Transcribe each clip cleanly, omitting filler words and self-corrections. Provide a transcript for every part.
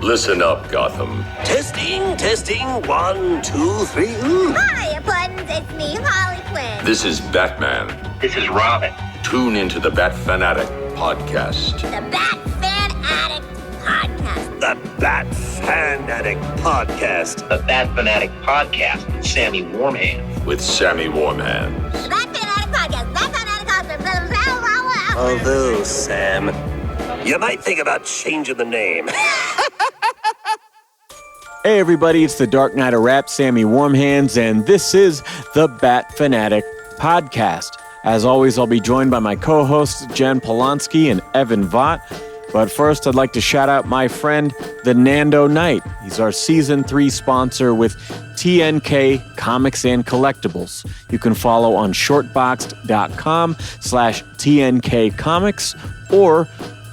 Listen up, Gotham. Testing, 1, 2, 3. Hi, Buttons, it's me, Harley Quinn. This is Batman. This is Robin. Tune into the Bat Fanatic podcast. The Bat Fan Addict Podcast. The Bat Fanatic Podcast. The Bat Fanatic Podcast with Sammy Warm Hands. With Sammy Warm Hands. The Bat Fan Addict Podcast. Bat Fan Addict Podcast. Although, Sam, you might think about changing the name. Hey everybody, it's the Dark Knight of Rap, Sammy Warm Hands, and this is the Bat Fanatic Podcast. As always, I'll be joined by my co-hosts, Jen Polanski and Evan Vaught. But first, I'd like to shout out my friend, the Nando Knight. He's our Season 3 sponsor with TNK Comics and Collectibles. You can follow on shortboxed.com/TNK Comics, or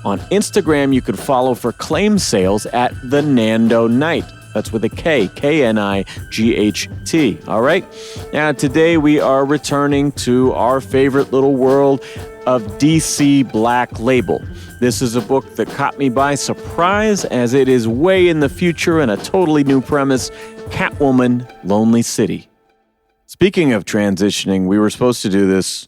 on Instagram, you can follow for claim sales at the Nando Knight. That's with a K, K-N-I-G-H-T. All right? Now, today we are returning to our favorite little world of DC Black Label. This is a book that caught me by surprise, as it is way in the future and a totally new premise, Catwoman, Lonely City. Speaking of transitioning, we were supposed to do this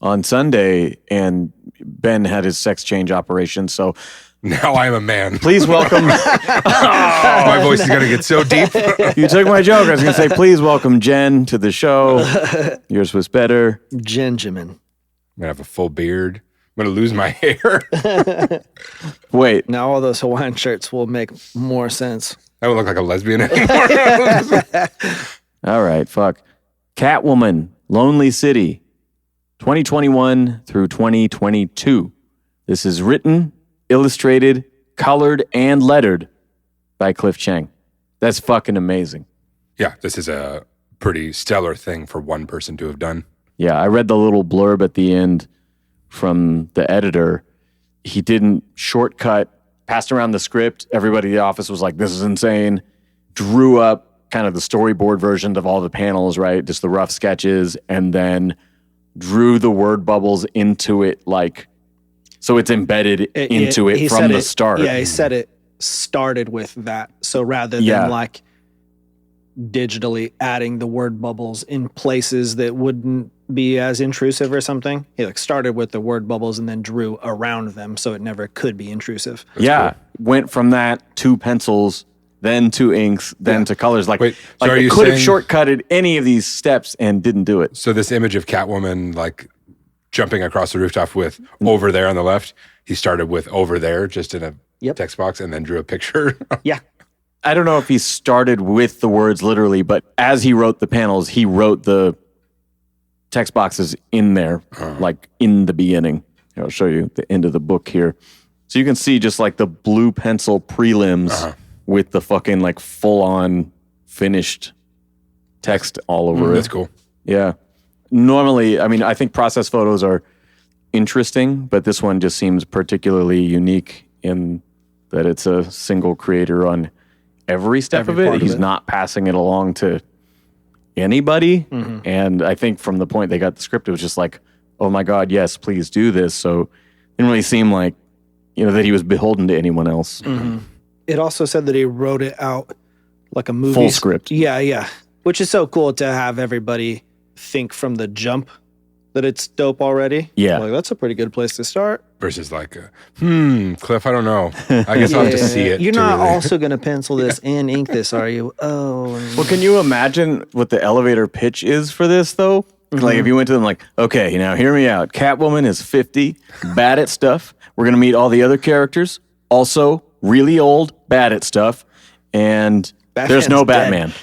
on Sunday, and Ben had his sex change operation, so now I'm a man. please welcome... My voice is going to get so deep. You took my joke. I was going to say, please welcome Jen to the show. Yours was better. Genjamin. I'm going to have a full beard. I'm going to lose my hair. Wait. Now all those Hawaiian shirts will make more sense. I don't look like a lesbian anymore. All right, fuck. Catwoman, Lonely City, 2021 through 2022. This is written, illustrated, colored, and lettered by Cliff Chiang. That's fucking amazing. Yeah, this is a pretty stellar thing for one person to have done. Yeah, I read the little blurb at the end from the editor. He didn't shortcut, passed around the script. Everybody in the office was like, this is insane. Drew up kind of the storyboard version of all the panels, right? Just the rough sketches, and then drew the word bubbles into it, like, so it's embedded into it from the start. Yeah, he said it started with that. So rather than like digitally adding the word bubbles in places that wouldn't be as intrusive or something, he like started with the word bubbles and then drew around them so it never could be intrusive. That's cool. Went from that to pencils, then to inks, then to colors. Like, Wait, so like are it you could have saying- shortcutted any of these steps and didn't do it. So this image of Catwoman, like, jumping across the rooftop with over there on the left, he started with over there just in a text box and then drew a picture. Yeah. I don't know if he started with the words literally, but as he wrote the panels, he wrote the text boxes in there, like in the beginning. Here, I'll show you the end of the book here. So you can see just like the blue pencil prelims with the fucking like full-on finished text all over it. That's cool. Yeah. Normally, I mean, I think process photos are interesting, but this one just seems particularly unique in that it's a single creator on every step of it. He's not passing it along to anybody. Mm-hmm. And I think from the point they got the script, it was just like, oh my God, yes, please do this. So it didn't really seem like, you know, that he was beholden to anyone else. Mm-hmm. It also said that he wrote it out like a movie. Full script. Yeah. Which is so cool to have everybody think from the jump that it's dope already. Yeah. Like, that's a pretty good place to start. Versus like, Cliff, I don't know. I guess I'll have to see it. You're not also going to pencil this and ink this, are you? Oh. Well, can you imagine what the elevator pitch is for this, though? Mm-hmm. Like, if you went to them like, okay, now hear me out. Catwoman is 50, bad at stuff. We're going to meet all the other characters. Also, really old, bad at stuff. And there's no Batman.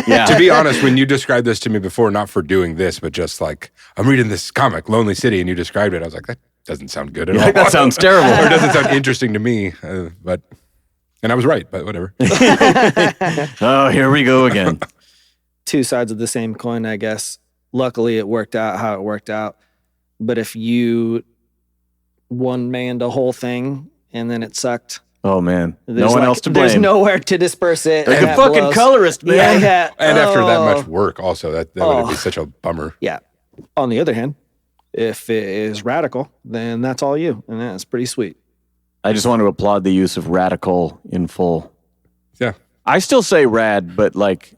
Yeah. To be honest, when you described this to me before, not for doing this, but just like, I'm reading this comic, Lonely City, and you described it, I was like, that doesn't sound good at all. That sounds terrible. Or it doesn't sound interesting to me. And I was right, but whatever. Oh, here we go again. Two sides of the same coin, I guess. Luckily, it worked out how it worked out. But if you one-manned the whole thing and then it sucked, oh, man. No one else to blame. There's nowhere to disperse it. Like a fucking colorist, man. Yeah. And after that much work, also, that would be such a bummer. Yeah. On the other hand, if it is radical, then that's all you. And that's pretty sweet. I just want to applaud the use of radical in full Yeah. I still say rad, but like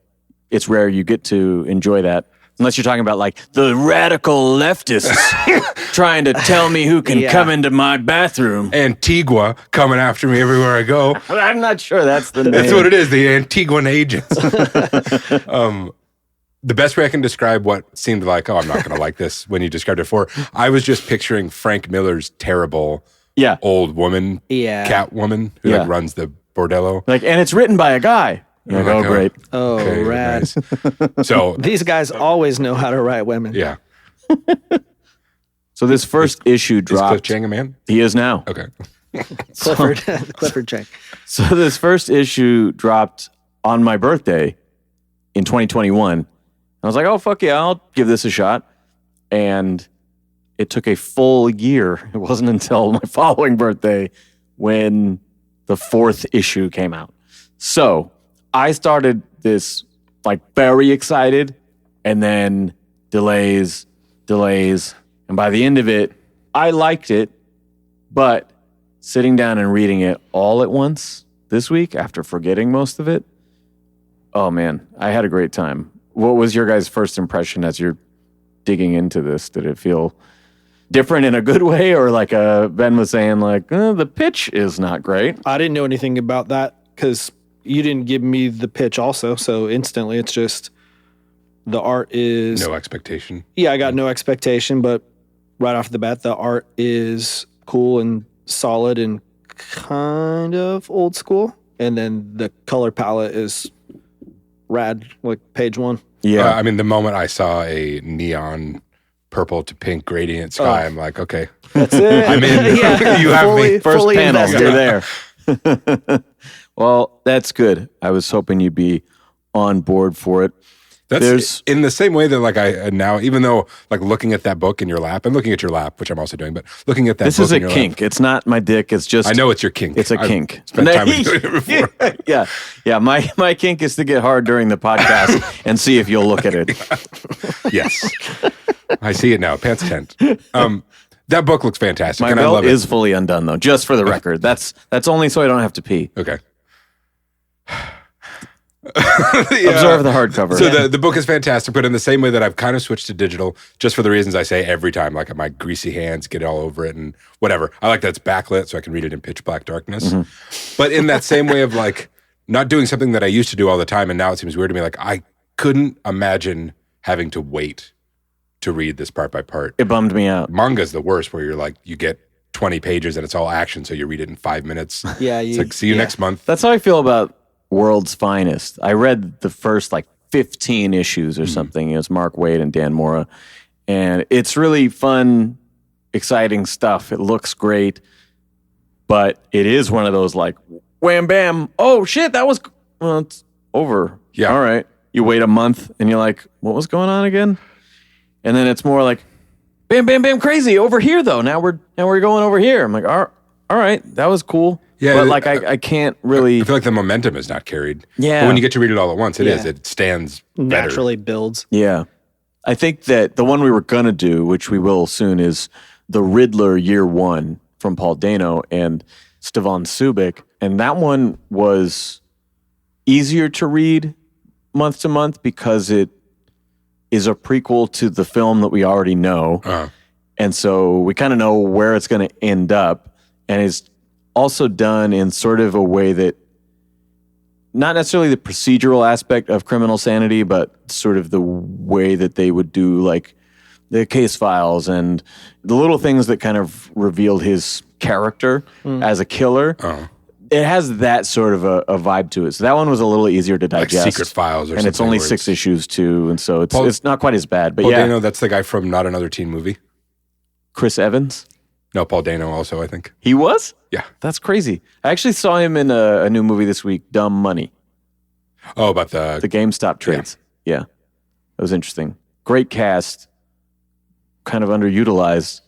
it's rare you get to enjoy that. Unless you're talking about like the radical leftists trying to tell me who can come into my bathroom. Antigua coming after me everywhere I go. I'm not sure that's the name. That's what it is, the Antiguan agents. The best way I can describe what seemed like, I'm not going to like this when you described it before, I was just picturing Frank Miller's terrible old woman, Catwoman, who like runs the bordello. Like, and it's written by a guy. You're like, oh, great. Oh, Okay, rad. nice. So These guys always know how to write women. yeah. So this first issue Is Cliff dropped. Chang a man? He is now. Okay. Clifford Chang. So this first issue dropped on my birthday in 2021. I was like, oh, fuck yeah, I'll give this a shot. And it took a full year. It wasn't until my following birthday when the fourth issue came out. So I started this like very excited and then delays. And by the end of it, I liked it, but sitting down and reading it all at once this week after forgetting most of it, oh man, I had a great time. What was your guys' first impression as you're digging into this? Did it feel different in a good way, or like Ben was saying, like, the pitch is not great? I didn't know anything about that because you didn't give me the pitch also. So instantly it's just the art is... No expectation. Yeah, I got no expectation, but right off the bat, the art is cool and solid and kind of old school. And then the color palette is rad, like page one. Yeah. I mean, the moment I saw a neon purple to pink gradient sky, I'm like, okay. That's it. I'm in. Yeah. You have me. First fully panel, invested. you're there. Well, that's good. I was hoping you'd be on board for it. That's in the same way that like I now, even though like looking at that book in your lap, and looking at your lap, which I'm also doing, but looking at that This book is a in your kink. It's not my dick. It's just... I know it's your kink. It's a I've kink. Spent time with doing it before. Yeah. My kink is to get hard during the podcast and see if you'll look at it. Yes. I see it now. Pants tent. That book looks fantastic. My and I love belt is it. fully undone, though, just for the record. That's only so I don't have to pee. Okay. Observe the hardcover. So the book is fantastic, but in the same way that I've kind of switched to digital, just for the reasons I say every time, like my greasy hands get all over it and whatever. I like that it's backlit so I can read it in pitch black darkness. Mm-hmm. But in that same way of like not doing something that I used to do all the time, and now it seems weird to me, like I couldn't imagine having to wait to read this part by part. It bummed me out. Manga's the worst, where you're like, you get 20 pages and it's all action, so you read it in 5 minutes. Yeah. It's like, see you next month. That's how I feel about World's Finest. I read the first like 15 issues or something. It was Mark Waid and Dan Mora. And it's really fun, exciting stuff. It looks great. But it is one of those like, wham, bam. Oh, shit, it's over. Yeah. All right. You wait a month and you're like, what was going on again? And then it's more like, bam, bam, bam, crazy. Over here, though. Now we're going over here. I'm like, all right, that was cool. Yeah, but like I can't really... I feel like the momentum is not carried. Yeah. But when you get to read it all at once, it Yeah. is. It stands better. Naturally builds. Yeah. I think that the one we were going to do, which we will soon, is The Riddler Year One from Paul Dano and Stevan Subic. And that one was easier to read month to month because it is a prequel to the film that we already know. Uh-huh. And so we kind of know where it's going to end up. And it's also done in sort of a way that, not necessarily the procedural aspect of Criminal Sanity, but sort of the way that they would do like the case files and the little things that kind of revealed his character as a killer. Uh-huh. It has that sort of a vibe to it. So that one was a little easier to Like digest. Secret Files or and something. it's only where 6 issues too, and so it's not quite as bad. But Paul yeah, Dano, that's the guy from Not Another Teen Movie. Chris Evans. No, Paul Dano also, I think. He was? Yeah. That's crazy. I actually saw him in a new movie this week, Dumb Money, Oh, about the the GameStop trades. Yeah. That was interesting. Great cast. Kind of underutilized.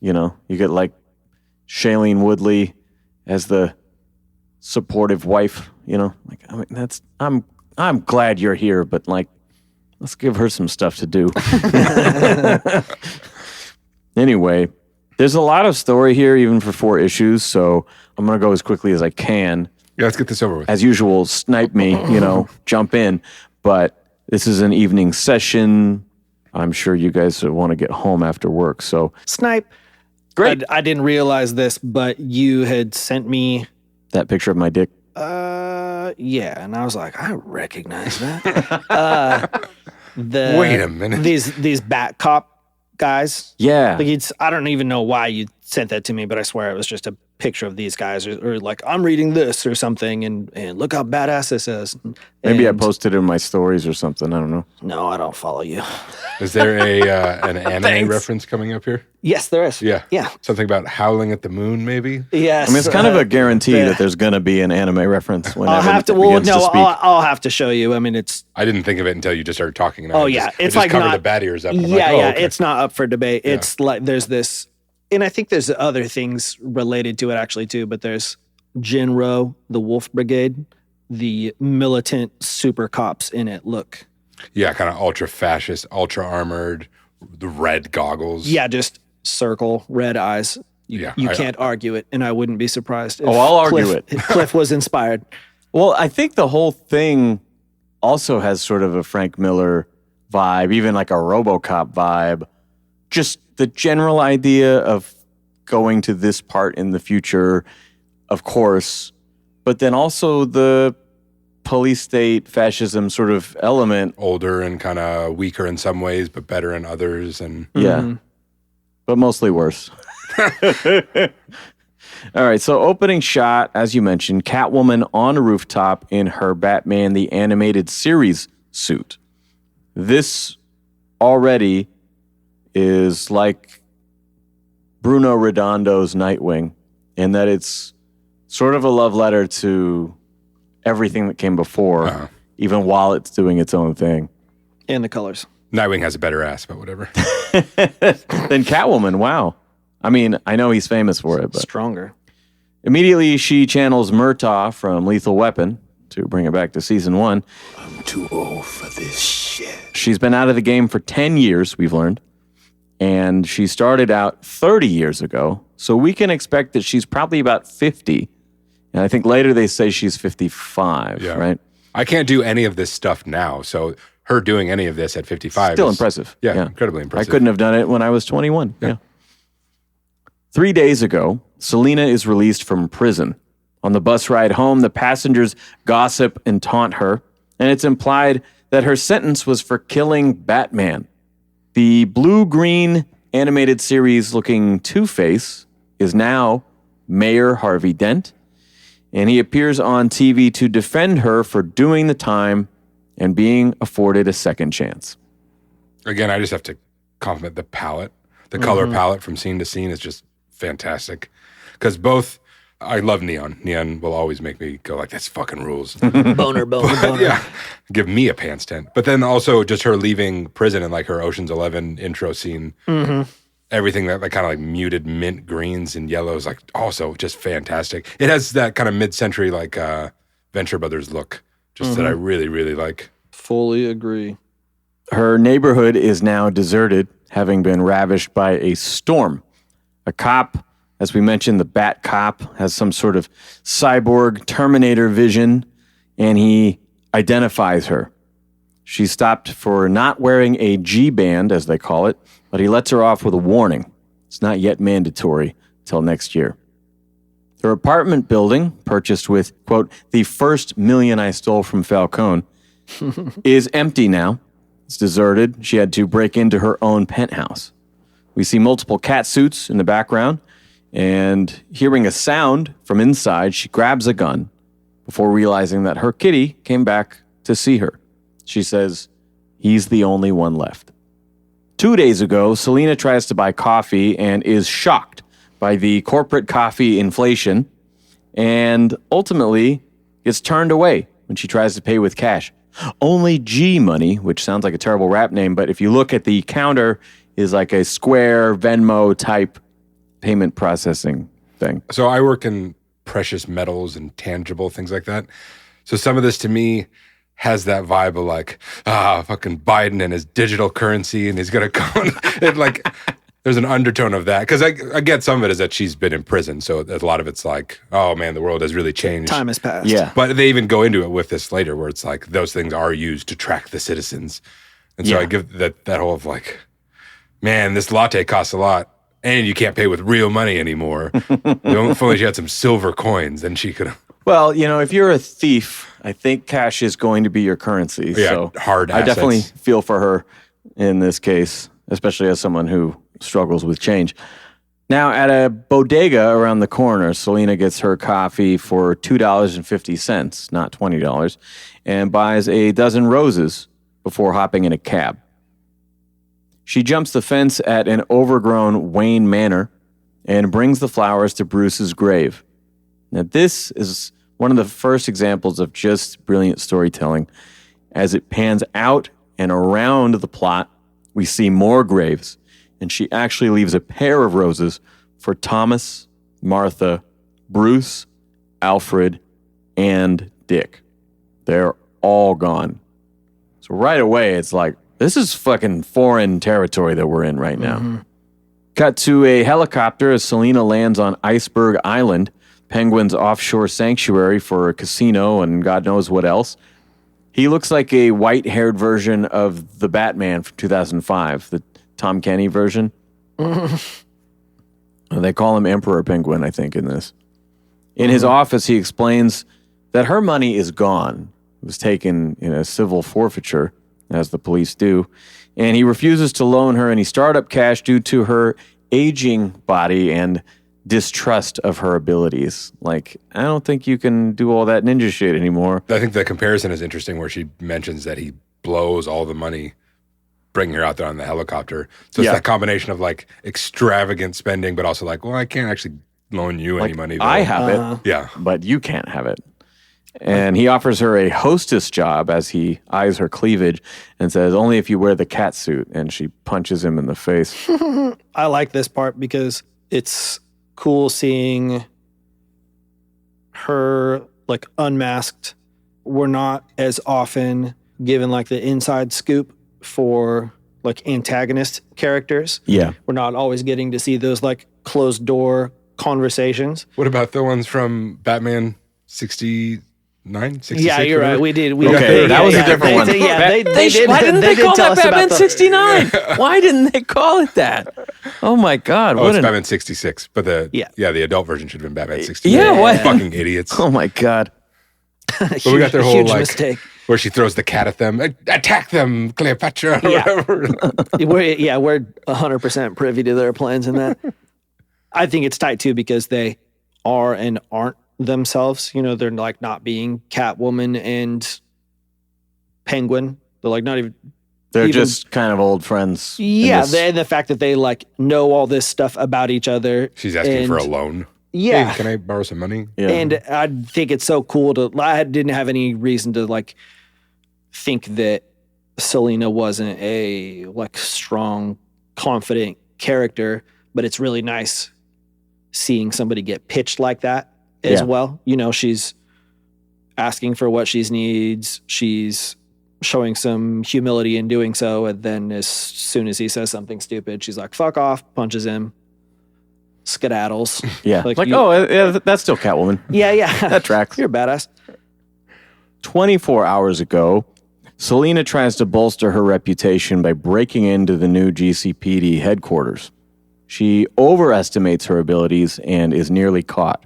You know, you get like Shailene Woodley as the supportive wife, you know. Like, I mean, I'm glad you're here, but like, let's give her some stuff to do. Anyway, there's a lot of story here, even for 4 issues, so I'm going to go as quickly as I can. Yeah, let's get this over with. as usual, snipe me, jump in. But this is an evening session. I'm sure you guys want to get home after work. So Snipe. great. I didn't realize this, but you had sent me. That picture of my dick. Yeah, and I was like, I recognize that. Wait a minute. These Bat Cop guys. Yeah. Like I don't even know why you sent that to me, but I swear it was just a picture of these guys, or like I'm reading this or something, and look how badass this is. Maybe I And- posted it in my stories or something. I don't know. No, I don't follow you. Is there an anime reference coming up here? Yes, there is. Yeah. Yeah. Something about howling at the moon, maybe? Yes. I mean, it's kind of a guarantee that there's going to be an anime reference whenever I'll have to. it Well, begins no, to speak. I'll have to show you. I mean, it's. I didn't think of it until you just started talking. And Oh I yeah, just, it's I like just covered not, the bat ears up. I'm Yeah, like, oh, yeah, okay. it's not up for debate. It's like there's this, and I think there's other things related to it actually too. But there's Jinro, the Wolf Brigade, the militant super cops in it. Look, Yeah, kind of ultra fascist, ultra armored, the red goggles. yeah, just circle, red eyes. You I- can't argue it, and I wouldn't be surprised. If I'll argue it. Cliff was inspired. Well, I think the whole thing also has sort of a Frank Miller vibe, even like a RoboCop vibe. Just the general idea of going to this part in the future, of course, but then also the police state fascism sort of element. Older and kind of weaker in some ways, but better in others. And Yeah. But mostly worse. All right, so opening shot, as you mentioned, Catwoman on a rooftop in her Batman the Animated Series suit. This already is like Bruno Redondo's Nightwing in that it's sort of a love letter to everything that came before, even while it's doing its own thing. And the colors. Nightwing has a better ass, but whatever. Then Catwoman, wow. I mean, I know he's famous for it, but Stronger. immediately she channels Murtaugh from Lethal Weapon to bring it back to season 1. I'm too old for this shit. She's been out of the game for 10 years, we've learned. And she started out 30 years ago. So we can expect that she's probably about 50. And I think later they say she's 55, Yeah. right? I can't do any of this stuff now. So her doing any of this at 55 Still is impressive. Yeah, incredibly impressive. I couldn't have done it when I was 21. Yeah. 3 days ago, Selena is released from prison. On the bus ride home, the passengers gossip and taunt her, and it's implied that her sentence was for killing Batman. The blue-green animated series looking Two-Face is now Mayor Harvey Dent, and he appears on TV to defend her for doing the time and being afforded a second chance. Again, I just have to compliment the palette. The color palette from scene to scene is just fantastic. Because both, I love neon. Neon will always make me go like, that's fucking rules. Boner. Yeah, give me a pants tent. But then also just her leaving prison and like her Ocean's 11 intro scene. Everything that like kind of like muted mint greens and yellows, like also just fantastic. It has that kind of mid-century like Venture Brothers look, just that I really, really like. Fully agree. Her neighborhood is now deserted, having been ravished by a storm. A cop, as we mentioned, the Bat Cop, has some sort of cyborg Terminator vision, and he identifies her. She's stopped for not wearing a G-band, as they call it, but he lets her off with a warning. It's not yet mandatory till next year. Her apartment building, purchased with, quote, the first million I stole from Falcone, is empty now. It's deserted. She had to break into her own penthouse. We see multiple cat suits in the background, and hearing a sound from inside, she grabs a gun before realizing that her kitty came back to see her. She says, he's the only one left. 2 days ago, Selena tries to buy coffee and is shocked by the corporate coffee inflation and ultimately gets turned away when she tries to pay with cash. Only G Money, which sounds like a terrible rap name, but if you look at the counter, is like a Square, Venmo type payment processing thing. So I work in precious metals and tangible things like that. So some of this to me has that vibe of like, fucking Biden and his digital currency, and he's gonna go and like There's an undertone of that because I get some of it is that she's been in prison, so a lot of it's like, oh man, the world has really changed. Time has passed. Yeah. But they even go into it with this later, where it's like those things are used to track the citizens, and so I give that whole of like, man, this latte costs a lot, and you can't pay with real money anymore. If only she had some silver coins, then she could. Well, if you're a thief, I think cash is going to be your currency. Yeah, so hard I assets. definitely feel for her in this case, especially as someone who struggles with change. Now, at a bodega around the corner, Selena gets her coffee for $2.50, not $20, and buys a dozen roses before hopping in a cab. She jumps the fence at an overgrown Wayne Manor and brings the flowers to Bruce's grave. Now, this is one of the first examples of just brilliant storytelling. As it pans out and around the plot, we see more graves, and she actually leaves a pair of roses for Thomas, Martha, Bruce, Alfred, and Dick. They're all gone. So right away, it's like, this is fucking foreign territory that we're in right now. Cut to a helicopter as Selena lands on Iceberg Island, Penguin's offshore sanctuary for a casino and God knows what else. He looks like a white-haired version of the Batman from 2005, the Tom Kenny version. They call him Emperor Penguin, I think, in this. In his office, he explains that her money is gone. It was taken in a civil forfeiture, as the police do, and he refuses to loan her any startup cash due to her aging body and distrust of her abilities. Like, I don't think you can do all that ninja shit anymore. I think the comparison is interesting where she mentions that he blows all the money bringing her out there on the helicopter. So it's that combination of like extravagant spending, but also like, well, I can't actually loan you any money. Though. I have it, yeah, but you can't have it. And he offers her a hostess job as he eyes her cleavage and says, only if you wear the cat suit. And she punches him in the face. I like this part because it's cool seeing her like unmasked. We're not as often given like the inside scoop for like antagonist characters. Yeah. We're not always getting to see those like closed door conversations. What about the ones from Batman 69? 66, Yeah, you're right. We did. Okay, that was a different one. Yeah, they did. Why didn't they call tell that us about Batman the- 69? Why didn't they call it that? Oh my God. Oh, it's Batman 66, but the adult version should have been Batman 69. Yeah, what? Fucking idiots. Oh my God. But we got their whole huge like mistake. where she throws the cat at them. Attack them, Cleopatra. Or Yeah. whatever. We're 100% privy to their plans in that. I think it's tight too because they are and aren't themselves. They're like not being Catwoman and Penguin. They're like not even. They're just kind of old friends. Yeah, and the fact that they like know all this stuff about each other. She's asking and, for a loan. Yeah. Hey, can I borrow some money? Yeah. And I think it's so cool I didn't have any reason to like think that Selena wasn't a like strong, confident character, but it's really nice seeing somebody get pitched like that as well. She's asking for what she needs. She's showing some humility in doing so. And then as soon as he says something stupid, she's like, fuck off, punches him. Skedaddles. Yeah. That's still Catwoman. Yeah. That tracks. You're a badass. 24 hours ago, Selena tries to bolster her reputation by breaking into the new GCPD headquarters. She overestimates her abilities and is nearly caught.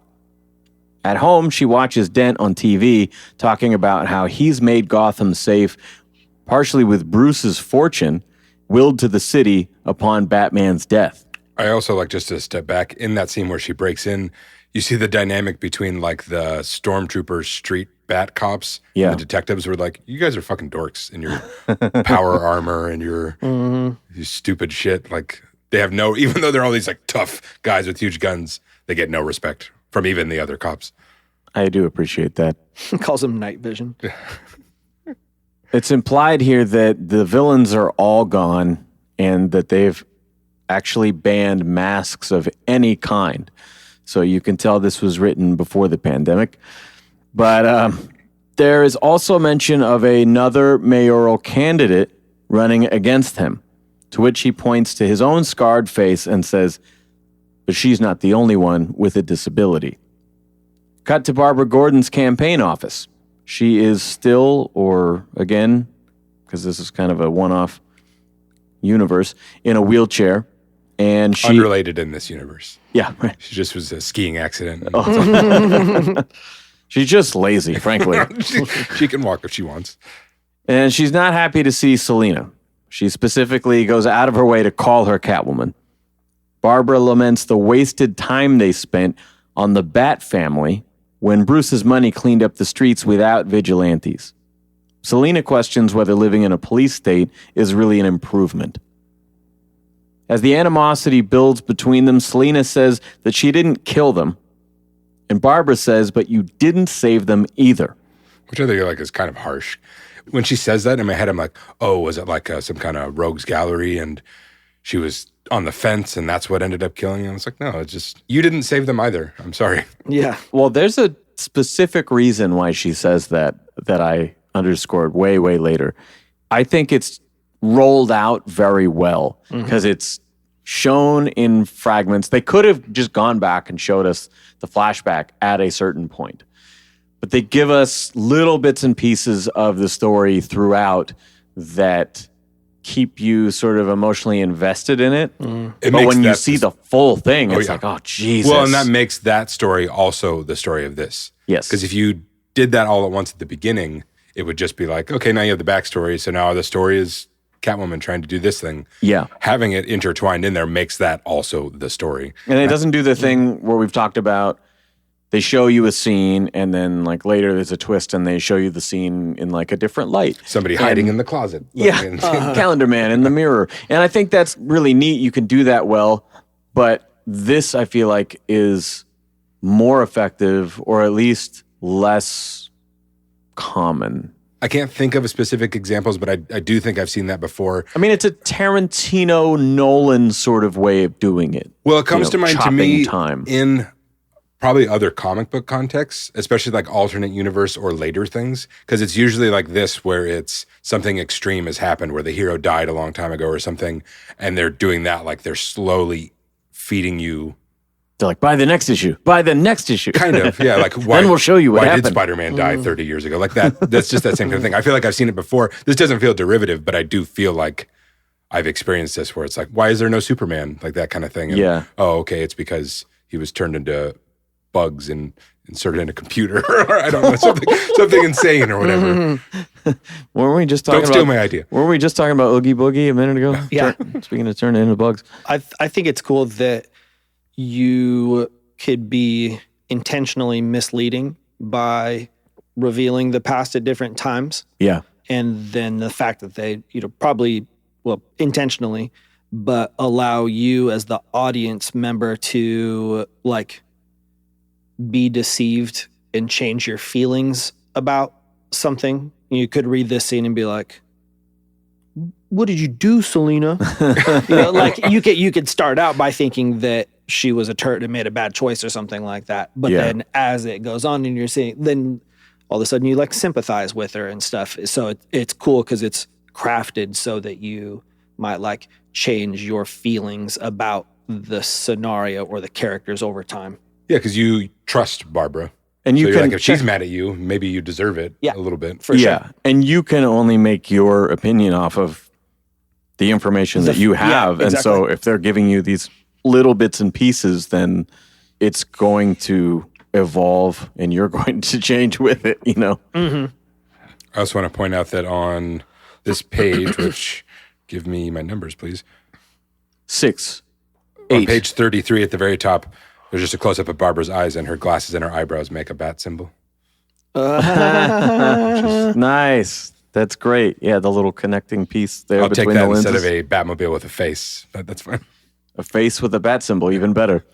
At home, she watches Dent on TV talking about how he's made Gotham safe, partially with Bruce's fortune willed to the city upon Batman's death. I also like, just to step back, in that scene where she breaks in, you see the dynamic between like the stormtrooper street bat cops and the detectives who are like, you guys are fucking dorks in your power armor and your stupid shit. Like, they have no, even though they're all these like tough guys with huge guns, they get no respect from even the other cops. I do appreciate that. Calls him night vision. It's implied here that the villains are all gone and that they've actually banned masks of any kind. So you can tell this was written before the pandemic. But there is also mention of another mayoral candidate running against him. to which he points to his own scarred face and says, "But she's not the only one with a disability." Cut to Barbara Gordon's campaign office. She is still, or again, because this is kind of a one-off universe, in a wheelchair. And she... Unrelated in this universe. Yeah. She just was a skiing accident. She's just lazy, frankly. She can walk if she wants. And she's not happy to see Selina. She specifically goes out of her way to call her Catwoman. Barbara laments the wasted time they spent on the Bat family when Bruce's money cleaned up the streets without vigilantes. Selina questions whether living in a police state is really an improvement. As the animosity builds between them, Selina says that she didn't kill them. And Barbara says, "But you didn't save them either." Which I think like is kind of harsh. When she says that in my head, I'm like, oh, was it like some kind of rogues gallery and she was on the fence and that's what ended up killing you? I was like, no, it's just, you didn't save them either. I'm sorry. Yeah. Well, there's a specific reason why she says that I underscored way, way later. I think it's rolled out very well because it's shown in fragments. They could have just gone back and showed us the flashback at a certain point. But they give us little bits and pieces of the story throughout that keep you sort of emotionally invested in it. But when you see the full thing, it's like, oh, Jesus. Well, and that makes that story also the story of this. Yes. Because if you did that all at once at the beginning, it would just be like, okay, now you have the backstory. So now the story is Catwoman trying to do this thing. Yeah. Having it intertwined in there makes that also the story. And it doesn't do the thing where we've talked about. They show you a scene, and then like later there's a twist, and they show you the scene in like a different light. Somebody hiding in the closet. Yeah, Calendar Man in the mirror. And I think that's really neat. You can do that well, but this I feel like is more effective, or at least less common. I can't think of specific examples, but I do think I've seen that before. I mean, it's a Tarantino, Nolan sort of way of doing it. Well, it comes to mind to me time. In probably other comic book contexts, especially like alternate universe or later things, because it's usually like this where it's something extreme has happened where the hero died a long time ago or something, and they're doing that like they're slowly feeding you. They're like, buy the next issue. Buy the next issue. Kind of, yeah. Like, why, then we'll show you what happened. Why did Spider-Man die 30 years ago? Like that. That's just that same kind of thing. I feel like I've seen it before. This doesn't feel derivative, but I do feel like I've experienced this where it's like, why is there no Superman? Like that kind of thing. And, yeah. Oh, okay. It's because he was turned into bugs and inserted in a computer, or I don't know, something insane or whatever. Weren't we just talking Don't steal my idea. Weren't we just talking about Oogie Boogie a minute ago? Yeah. Speaking of turning into bugs. I think it's cool that you could be intentionally misleading by revealing the past at different times. Yeah. And then the fact that they, probably, well, intentionally, but allow you as the audience member to like be deceived and change your feelings about something. You could read this scene and be like, what did you do, Selina? Like you could start out by thinking that she was a turd and made a bad choice or something like that. But then as it goes on and you're seeing, then all of a sudden you like sympathize with her and stuff. So it's cool because it's crafted so that you might like change your feelings about the scenario or the characters over time. Yeah, because you trust Barbara. And you so can, like, if she's mad at you, maybe you deserve it a little bit. For sure. Yeah, and you can only make your opinion off of the information that you have. And so if they're giving you these little bits and pieces, then it's going to evolve and you're going to change with it, I also want to point out that on this page, which give me my numbers, please. 6, 8. On page 33 at the very top, there's just a close-up of Barbara's eyes, and her glasses and her eyebrows make a bat symbol. Nice. That's great. Yeah, the little connecting piece there. I'll between take that the lenses. instead of a Batmobile with a face. That's fine. A face with a bat symbol, even better.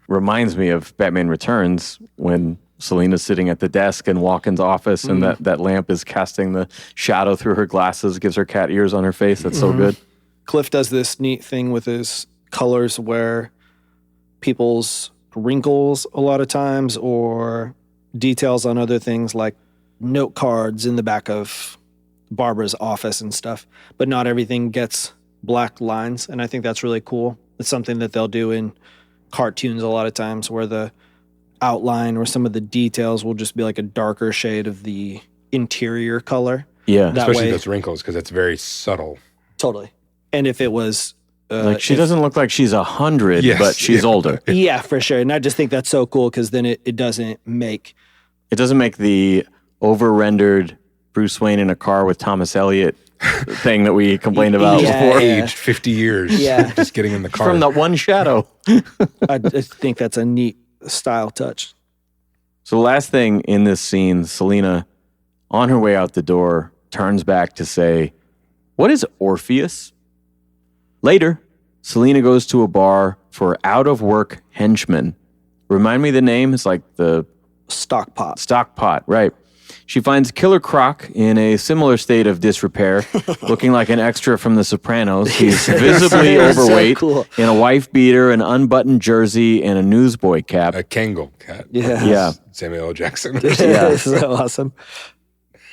Reminds me of Batman Returns when Selina's sitting at the desk in Walken's office and that lamp is casting the shadow through her glasses, gives her cat ears on her face. That's so good. Cliff does this neat thing with his colors where people's wrinkles a lot of times or details on other things like note cards in the back of Barbara's office and stuff, but not everything gets black lines, and I think that's really cool. It's something that they'll do in cartoons a lot of times, where the outline or some of the details will just be like a darker shade of the interior color. Yeah. That Especially way, those wrinkles, because it's very subtle. totally. And if it was Like she doesn't look like she's 100, Yes, but she's yeah. older. yeah, for sure. And I just think that's so cool because then it doesn't make It doesn't make the over-rendered Bruce Wayne in a car with Thomas Elliott thing that we complained about Yeah, before. yeah. Aged 50 years. Yeah. Just getting in the car. From that one shadow. I just think that's a neat style touch. So the last thing in this scene, Selena, on her way out the door, turns back to say, "What is Orpheus?" Later, Selena goes to a bar for out-of-work henchmen. Remind me the name? It's like the Stock pot. stock pot, right. She finds Killer Croc in a similar state of disrepair, looking like an extra from The Sopranos. He's visibly So overweight, cool. in a wife beater, an unbuttoned jersey, and a newsboy cap. a Kangol cat. Yeah. Yeah. Samuel L. Jackson. Yeah. So awesome.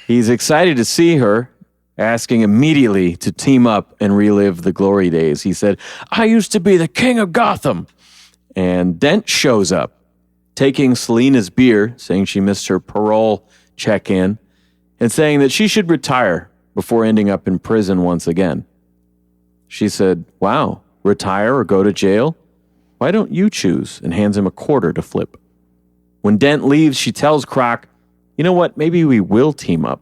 He's excited to see her, asking immediately to team up and relive the glory days. He said, "I used to be the king of Gotham." And Dent shows up, taking Selena's beer, saying she missed her parole check-in, and saying that she should retire before ending up in prison once again. She said, "Wow, retire or go to jail? Why don't you choose?" and hands him a quarter to flip. When Dent leaves, she tells Croc, "You know what, maybe we will team up,"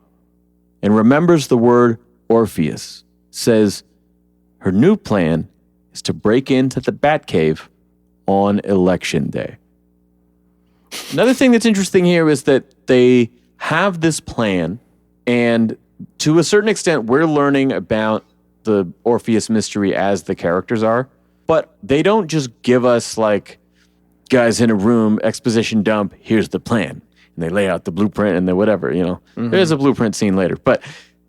and remembers the word Orpheus, says her new plan is to break into the Batcave on Election Day. Another thing that's interesting here is that they have this plan, and to a certain extent, we're learning about the Orpheus mystery as the characters are, but they don't just give us like guys in a room, exposition dump, here's the plan. And they lay out the blueprint and then whatever, you know. There's a blueprint scene later, but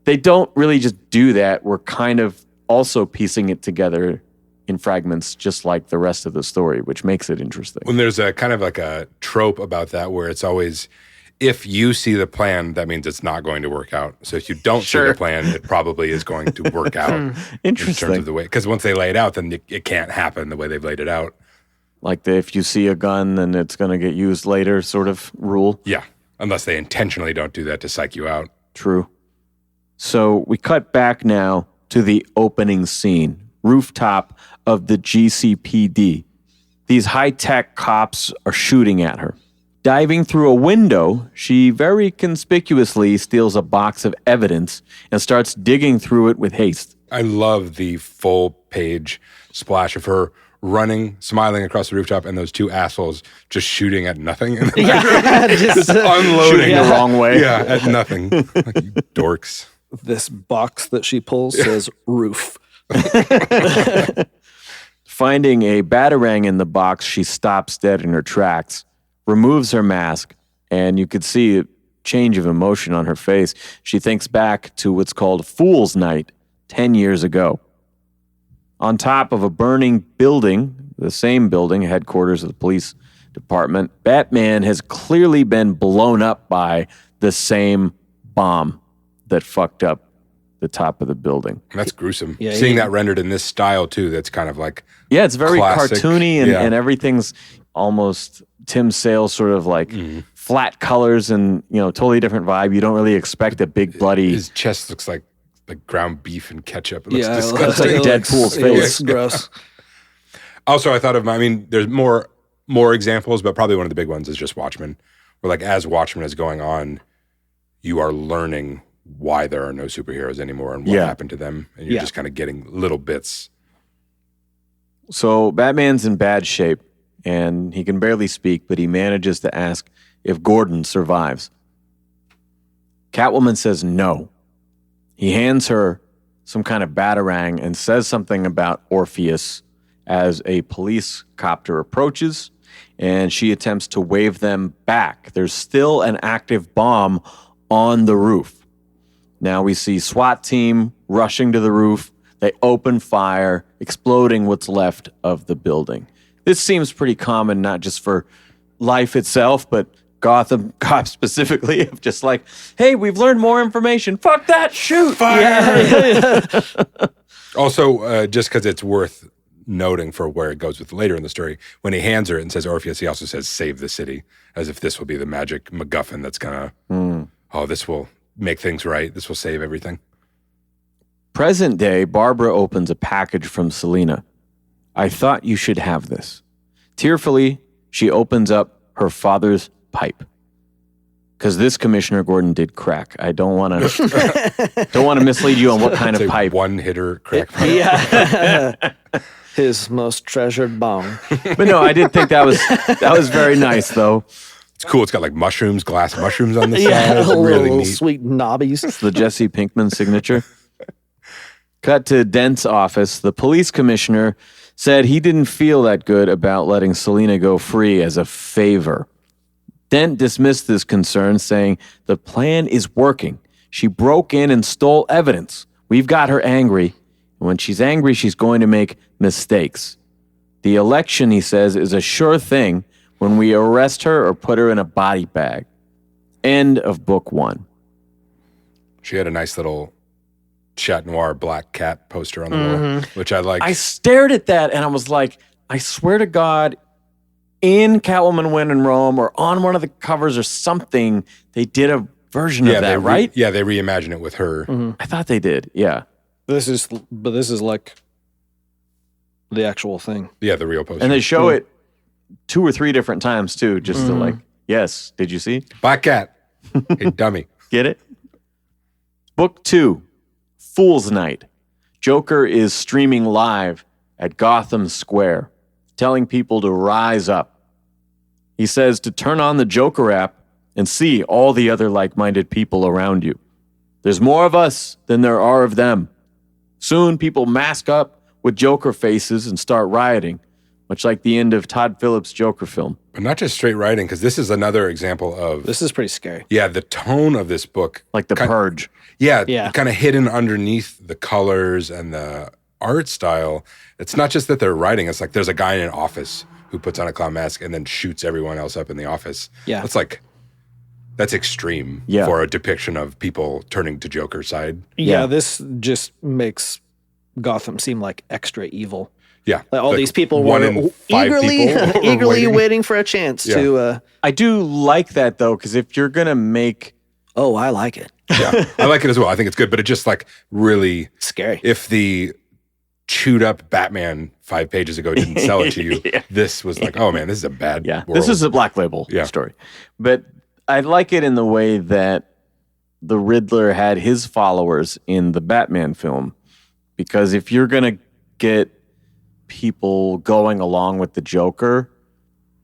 they don't really just do that. We're kind of also piecing it together in fragments, just like the rest of the story, which makes it interesting. When there's a kind of like a trope about that where it's always, if you see the plan, that means it's not going to work out. So if you don't see the plan, it probably is going to work out in Interesting. terms of the way. Because once they lay it out, then it can't happen the way they've laid it out. Like if you see a gun, then it's going to get used later sort of rule. Yeah, unless they intentionally don't do that to psych you out. True. So we cut back now to the opening scene, rooftop of the GCPD. These high-tech cops are shooting at her. Diving through a window, she very conspicuously steals a box of evidence and starts digging through it with haste. I love the full page splash of her running, smiling across the rooftop, and those two assholes just shooting at nothing. And just unloading The wrong way. Yeah, at nothing. Like, you dorks. This box that she pulls says roof. Finding a batarang in the box, she stops dead in her tracks, removes her mask, and you could see a change of emotion on her face. She thinks back to what's called Fool's Night 10 years ago. On top of a burning building, the same building, headquarters of the police department, Batman has clearly been blown up by the same bomb that fucked up the top of the building. That's gruesome. Yeah, Seeing that rendered in this style, too, that's kind of like... Yeah, it's very Classic. cartoony and, Yeah. and everything's almost Tim Sale sort of like flat colors and, you know, totally different vibe. You don't really expect a big bloody... His chest looks like ground beef and ketchup. It looks Yeah, disgusting. like Deadpool's it face. looks gross. Also, I thought of, there's more examples, but probably one of the big ones is just Watchmen. Where like as Watchmen is going on, you are learning why there are no superheroes anymore and what happened to them. And you're just kind of getting little bits. So Batman's in bad shape and he can barely speak, but he manages to ask if Gordon survives. Catwoman says no. He hands her some kind of batarang and says something about Orpheus as a police copter approaches, and she attempts to wave them back. There's still an active bomb on the roof. Now we see SWAT team rushing to the roof. They open fire, exploding what's left of the building. This seems pretty common, not just for life itself, but Gotham cops specifically, of just like, hey, we've learned more information. Fuck that, shoot! Fire! Also, just because it's worth noting for where it goes with later in the story, when he hands her it and says Orpheus, he also says save the city, as if this will be the magic MacGuffin that's gonna, this will make things right. This will save everything. Present day, Barbara opens a package from Selena. I thought you should have this. Tearfully, she opens up her father's pipe. Because this Commissioner Gordon did crack. I don't want to mislead you on what kind of pipe. One hitter crack pipe. Yeah. His most treasured bong. But no, I did think that was very nice, though. It's cool. It's got like glass mushrooms on the side. Yeah, It's really little neat. sweet knobbies. It's the Jesse Pinkman signature. Cut to Dent's office. The police commissioner said he didn't feel that good about letting Selena go free as a favor. Dent dismissed this concern, saying, the plan is working. She broke in and stole evidence. We've got her angry. And when she's angry, she's going to make mistakes. The election, he says, is a sure thing when we arrest her or put her in a body bag. End of book 1. She had a nice little Chat Noir black cat poster on the wall, which I liked. I stared at that and I was like, I swear to God, in Catwoman When in Rome or on one of the covers or something, they did a version of that, right? Yeah, they reimagined it with her. I thought they did, yeah. This is like the actual thing. Yeah, the real poster. And they show it 2 or 3 different times too, just to like, yes, did you see? Black cat. Hey, dummy. Get it? Book 2, Fool's Night. Joker is streaming live at Gotham Square, telling people to rise up. He says to turn on the Joker app and see all the other like-minded people around you. There's more of us than there are of them. Soon people mask up with Joker faces and start rioting, much like the end of Todd Phillips' Joker film. But not just straight writing, because this is another example of... This is pretty scary. Yeah, the tone of this book. Like The Purge. Yeah. Kind of hidden underneath the colors and the art style. It's not just that they're writing. It's like there's a guy in an office who puts on a clown mask and then shoots everyone else up in the office. Yeah. That's extreme for a depiction of people turning to Joker's side. Yeah, this just makes Gotham seem like extra evil. Yeah. Like all these people one were in 5 people eagerly waiting for a chance to... I do like that, though, because if you're going to make... Oh, I like it. Yeah, I like it as well. I think it's good, but it just like really... Scary. If the chewed up Batman 5 pages ago didn't sell it to you, this was like, oh man, this is a bad world. This is a Black Label story. But I like it in the way that the Riddler had his followers in the Batman film. Because if you're going to get people going along with the Joker,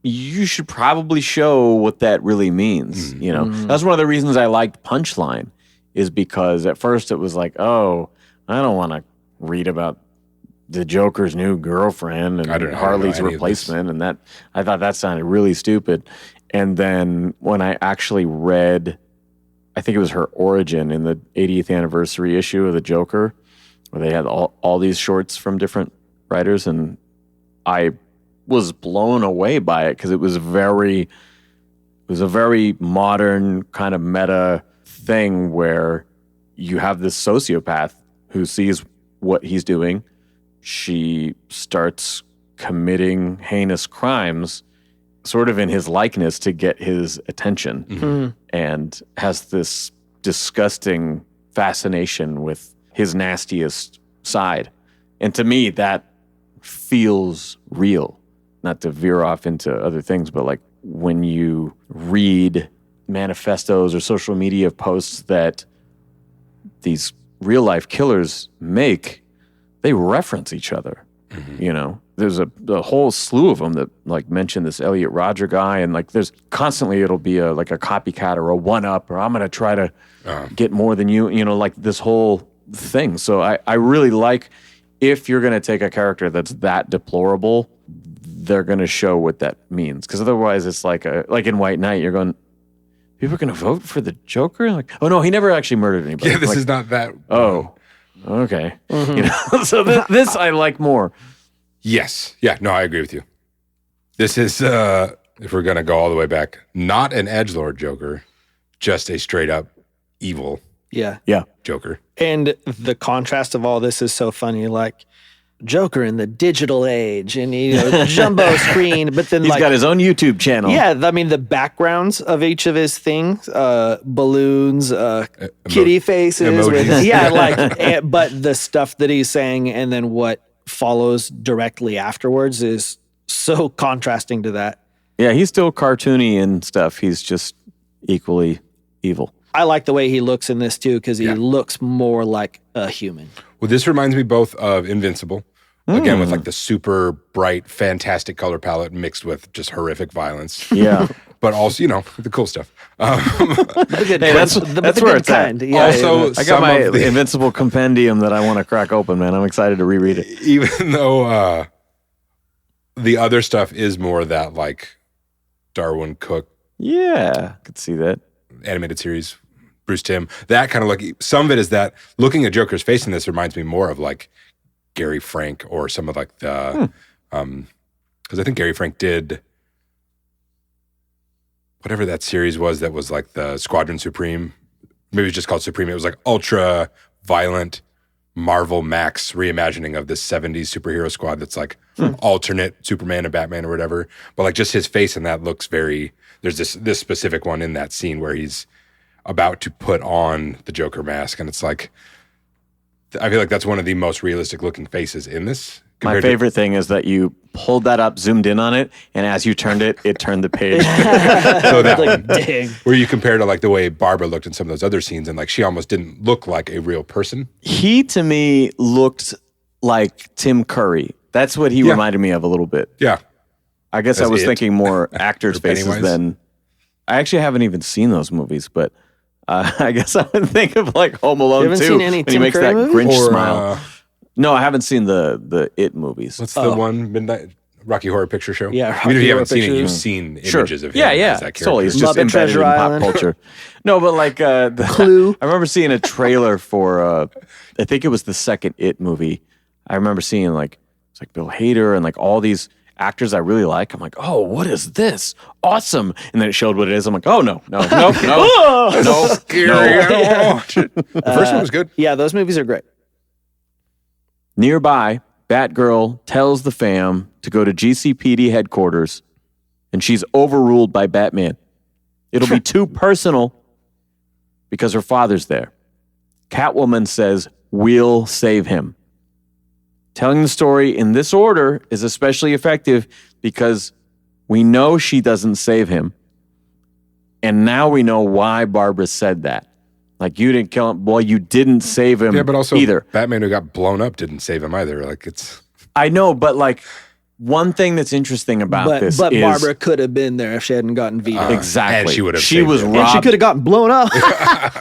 you should probably show what that really means. You know, that's one of the reasons I liked Punchline, is because at first it was like, oh, I don't want to read about the Joker's new girlfriend and Harley's replacement, and that I thought that sounded really stupid. And then when I actually read, I think it was her origin in the 80th anniversary issue of the Joker, where they had all these shorts from different writers, and I was blown away by it because it was a very modern kind of meta thing where you have this sociopath who sees what he's doing. She starts committing heinous crimes sort of in his likeness to get his attention, and has this disgusting fascination with his nastiest side. And to me, that feels real. Not to veer off into other things, but like when you read manifestos or social media posts that these real life killers make, they reference each other. You know, there's a whole slew of them that like mention this Elliot Rodger guy, and like there's constantly it'll be a copycat or a one up, or I'm gonna try to get more than you. You know, like this whole thing. So I really like, if you're gonna take a character that's that deplorable, they're gonna show what that means, because otherwise it's like in White Knight, you're going, people are gonna vote for the Joker? Like, oh no, he never actually murdered anybody. Yeah, this is not that. Oh, okay. You know, so this I like more. Yes. Yeah, no, I agree with you. This is, if we're going to go all the way back, not an edgelord Joker, just a straight up evil Yeah. Yeah. Joker. And the contrast of all this is so funny. Like Joker in the digital age and, jumbo screen, but then He's got his own YouTube channel. yeah, I mean, the backgrounds of each of his things, balloons, kitty faces. Emojis. But the stuff that he's saying and then what follows directly afterwards is so contrasting to that. Yeah, he's still cartoony and stuff. He's just equally evil. I like the way he looks in this too, because he looks more like a human. Well, this reminds me both of Invincible, again with like the super bright, fantastic color palette mixed with just horrific violence. Yeah. But also, the cool stuff. That's where it's at. Yeah, Also, I got my Invincible compendium that I want to crack open, man. I'm excited to reread it. Even though the other stuff is more that like Darwin Cook Yeah, I could see that. animated series, Bruce Timm, that kind of look. Some of it is that looking at Joker's face in this reminds me more of like Gary Frank or some of like the, because I think Gary Frank did whatever that series was that was like the Squadron Supreme. Maybe it's just called Supreme. It was like ultra violent Marvel Max reimagining of this 70s superhero squad that's like alternate Superman and Batman or whatever. But like just his face in that looks very, there's this specific one in that scene where he's about to put on the Joker mask. And it's like, I feel like that's one of the most realistic looking faces in this. My favorite thing is that you pulled that up, zoomed in on it, and as you turned it, it turned the page. So that Like, dang. where you compare to like the way Barbara looked in some of those other scenes, and like she almost didn't look like a real person. He, to me, looked like Tim Curry. That's what he reminded me of a little bit. Yeah. I guess As I was It. thinking more actors' Or faces Pennywise. than... I actually haven't even seen those movies, but I guess I would think of like Home Alone You haven't 2 seen any when he Tim makes Curry that movies? Grinch Or, smile. No, I haven't seen the It movies. What's the one, Midnight Rocky Horror Picture Show? Yeah, Even if you Rocky haven't seen Horror it, you've Picture seen Sure. images of him Yeah, as that character. totally. It's just Muppet embedded Treasure in pop Island. culture. No, but like Clue. I remember seeing a trailer for I think it was the second It movie. I remember seeing like it's like Bill Hader and like all these actors I really like. I'm like, oh, what is this? Awesome! And then it showed what it is. I'm like, oh no. The first one was good. Yeah, those movies are great. Nearby, Batgirl tells the fam to go to GCPD headquarters, and she's overruled by Batman. It'll be too personal because her father's there. Catwoman says, we'll save him. Telling the story in this order is especially effective because we know she doesn't save him. And now we know why Barbara said that. Like, you didn't kill him. Well, you didn't save him Yeah, but also either. Batman who got blown up didn't save him either. Like it's I know, but like, one thing that's interesting about this But is... Barbara could have been there if she hadn't gotten vetoed. Exactly. And she would have She saved was him. And she robbed, could have gotten blown up.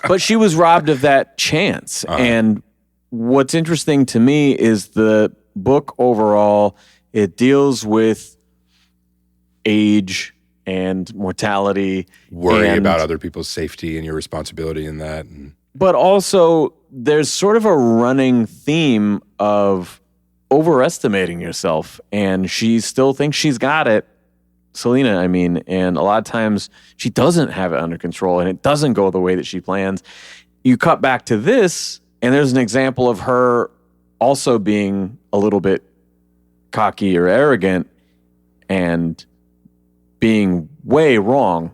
but she was robbed of that chance. And what's interesting to me is the book overall, it deals with age and mortality. worry and- about other people's safety and your responsibility in that. And But also, there's sort of a running theme of overestimating yourself, and she still thinks she's got it. Selena, I mean, and a lot of times she doesn't have it under control, and it doesn't go the way that she plans. You cut back to this, and there's an example of her also being a little bit cocky or arrogant and being way wrong.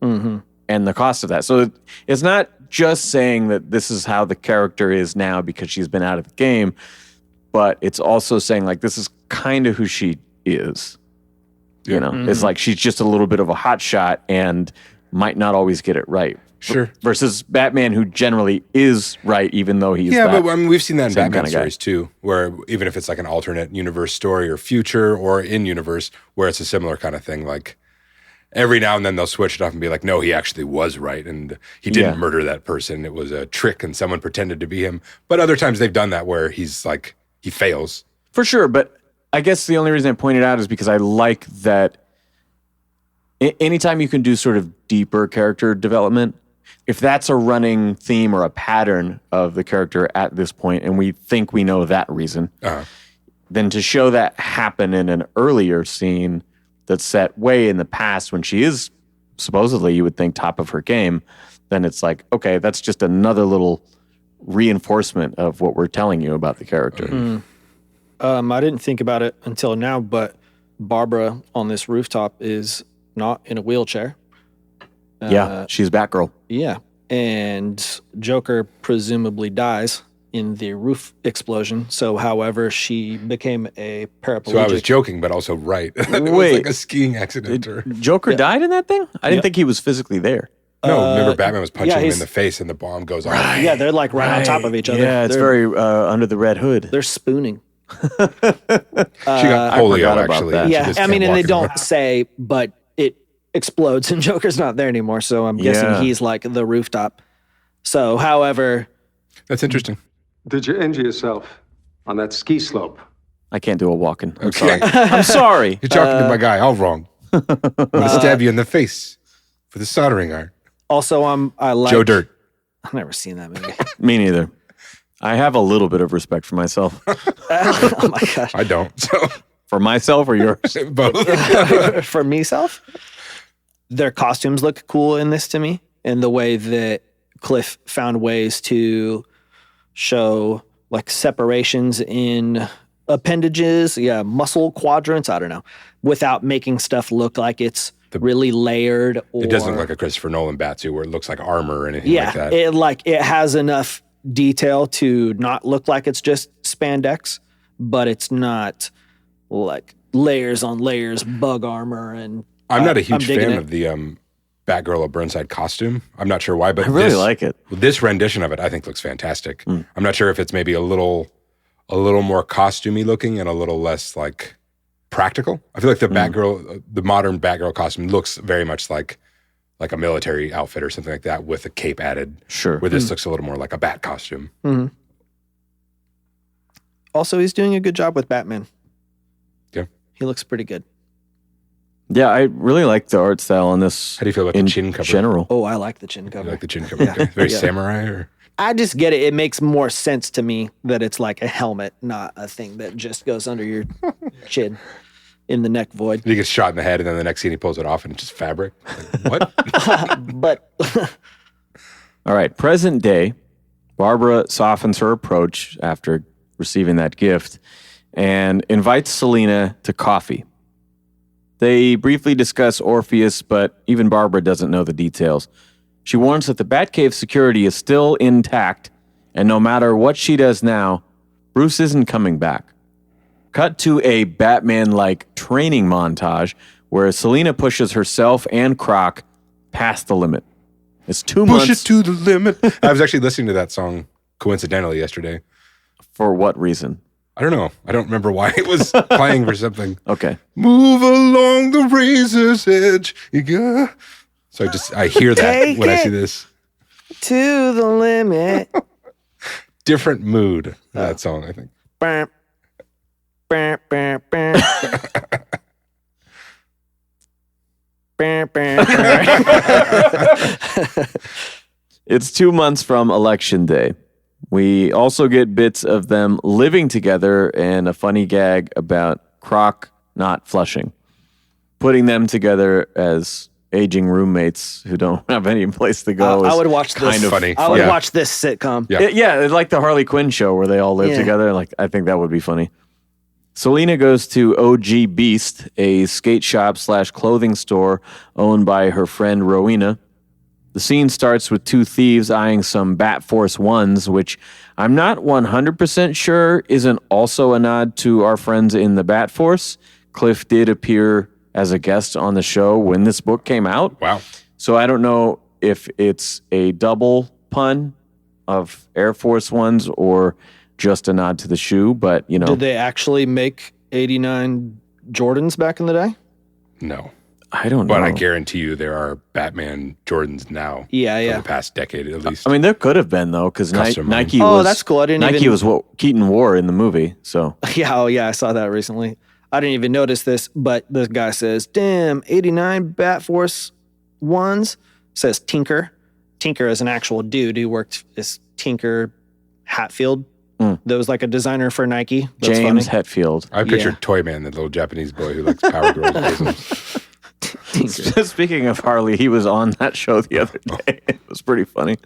And the cost of that. So it's not just saying that this is how the character is now because she's been out of the game, but it's also saying like this is kind of who she is. You know, it's like she's just a little bit of a hot shot and might not always get it right. sure. Versus Batman, who generally is right, even though he's Yeah, that. but I mean, we've seen that in same Batman kinda guy. stories too, where even if it's like an alternate universe story or future or in universe, where it's a similar kind of thing, like every now and then they'll switch it up and be like, no, he actually was right. And he didn't Yeah. murder that person. It was a trick and someone pretended to be him. But other times they've done that where he's like, he fails. For sure, but I guess the only reason I pointed out is because I like that anytime you can do sort of deeper character development, if that's a running theme or a pattern of the character at this point, and we think we know that reason, then to show that happen in an earlier scene that's set way in the past when she is supposedly, you would think, top of her game, then it's like, okay, that's just another little reinforcement of what we're telling you about the character. I didn't think about it until now, but Barbara on this rooftop is not in a wheelchair. Yeah, she's Batgirl. Yeah. And Joker presumably dies in the roof explosion. So, however, she became a paraplegic. So I was joking, but also right. It was Wait. like a skiing accident. Or, Joker died in that thing? I didn't think he was physically there. no, remember Batman was punching him in he's- the face and the bomb goes off. Yeah, they're like right on top of each other. Yeah, it's they're, very under the red hood. They're spooning. She got polio, forgot about actually. that. She Yeah, just I mean, can't and they walk don't anymore. say, but it explodes and Joker's not there anymore. So I'm guessing Yeah. he's like the rooftop. So, however, That's interesting. Did you injure yourself on that ski slope? I can't do a walking. I'm Okay. sorry. I'm sorry. You're talking to my guy all wrong. I'm going to stab you in the face with a soldering iron. also I like Joe Dirt. I've never seen that movie. Me neither. I have a little bit of respect for myself. Oh my gosh. I don't. So For myself or yours? both. For myself, their costumes look cool in this to me, and the way that Cliff found ways to show like separations in appendages, muscle quadrants, I don't know, without making stuff look like it's really layered. Or, It doesn't look like a Christopher Nolan Batsuit where it looks like armor or anything yeah, like that. it has enough detail to not look like it's just spandex, but it's not like layers on layers, bug armor, and I'm not a I'm huge digging fan it. of the Batgirl of Burnside costume. I'm not sure why, but I really like it. This rendition of it, I think, looks fantastic. Hmm. I'm not sure if it's maybe a little more costumey looking and a little less like practical. I feel like the Batgirl, the modern Batgirl costume looks very much like a military outfit or something like that with a cape added. Sure. Where this looks a little more like a bat costume. Also, he's doing a good job with Batman. Yeah. He looks pretty good. Yeah, I really like the art style on this. How do you feel about in the chin cover? general? Oh, I like the chin You cover. like the chin cover? Okay. Very Yeah. samurai or? I just get it. It makes more sense to me that it's like a helmet, not a thing that just goes under your chin in the neck void. He gets shot in the head and then the next scene he pulls it off and it's just fabric. Like, what? But All right, present day, Barbara softens her approach after receiving that gift and invites Selena to coffee. They briefly discuss Orpheus, but even Barbara doesn't know the details. She warns that the Batcave security is still intact, and no matter what she does now, Bruce isn't coming back. Cut to a Batman-like training montage where Selena pushes herself and Croc past the limit. It's 2 Push months. it to the limit. I was actually listening to that song coincidentally yesterday. For what reason? I don't know. I don't remember why it was playing for something. Okay. Move along the razor's edge. You go. So I hear that Take when I see it. this. to the limit. Different mood. That song, I think. Bam, bam, bam, bam. Bam, bam, bam. It's 2 months from Election Day. We also get bits of them living together and a funny gag about Croc not flushing, putting them together as aging roommates who don't have any place to go. I is would watch this. kind of funny. I would Yeah. watch this sitcom. Yeah. Yeah, it's like the Harley Quinn show where they all live Yeah. together. Like, I think that would be funny. Selena goes to OG Beast, a skate shop / clothing store owned by her friend Rowena. The scene starts with two thieves eyeing some Bat Force 1s, which I'm not 100% sure isn't also a nod to our friends in the Bat Force. Cliff did appear as a guest on the show when this book came out. Wow. So I don't know if it's a double pun of Air Force Ones or just a nod to the shoe, but you know. Did they actually make 89 Jordans back in the day? No. I don't know. But I guarantee you there are Batman Jordans now. Yeah, For yeah. the past decade at least. I mean, there could have been though, because Custom Nike Oh, was. that's cool. I didn't Nike even- was what Keaton wore in the movie. So Yeah, oh yeah, I saw that recently. I didn't even notice this, but this guy says, damn, 89 Bat Force 1s. Says Tinker. Tinker is an actual dude who worked as Tinker Hatfield. That was like a designer for Nike. That's James funny. Hetfield. I pictured Yeah. Toyman, the little Japanese boy who likes Power Girls. Speaking of Harley, he was on that show the other day. It was pretty funny.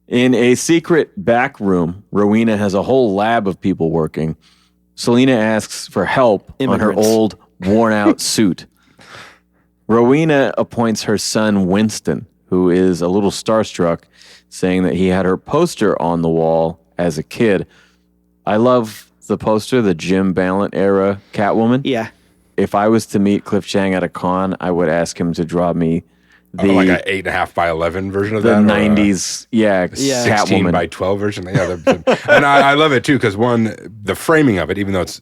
In a secret back room, Rowena has a whole lab of people working. Selena asks for help on her old, worn-out suit. Rowena appoints her son, Winston, who is a little starstruck, saying that he had her poster on the wall as a kid. I love the poster, the Jim Ballant era Catwoman. Yeah. If I was to meet Cliff Chang at a con, I would ask him to draw me like an 8.5 by 11 version of the that? 90s, yeah, 16 Catwoman. by 12 version. Yeah, and I love it too, because one, the framing of it, even though it's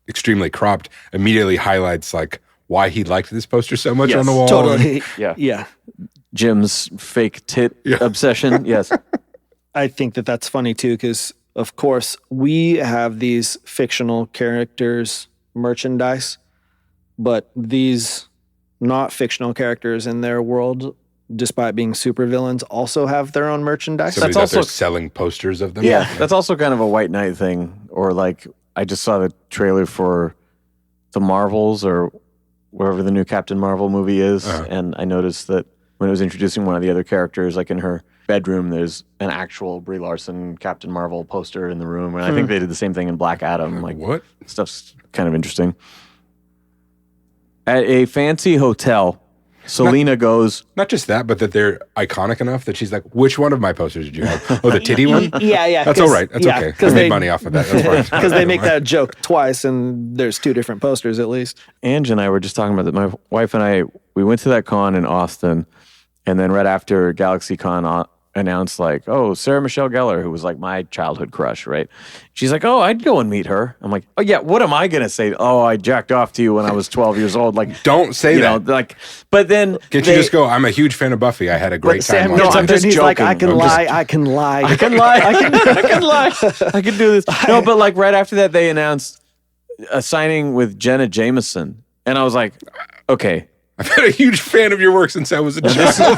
extremely cropped, immediately highlights like why he liked this poster so much on the wall. Totally. Yeah. Jim's fake tit obsession. Yes. I think that's funny too, because of course we have these fictional characters merchandise, but these not fictional characters in their world, despite being supervillains, also have their own merchandise. Somebody's out there selling posters of them. Yeah, that's also kind of a White Knight thing. Or like, I just saw the trailer for the Marvels or wherever the new Captain Marvel movie is, and I noticed that when it was introducing one of the other characters, like in her bedroom, there's an actual Brie Larson Captain Marvel poster in the room, and I think they did the same thing in Black Adam. Like, what? Stuff's kind of interesting. At a fancy hotel, Selena goes... Not just that, but that they're iconic enough that she's like, which one of my posters did you have? Oh, the titty one? Yeah. That's all right. That's okay. I made money off of that. That's fine. Because they make that joke twice, and there's 2 different posters at least. Ange and I were just talking about that. My wife and I, we went to that con in Austin, and then right after GalaxyCon announced like, oh, Sarah Michelle Gellar, who was like my childhood crush, right? She's like, oh, I'd go and meet her. I'm like, oh yeah, what am I gonna say? Oh, I jacked off to you when I was 12 years old. Like, don't say that. Like, but then can't you just go? I'm a huge fan of Buffy. I had a great time. No, I'm just joking. Like, I can lie. I can lie. I can lie. I can do this. No, but like right after that, they announced a signing with Jenna Jameson, and I was like, okay. I've been a huge fan of your work since I was a child.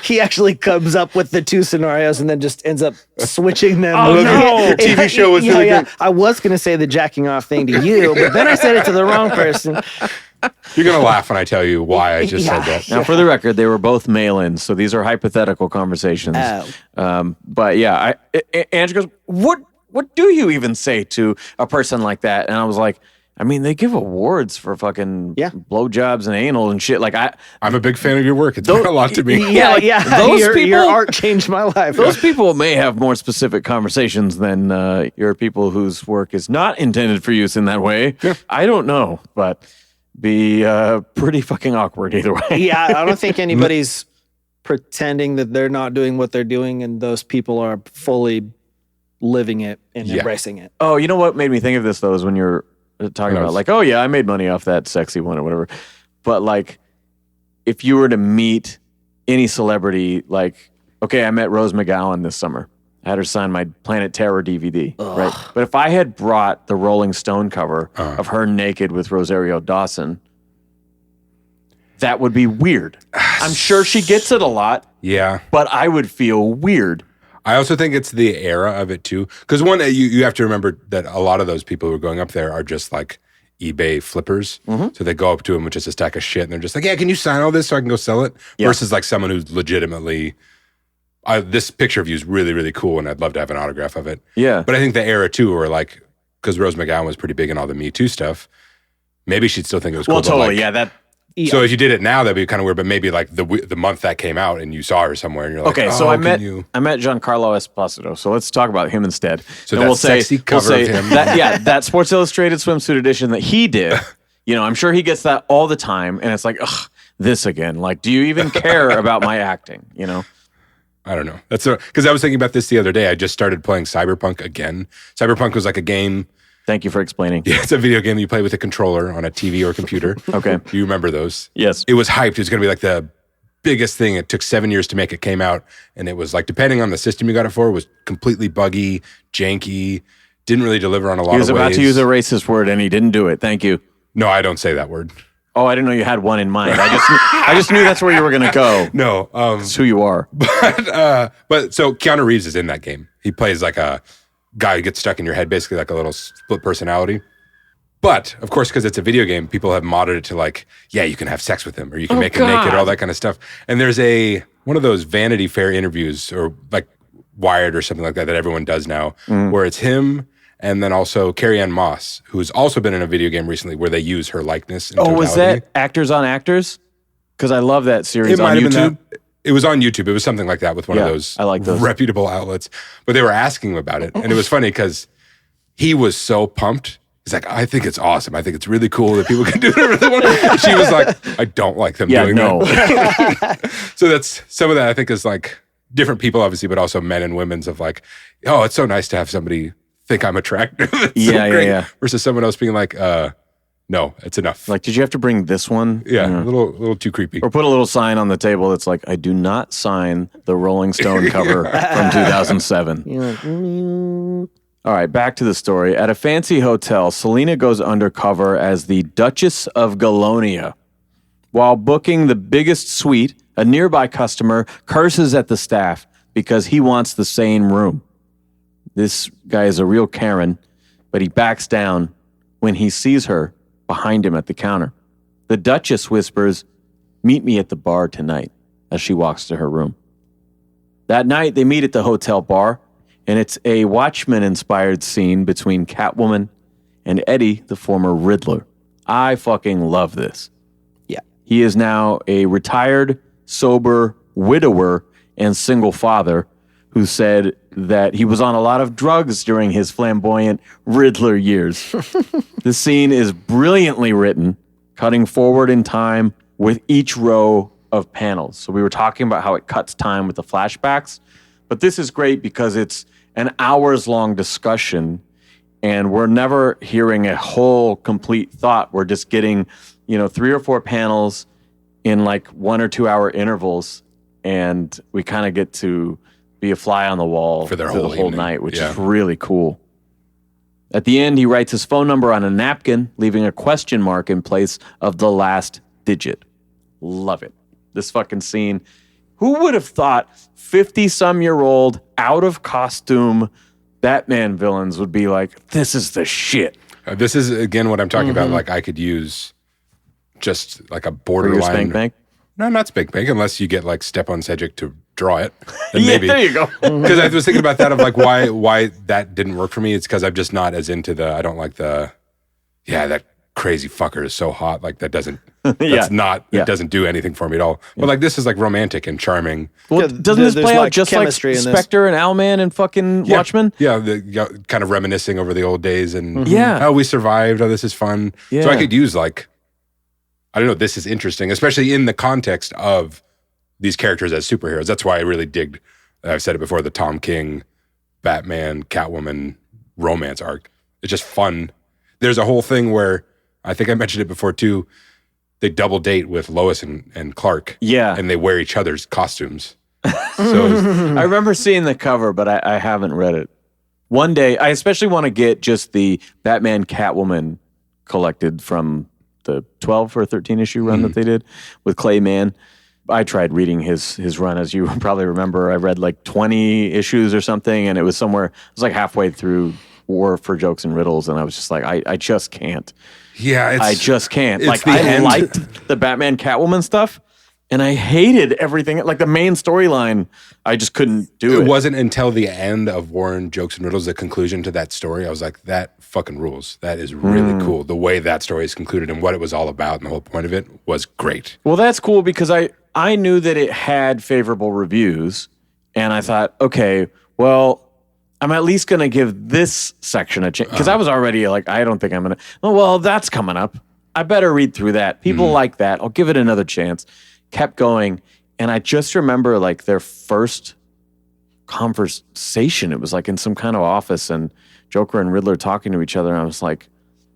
He actually comes up with the 2 scenarios and then just ends up switching them. Oh, no. Your TV show was really good. I was going to say the jacking off thing to you, but then I said it to the wrong person. You're going to laugh when I tell you why I just said that. Now, for the record, they were both mail-ins, so these are hypothetical conversations. But yeah, Andrew goes, what do you even say to a person like that? And I was like, I mean, they give awards for fucking blowjobs and anal and shit. Like I'm a big fan of your work. It's meant a lot to me. Your art changed my life. Those people may have more specific conversations than your people whose work is not intended for use in that way. Yeah. I don't know, but be pretty fucking awkward either way. Yeah, I don't think anybody's pretending that they're not doing what they're doing, and those people are fully living it and embracing it. Oh, you know what made me think of this though is when you're talking about like, oh yeah, I made money off that sexy one or whatever. But like, if you were to meet any celebrity, like, okay, I met Rose McGowan this summer. I had her sign my Planet Terror DVD, right? But if I had brought the Rolling Stone cover of her naked with Rosario Dawson, that would be weird. I'm sure she gets it a lot. Yeah. But I would feel weird. I also think it's the era of it too. Because one, you have to remember that a lot of those people who are going up there are just like eBay flippers. Mm-hmm. So they go up to them with just a stack of shit and they're just like, yeah, can you sign all this so I can go sell it? Yeah. Versus like someone who's legitimately, this picture of you is really, really cool and I'd love to have an autograph of it. Yeah. But I think the era too, were like, because Rose McGowan was pretty big in all the Me Too stuff, maybe she'd still think it was cool. Well, totally, like, So if you did it now, that'd be kind of weird. But maybe like the month that came out and you saw her somewhere, and you're like, okay. So I met Giancarlo Esposito. So let's talk about him instead. So and that sexy cover of him, that Sports Illustrated swimsuit edition that he did. You know, I'm sure he gets that all the time, and it's like, ugh, this again. Like, do you even care about my acting? You know. I don't know. That's because I was thinking about this the other day. I just started playing Cyberpunk again. Cyberpunk was like a game. Thank you for explaining. Yeah, it's a video game you play with a controller on a TV or computer. Okay. Do you remember those? Yes. It was hyped. It was going to be like the biggest thing. It took 7 years to make. It came out, and it was like, depending on the system you got it for, it was completely buggy, janky, didn't really deliver on a lot of ways. He was about to use a racist word, and he didn't do it. Thank you. No, I don't say that word. Oh, I didn't know you had one in mind. I just knew that's where you were going to go. No. It's who you are. But so Keanu Reeves is in that game. He plays like a guy who gets stuck in your head, basically like a little split personality. But of course, because it's a video game, people have modded it to like, yeah, you can have sex with him, or you can make him God. naked, all that kind of stuff. And there's one of those Vanity Fair interviews, or like Wired or something like that everyone does now, where it's him and then also Carrie-Anne Moss, who's also been in a video game recently where they use her likeness. In totality. Was that Actors on Actors? Because I love that series It on might have YouTube. been that. It was on YouTube. It was something like that with one of those, I like those reputable outlets. But they were asking him about it, and it was funny because he was so pumped. He's like, I think it's awesome. I think it's really cool that people can do whatever they want. And she was like, I don't like them doing that. So that's some of that, I think, is like different people, obviously, but also men and women's of like, oh, it's so nice to have somebody think I'm attractive. It's so great. Versus someone else being like, no, it's enough. Like, did you have to bring this one? Yeah, a little too creepy. Or put a little sign on the table that's like, I do not sign the Rolling Stone cover from 2007. All right, back to the story. At a fancy hotel, Selena goes undercover as the Duchess of Galonia. While booking the biggest suite, a nearby customer curses at the staff because he wants the same room. This guy is a real Karen, but he backs down when he sees her behind him at the counter. The Duchess whispers, "Meet me at the bar tonight," as she walks to her room. That night, they meet at the hotel bar, and it's a Watchmen-inspired scene between Catwoman and Eddie, the former Riddler. I fucking love this. Yeah. He is now a retired, sober widower and single father who said that he was on a lot of drugs during his flamboyant Riddler years. The scene is brilliantly written, cutting forward in time with each row of panels. So we were talking about how it cuts time with the flashbacks, but this is great because it's an hours-long discussion, and we're never hearing a whole complete thought. We're just getting, 3 or 4 panels in like 1 or 2 hour intervals, and we kind of get to be a fly on the wall for the whole evening. night, which is really cool. At the end, he writes his phone number on a napkin, leaving a question mark in place of the last digit. Love it. This fucking scene. Who would have thought 50-some-year-old, out of costume Batman villains would be like, this is the shit. This is, again, what I'm talking about. Like, I could use just like a For your borderline. Spank Bank? No, not Spank Bank, unless you get like Stepan Sejic to draw it. Then Yeah, maybe. there you go. Because I was thinking about that of like why that didn't work for me. It's because I'm just not as into I don't like that crazy fucker is so hot. Like that doesn't, it doesn't do anything for me at all. But like this is like romantic and charming. Well, doesn't this there's play out like just like chemistry in this. Spectre and Owlman and fucking Watchmen? Yeah, kind of reminiscing over the old days and Yeah. oh, we survived. Oh, this is fun. Yeah. So I could use like, I don't know, this is interesting, especially in the context of these characters as superheroes. That's why I really digged, I've said it before, the Tom King, Batman, Catwoman romance arc. It's just fun. There's a whole thing where, I think I mentioned it before too, they double date with Lois and Clark. Yeah. And they wear each other's costumes. So I remember seeing the cover, but I haven't read it. One day, I especially want to get just the Batman Catwoman collected from the 12 or 13 issue run that they did with Clay Mann. I tried reading his run, as you probably remember. I read like 20 issues or something, and it was like halfway through War for Jokes and Riddles, and I was just like, I just can't. yeah, I just can't. it's Like, the I end. liked the Batman Catwoman stuff, and I hated everything. Like, the main storyline, I just couldn't do it. It wasn't until the end of Warren Jokes and Riddles, the conclusion to that story, I was like, that fucking rules. That is really cool. The way that story is concluded and what it was all about and the whole point of it was great. Well, that's cool because I knew that it had favorable reviews, and I thought, okay, well, I'm at least going to give this section a chance. Because I was already like, I don't think I'm going to. Oh, well, that's coming up. I better read through that. People like that. I'll give it another chance. Kept going. And I just remember like their first conversation. It was like in some kind of office and Joker and Riddler talking to each other. And I was like,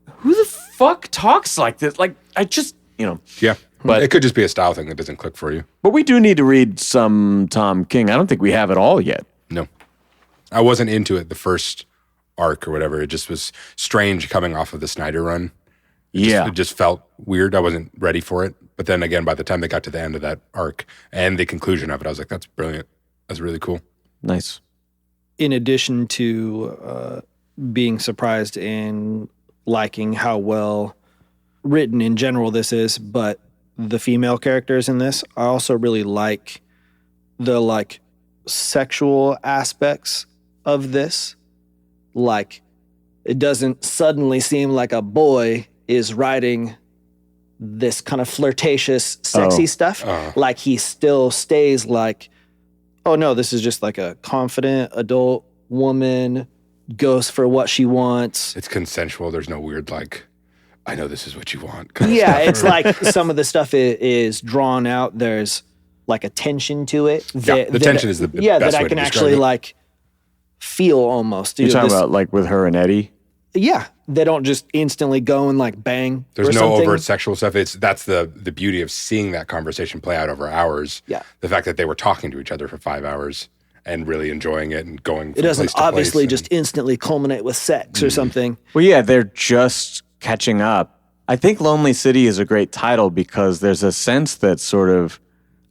who the fuck talks like this? Like, I just, Yeah. But- it could just be a style thing that doesn't click for you. But we do need to read some Tom King. I don't think we have it all yet. No. I wasn't into it the first arc or whatever. It just was strange coming off of the Snyder run. It just felt weird. I wasn't ready for it. But then again, by the time they got to the end of that arc and the conclusion of it, I was like, that's brilliant. That's really cool. Nice. In addition to being surprised in liking how well written in general this is, but the female characters in this, I also really like the like sexual aspects of this. Like, it doesn't suddenly seem like a boy is writing this kind of flirtatious, sexy stuff. Like, he still stays like, oh no, this is just like a confident adult woman, goes for what she wants. It's consensual. There's no weird, like, I know this is what you want. kind of Yeah, stuff. it's like some of the stuff is drawn out. There's like a tension to it. The tension is the best that I way to can describe actually it. like feel almost. You're Dude, talking this- about like with her and Eddie? Yeah, they don't just instantly go and like bang. There's or no something. overt sexual stuff. That's the beauty of seeing that conversation play out over hours. Yeah. The fact that they were talking to each other for 5 hours and really enjoying it and going. It doesn't place to obviously place and- just instantly culminate with sex or something. Well, yeah, they're just catching up. I think Lonely City is a great title because there's a sense that sort of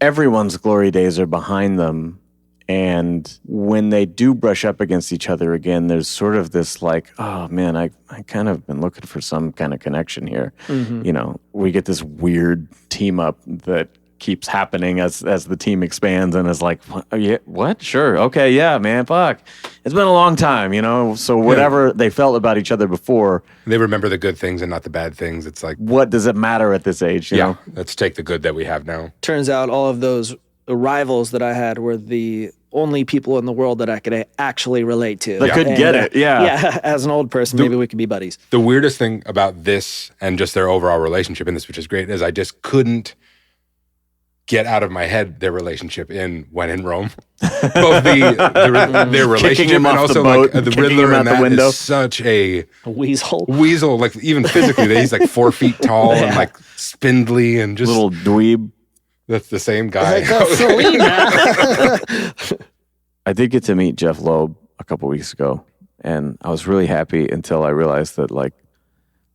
everyone's glory days are behind them. And when they do brush up against each other again, there's sort of this like, oh man, I kind of been looking for some kind of connection here. You know, we get this weird team up that keeps happening as the team expands and is like, what? Sure. Okay. Yeah, man. Fuck. It's been a long time, you know? So whatever they felt about each other before, They remember the good things and not the bad things. It's like, what does it matter at this age? You know? let's take the good that we have now. Turns out all of those rivals that I had were the only people in the world that I could actually relate to. That could get it, yeah. Yeah, as an old person, maybe we could be buddies. The weirdest thing about this and just their overall relationship in this, which is great, is I just couldn't get out of my head their relationship in When in Rome. Both their relationship him and off the also boat, like the kicking Riddler him out and the that window. is such a A weasel. weasel. Like even physically, he's like 4 feet tall and like spindly and just Little dweeb. that's the same guy. I did get to meet Jeff Loeb a couple weeks ago, and I was really happy until I realized that like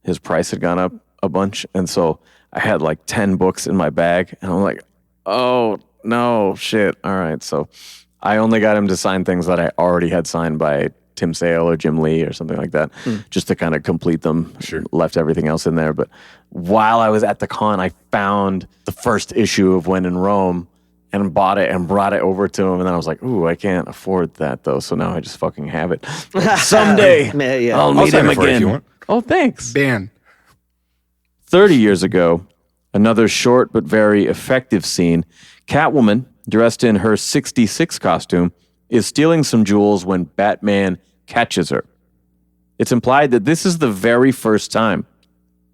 his price had gone up a bunch, and so I had like 10 books in my bag, and I'm like, oh no, shit. All right, so I only got him to sign things that I already had signed by Tim Sale or Jim Lee or something like that, just to kind of complete them. Sure. Left everything else in there, but while I was at the con, I found the first issue of When in Rome. And bought it and brought it over to him. And then I was like, ooh, I can't afford that though. So now I just fucking have it. Someday Yeah. I'll I'll meet sign him it for you if again. you want. Oh, thanks. ban. 30 years ago, another short but very effective scene. Catwoman, dressed in her 66 costume, is stealing some jewels when Batman catches her. It's implied that this is the very first time.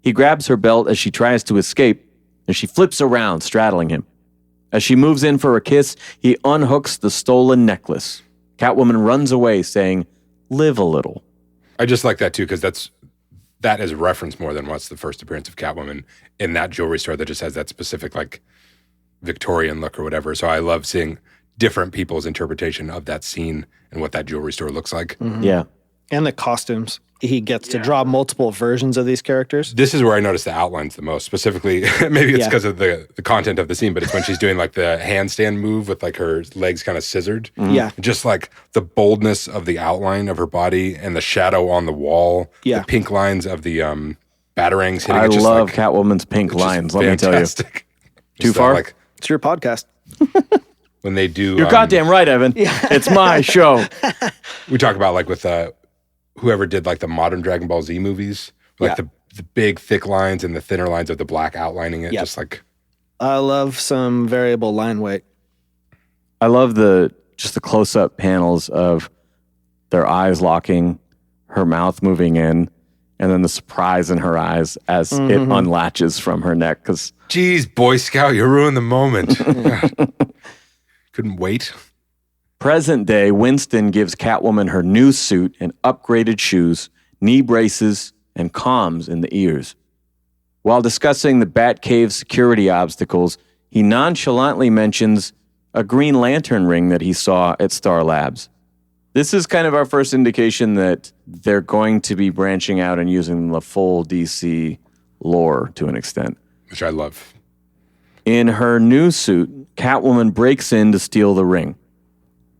He grabs her belt as she tries to escape, and she flips around, straddling him. As she moves in for a kiss, he unhooks the stolen necklace. Catwoman runs away, saying, "Live a little." I just like that too because that is referenced more than once the first appearance of Catwoman in that jewelry store that just has that specific like Victorian look or whatever. So I love seeing different people's interpretation of that scene and what that jewelry store looks like. Yeah. And the costumes. He gets to draw multiple versions of these characters. This is where I notice the outlines the most. Specifically, maybe it's because of the content of the scene, but it's when she's doing like the handstand move with like her legs kind of scissored. Yeah. Just like the boldness of the outline of her body and the shadow on the wall. Yeah. The pink lines of the batarangs hitting I it. Just love like, Catwoman's pink it's just lines, let me tell you. fantastic. Too Just, far? Like It's your podcast. when they do. You're goddamn right, Evan. It's my show. We talk about like with whoever did like the modern Dragon Ball Z movies, like the big thick lines and the thinner lines of the black outlining it. Yep. Just like I love some variable line weight. I love the close-up panels of their eyes locking, her mouth moving in, and then the surprise in her eyes as it unlatches from her neck. Because geez, Boy Scout, you ruined the moment. Couldn't wait. present day, Winston gives Catwoman her new suit and upgraded shoes, knee braces, and comms in the ears. While discussing the Batcave security obstacles, he nonchalantly mentions a Green Lantern ring that he saw at Star Labs. This is kind of our first indication that they're going to be branching out and using the full DC lore to an extent. Which I love. In her new suit, Catwoman breaks in to steal the ring.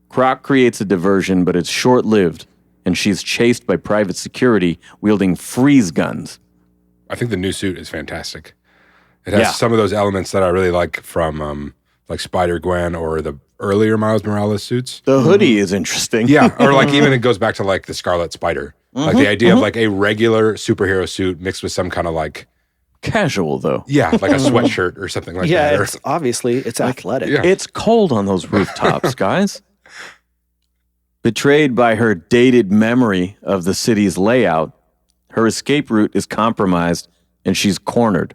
Croc creates a diversion, but it's short-lived, and she's chased by private security wielding freeze guns. I think the new suit is fantastic. It has some of those elements that I really like from like Spider-Gwen or the earlier Miles Morales suits. The hoodie is interesting. Yeah, or like even it goes back to like the Scarlet Spider. Like the idea of like a regular superhero suit mixed with some kind of like casual though. Yeah, like a sweatshirt or something like that. Yeah, Or- it's obviously it's athletic. Yeah. It's cold on those rooftops, guys. Betrayed by her dated memory of the city's layout, her escape route is compromised and she's cornered.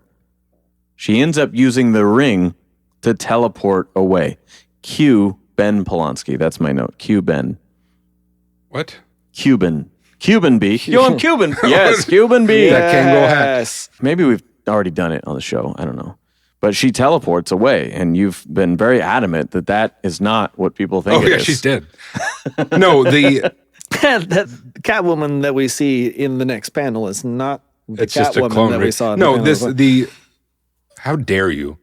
She ends up using the ring to teleport away. Cue Ben Polanski. That's my note. Cue Ben. What? Cuban B. Yo, I'm Cuban. Yes, Cuban B. That Kangol hat. Yes. Maybe we've already done it on the show. I don't know. But she teleports away, and you've been very adamant that that is not what people think Oh it yeah, is. she's dead. No, the That Catwoman that we see in the next panel is not the it's just a Catwoman clone. that we Right? saw. In No, the this panel. the. How dare you?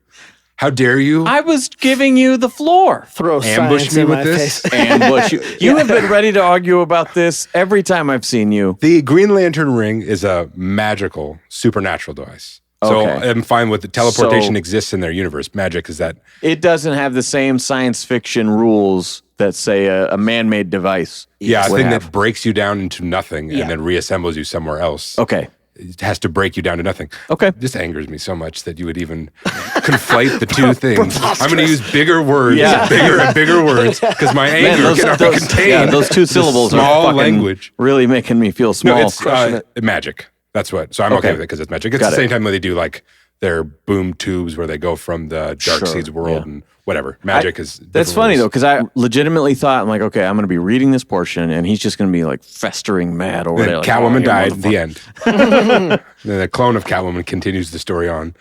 How dare you? I was giving you the floor. throw ambush science me in with my this? face. Ambush you. You have been ready to argue about this every time I've seen you. The Green Lantern ring is a magical, supernatural device. So Okay. I'm fine with the teleportation So- exists in their universe. Magic is that. It doesn't have the same science fiction rules that say a man-made device. Yeah, a would thing have. that breaks you down into nothing Yeah. and then reassembles you somewhere else. Okay. It has to break you down to nothing. Okay. It just angers me so much that you would even conflate the two things. I'm going to use bigger words, Yeah. bigger and bigger words, because my anger cannot be contained. yeah, those two syllables small are fucking language. really making me feel small. No, it's magic. That's what. So I'm okay Okay. with it because it's magic. It's Got the it. same time when they do like their boom tubes where they go from the Sure, Darkseid's world yeah. and whatever. Magic is. That's different funny rules. though, because I legitimately thought, I'm like, okay, I'm going to be reading this portion, and he's just going to be like festering mad over Then there. Like, Catwoman oh, you died. motherfucker. The end. Then the clone of Catwoman continues the story on.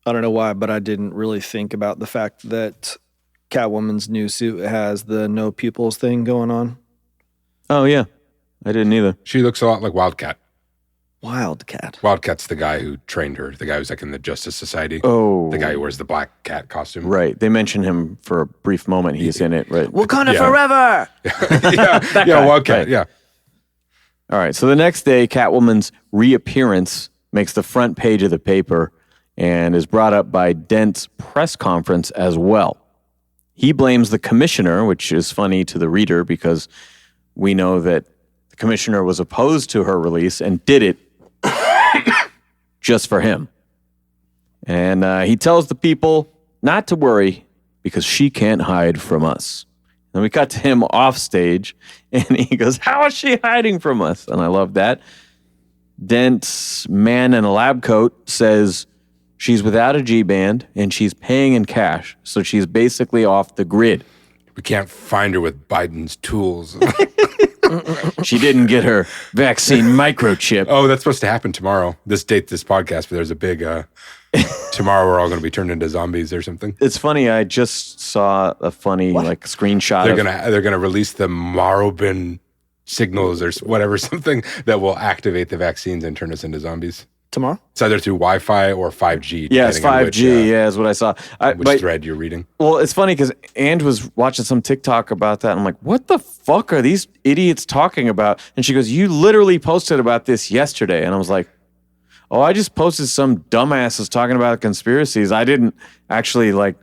I don't know why, but I didn't really think about the fact that Catwoman's new suit has the no pupils thing going on. Oh yeah, I didn't either. She looks a lot like Wildcat. Wildcat. Wildcat's the guy who trained her. The guy who's like in the Justice Society. Oh, The guy who wears the black cat costume. right. They mention him for a brief moment. He's in it, right? Wakanda Yeah. forever. yeah, guy, Wildcat. right. Yeah. All right. So the next day, Catwoman's reappearance makes the front page of the paper and is brought up by Dent's press conference as well. He blames the commissioner, which is funny to the reader because we know that the commissioner was opposed to her release and did it just for him. And he tells the people not to worry because she can't hide from us. Then we cut to him off stage, and he goes, "How is she hiding from us?" And I love that. Dent's man in a lab coat says she's without a G-band, and she's paying in cash, so she's basically off the grid. We can't find her with Biden's tools. She didn't get her vaccine microchip. Oh, that's supposed to happen tomorrow. This podcast, but there's a big tomorrow we're all going to be turned into zombies or something. It's funny. I just saw a funny like screenshot. They're gonna release the Morrowind signals or whatever, something that will activate the vaccines and turn us into zombies. Tomorrow? It's either through Wi-Fi or 5G. Yeah, it's depending on 5G. Yeah, is what I saw. Which thread you're reading. Well, it's funny because Ange was watching some TikTok about that. I'm like, what the fuck are these idiots talking about? And she goes, you literally posted about this yesterday. And I was like, oh, I just posted some dumbasses talking about conspiracies. I didn't actually like,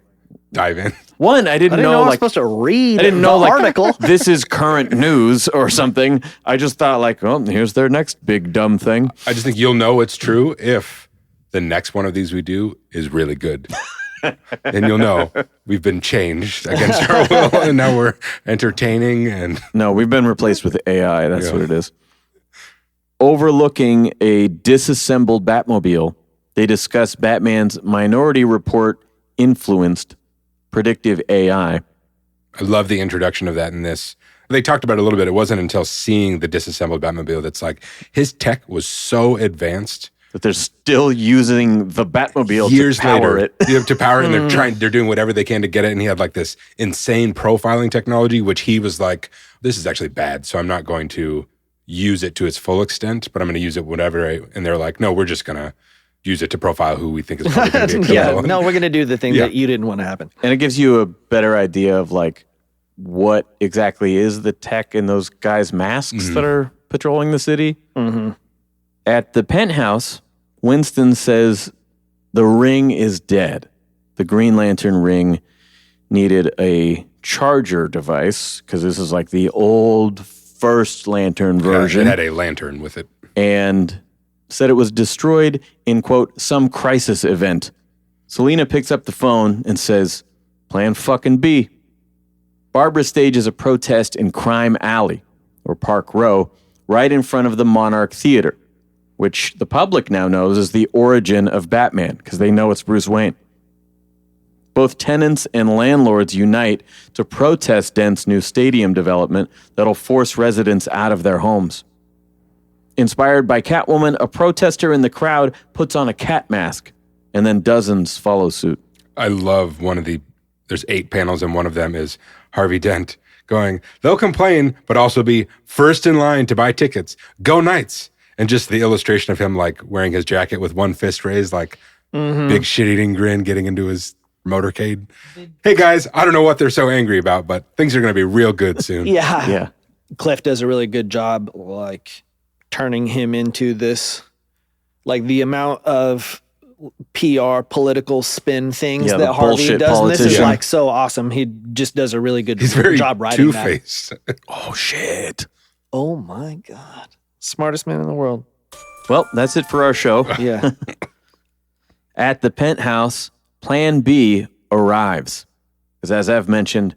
Dive in. one, I I didn't didn't know I know was like, supposed to read I didn't the know like article. this is current news or something. I just thought like, oh, here's their next big dumb thing. I just think you'll know it's true if the next one of these we do is really good. And you'll know we've been changed against our will, and now we're entertaining and No, we've been replaced with AI. That's Yeah. what it is. Overlooking a disassembled Batmobile, they discuss Batman's Minority Report influenced predictive AI. I love the introduction of that in this. They talked about it a little bit. It wasn't until seeing the disassembled Batmobile that's like his tech was so advanced. That they're still using the Batmobile Years to power later, it. to power it, and they're doing whatever they can to get it. And he had like this insane profiling technology, which he was like, "This is actually bad, so I'm not going to use it to its full extent, but I'm going to use it whatever." And they're like, "No, we're just going to use it to profile who we think is probably going to be a Yeah, criminal." no, we're going to do the thing Yeah. that you didn't want to happen. And it gives you a better idea of like what exactly is the tech in those guys' masks that are patrolling the city. At the penthouse, Winston says the ring is dead. The Green Lantern ring needed a charger device because this is like the old first Lantern version. It had a lantern with it. And said it was destroyed in, quote, some crisis event. Selena picks up the phone and says, Plan fucking B. Barbara stages a protest in Crime Alley, or Park Row, right in front of the Monarch Theater, which the public now knows is the origin of Batman, because they know it's Bruce Wayne. Both tenants and landlords unite to protest Dent's new stadium development that'll force residents out of their homes. Inspired by Catwoman, a protester in the crowd puts on a cat mask, and then dozens follow suit. I love there's 8 panels, and one of them is Harvey Dent going, they'll complain, but also be first in line to buy tickets. Go Knights. And just the illustration of him like wearing his jacket with one fist raised, like big shit-eating grin, getting into his motorcade. Hey guys, I don't know what they're so angry about, but things are going to be real good soon. Yeah. Cliff does a really good job, like turning him into this, like the amount of PR political spin things Yeah, that the Harvey bullshit does. And this is politician. like so awesome. He just does a really good He's very job writing that. two-faced. Oh, shit. Oh my God. Smartest man in the world. Well, that's it for our show. Yeah. At the penthouse, Plan B arrives. Because as I've mentioned,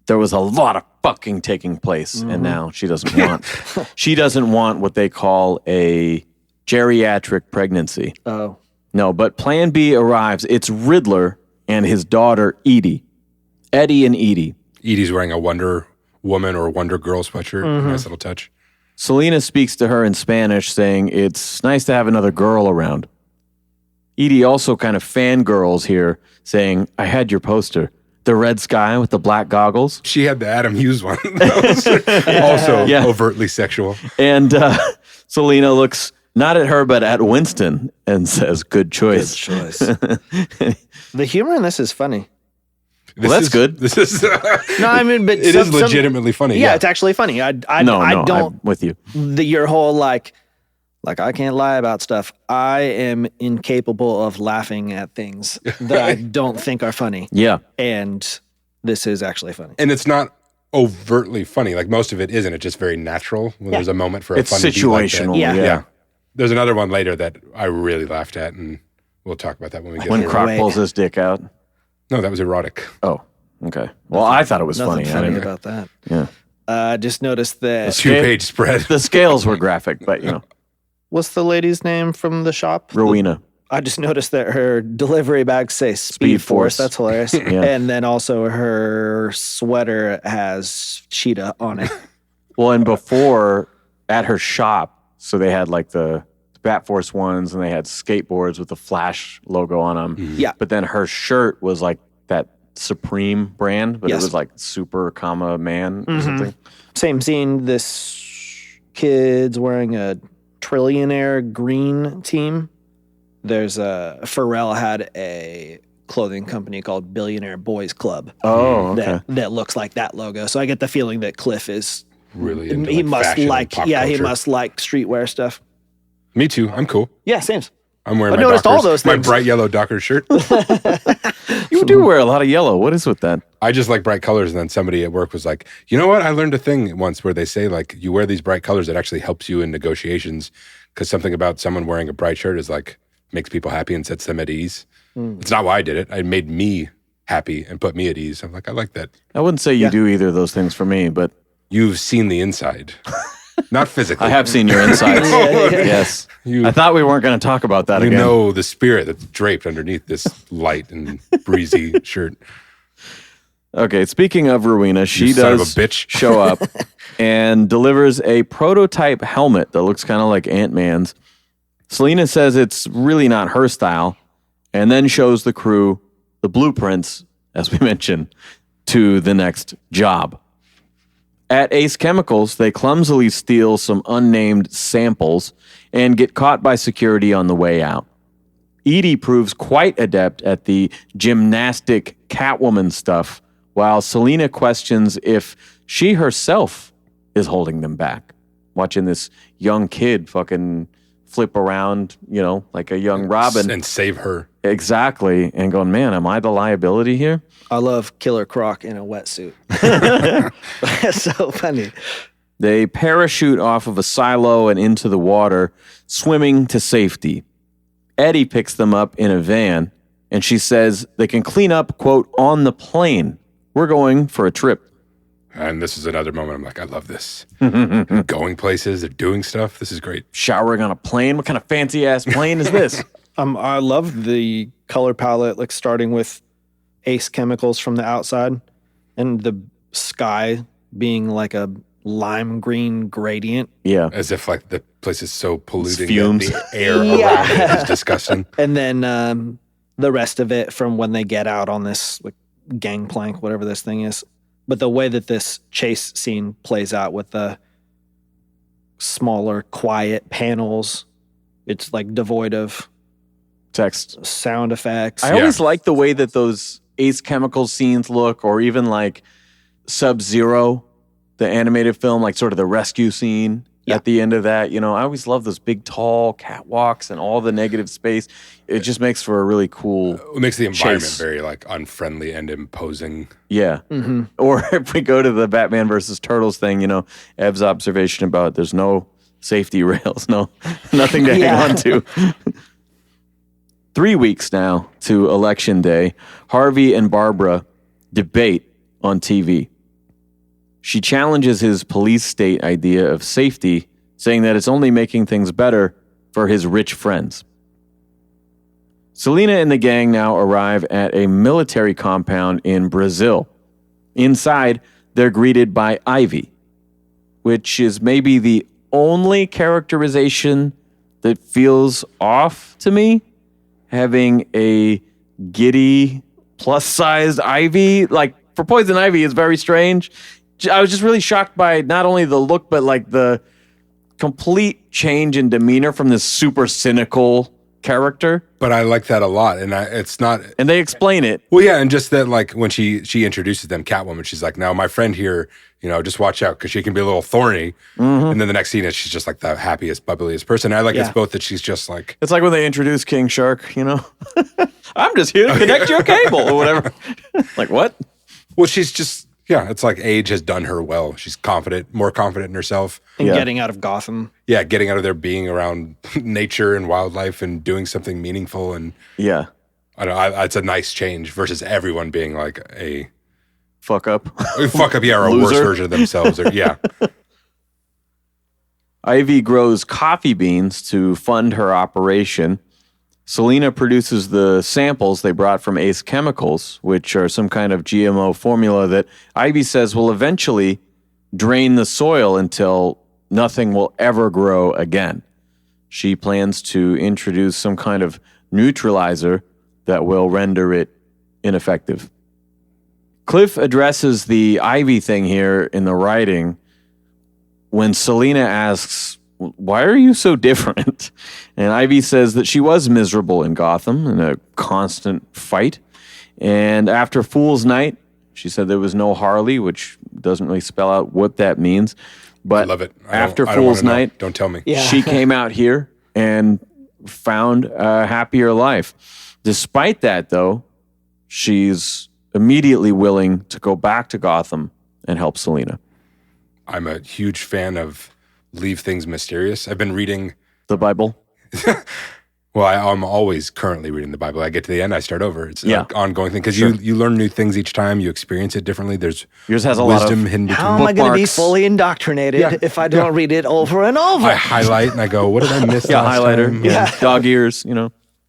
there was a lot of fucking taking place, and now she doesn't want what they call a geriatric pregnancy. Oh. No, but Plan B arrives. It's Riddler and his daughter, Edie. Eddie and Edie. Edie's wearing a Wonder Woman or Wonder Girl sweatshirt. Nice little touch. Selena speaks to her in Spanish, saying it's nice to have another girl around. Edie also kind of fangirls here, saying, I had your poster. The red sky with the black goggles. She had the Adam Hughes one. That was also overtly sexual. And Selena looks not at her, but at Winston and says, good choice. Good choice. The humor in this is funny. That's good. This is No, I mean, but it is legitimately funny. Yeah, it's actually funny. I don't. I'm with you. Your whole like I can't lie about stuff. I am incapable of laughing at things that I don't think are funny. Yeah. And this is actually funny. And it's not overtly funny. Like most of it isn't. It's just very natural when there's a moment for a It's funny beat like that. situational. Yeah. There's another one later that I really laughed at, and we'll talk about that when we get When there. Croc pulls his dick out. No, that was erotic. Oh, okay. Well, I thought it was funny. Nothing funny about that. Yeah. Just noticed that. 2-page spread. The scales were graphic, but, What's the lady's name from the shop? Rowena. I just noticed that her delivery bags say Speed Force. That's hilarious. Yeah. And then also her sweater has cheetah on it. Well, and before at her shop, so they had like the Bat Force ones and they had skateboards with the Flash logo on them. Yeah. But then her shirt was like that Supreme brand, but it was like Super, comma, Man or something. Same scene. This kid's wearing a trillionaire green team. There's Pharrell had a clothing company called Billionaire Boys Club. Oh, okay. That looks like that logo. So I get the feeling that Cliff is Really into he must fashion and like pop he culture. must like streetwear stuff. Me too. I'm cool. Yeah, same. I'm wearing I my noticed all those my things. bright yellow Dockers shirt. You do wear a lot of yellow. What is with that? I just like bright colors. And then somebody at work was like, you know what? I learned a thing once where they say like you wear these bright colors that actually helps you in negotiations because something about someone wearing a bright shirt is like makes people happy and sets them at ease. It's not why I did it. It made me happy and put me at ease. I'm like, I like that. I wouldn't say you do either of those things for me, but You've seen the inside. Not physically. I have seen your insides. Yes. I thought we weren't going to talk about that You again. know the spirit that's draped underneath this light and breezy shirt. Okay, speaking of Rowena, she You son of does a bitch. show up and delivers a prototype helmet that looks kind of like Ant-Man's. Selena says it's really not her style, and then shows the crew the blueprints, as we mentioned, to the next job. At Ace Chemicals, they clumsily steal some unnamed samples and get caught by security on the way out. Edie proves quite adept at the gymnastic Catwoman stuff while Selena questions if she herself is holding them back. Watching this young kid fucking flip around, like a young Robin. And save her. Exactly. And going, man, am I the liability here? I love Killer Croc in a wetsuit. That's so funny. They parachute off of a silo and into the water, swimming to safety. Eddie picks them up in a van, and she says they can clean up, quote, on the plane. We're going for a trip. And this is another moment I'm like, I love this. They're going places, they're doing stuff. This is great. Showering on a plane? What kind of fancy-ass plane is this? I love the color palette, like starting with Ace Chemicals from the outside and the sky being like a lime green gradient. Yeah. As if like the place is so polluting fumes. that the air around it is disgusting. And then the rest of it from when they get out on this like gangplank, whatever this thing is. But the way that this chase scene plays out with the smaller, quiet panels, it's like devoid of text, sound effects. I always like the way that those Ace Chemical scenes look, or even like Sub-Zero, the animated film, like sort of the rescue scene at the end of that. I always love those big, tall catwalks and all the negative space. It just makes for a really cool It makes the environment chase. very like unfriendly and imposing. Yeah. Mm-hmm. Or if we go to the Batman versus Turtles thing, Ev's observation about there's no safety rails, nothing to hang on to. 3 weeks now to Election Day, Harvey and Barbara debate on TV. She challenges his police state idea of safety, saying that it's only making things better for his rich friends. Selena and the gang now arrive at a military compound in Brazil. Inside, they're greeted by Ivy, which is maybe the only characterization that feels off to me. Having a giddy, plus-sized Ivy, like for Poison Ivy, is very strange. I was just really shocked by not only the look, but like the complete change in demeanor from this super cynical character. But I like that a lot. And it's not... And they explain it. Well, yeah, and just that, like, when she introduces them, Catwoman, she's like, now, my friend here, just watch out, because she can be a little thorny. Mm-hmm. And then the next scene is she's just, like, the happiest, bubbliest person. I like it's both that she's just, like... It's like when they introduce King Shark, I'm just here to connect your cable or whatever. Like, what? Well, she's just... Yeah, it's like age has done her well. She's confident, more confident in herself. And getting out of Gotham. Yeah, getting out of there, being around nature and wildlife and doing something meaningful. And yeah, I don't know, it's a nice change versus everyone being like a fuck up. Or a worse version of themselves. Ivy grows coffee beans to fund her operation. Selena produces the samples they brought from Ace Chemicals, which are some kind of GMO formula that Ivy says will eventually drain the soil until nothing will ever grow again. She plans to introduce some kind of neutralizer that will render it ineffective. Cliff addresses the Ivy thing here in the writing when Selena asks, why are you so different? And Ivy says that she was miserable in Gotham in a constant fight. And after Fool's Night, she said there was no Harley, which doesn't really spell out what that means. But I love it. After Fool's Night, don't tell me. She came out here and found a happier life. Despite that, though, she's immediately willing to go back to Gotham and help Selena. I'm a huge fan of leave things mysterious. I've been reading the Bible. Well, I'm always currently reading the Bible. I get to the end, I start over. It's an ongoing thing because you learn new things each time. You experience it differently. There's yours has a wisdom lot of hidden between. How am I going to be fully indoctrinated if I don't read it over and over? I highlight and I go, what did I miss? last highlighter. time? Yeah, dog ears.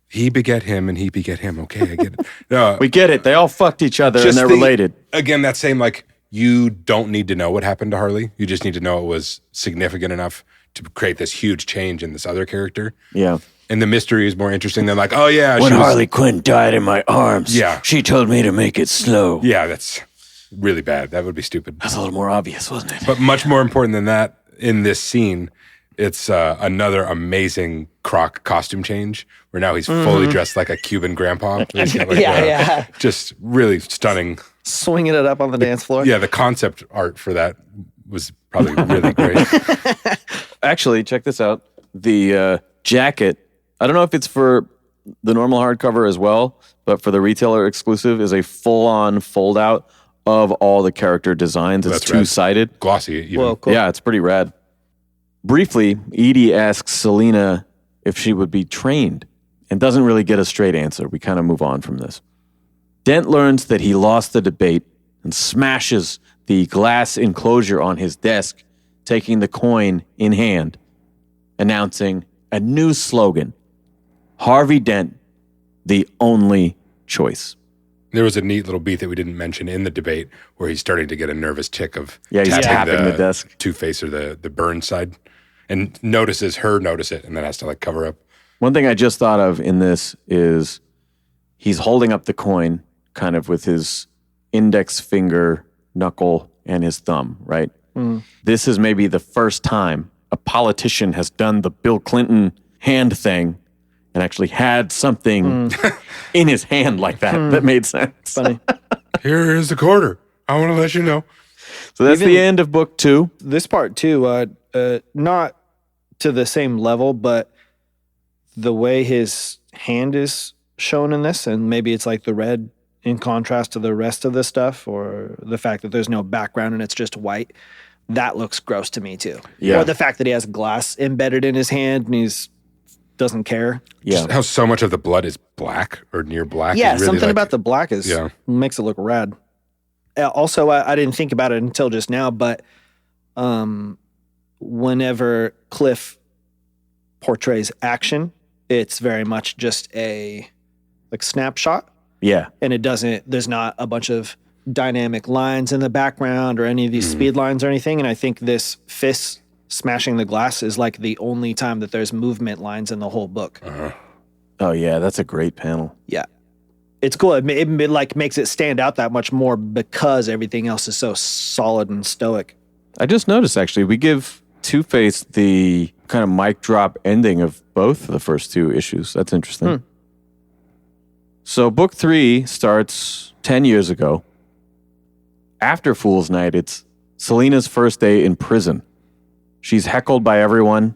He beget him and he beget him. Okay, I get it. No, we get it. They all fucked each other and they're related. Again, that same you don't need to know what happened to Harley. You just need to know it was significant enough to create this huge change in this other character. Yeah. And the mystery is more interesting than oh yeah. When Harley Quinn died in my arms, she told me to make it slow. Yeah, that's really bad. That would be stupid. That's a little more obvious, wasn't it? But much more important than that, in this scene, it's another amazing Croc costume change where now he's fully dressed like a Cuban grandpa. He's got just really stunning Swinging it up on the dance floor. Yeah, the concept art for that was probably really great. Actually, check this out. The jacket, I don't know if it's for the normal hardcover as well, but for the retailer exclusive is a full-on fold-out of all the character designs. It's That's rad. two-sided. Glossy. Even. Whoa, cool. Yeah, it's pretty rad. Briefly, Edie asks Selena if she would be trained and doesn't really get a straight answer. We kind of move on from this. Dent learns that he lost the debate and smashes the glass enclosure on his desk, taking the coin in hand, announcing a new slogan, Harvey Dent, the only choice. There was a neat little beat that we didn't mention in the debate where he's starting to get a nervous tick of Yeah, he's tapping the desk. Two-Face or the burn side and notices her notice it and then has to like cover up. One thing I just thought of in this is he's holding up the coin kind of with his index finger, knuckle, and his thumb, right? This is maybe the first time a politician has done the Bill Clinton hand thing and actually had something in his hand like that that made sense. Funny. Here is the quarter. I want to let you know. So that's the end of book 2. This part too, not to the same level, but the way his hand is shown in this, and maybe it's like the red in contrast to the rest of the stuff, or the fact that there's no background and it's just white, that looks gross to me too. Yeah. Or the fact that he has glass embedded in his hand and he's doesn't care. Yeah. Just how so much of the blood is black or near black. Yeah, is really something like- about the black makes it look rad. Also, I didn't think about it until just now, but whenever Cliff portrays action, it's very much just a like snapshot, Yeah. and there's not a bunch of dynamic lines in the background or any of these speed lines or anything. And I think this fist smashing the glass is like the only time that there's movement lines in the whole book. Oh, yeah, that's a great panel. Yeah. It's cool. It like makes it stand out that much more because everything else is so solid and stoic. I just noticed, actually, we give Two-Face the kind of mic drop ending of both of the first 2 issues. That's interesting. So book 3 starts 10 years ago. After Fool's Night, it's Selena's first day in prison. She's heckled by everyone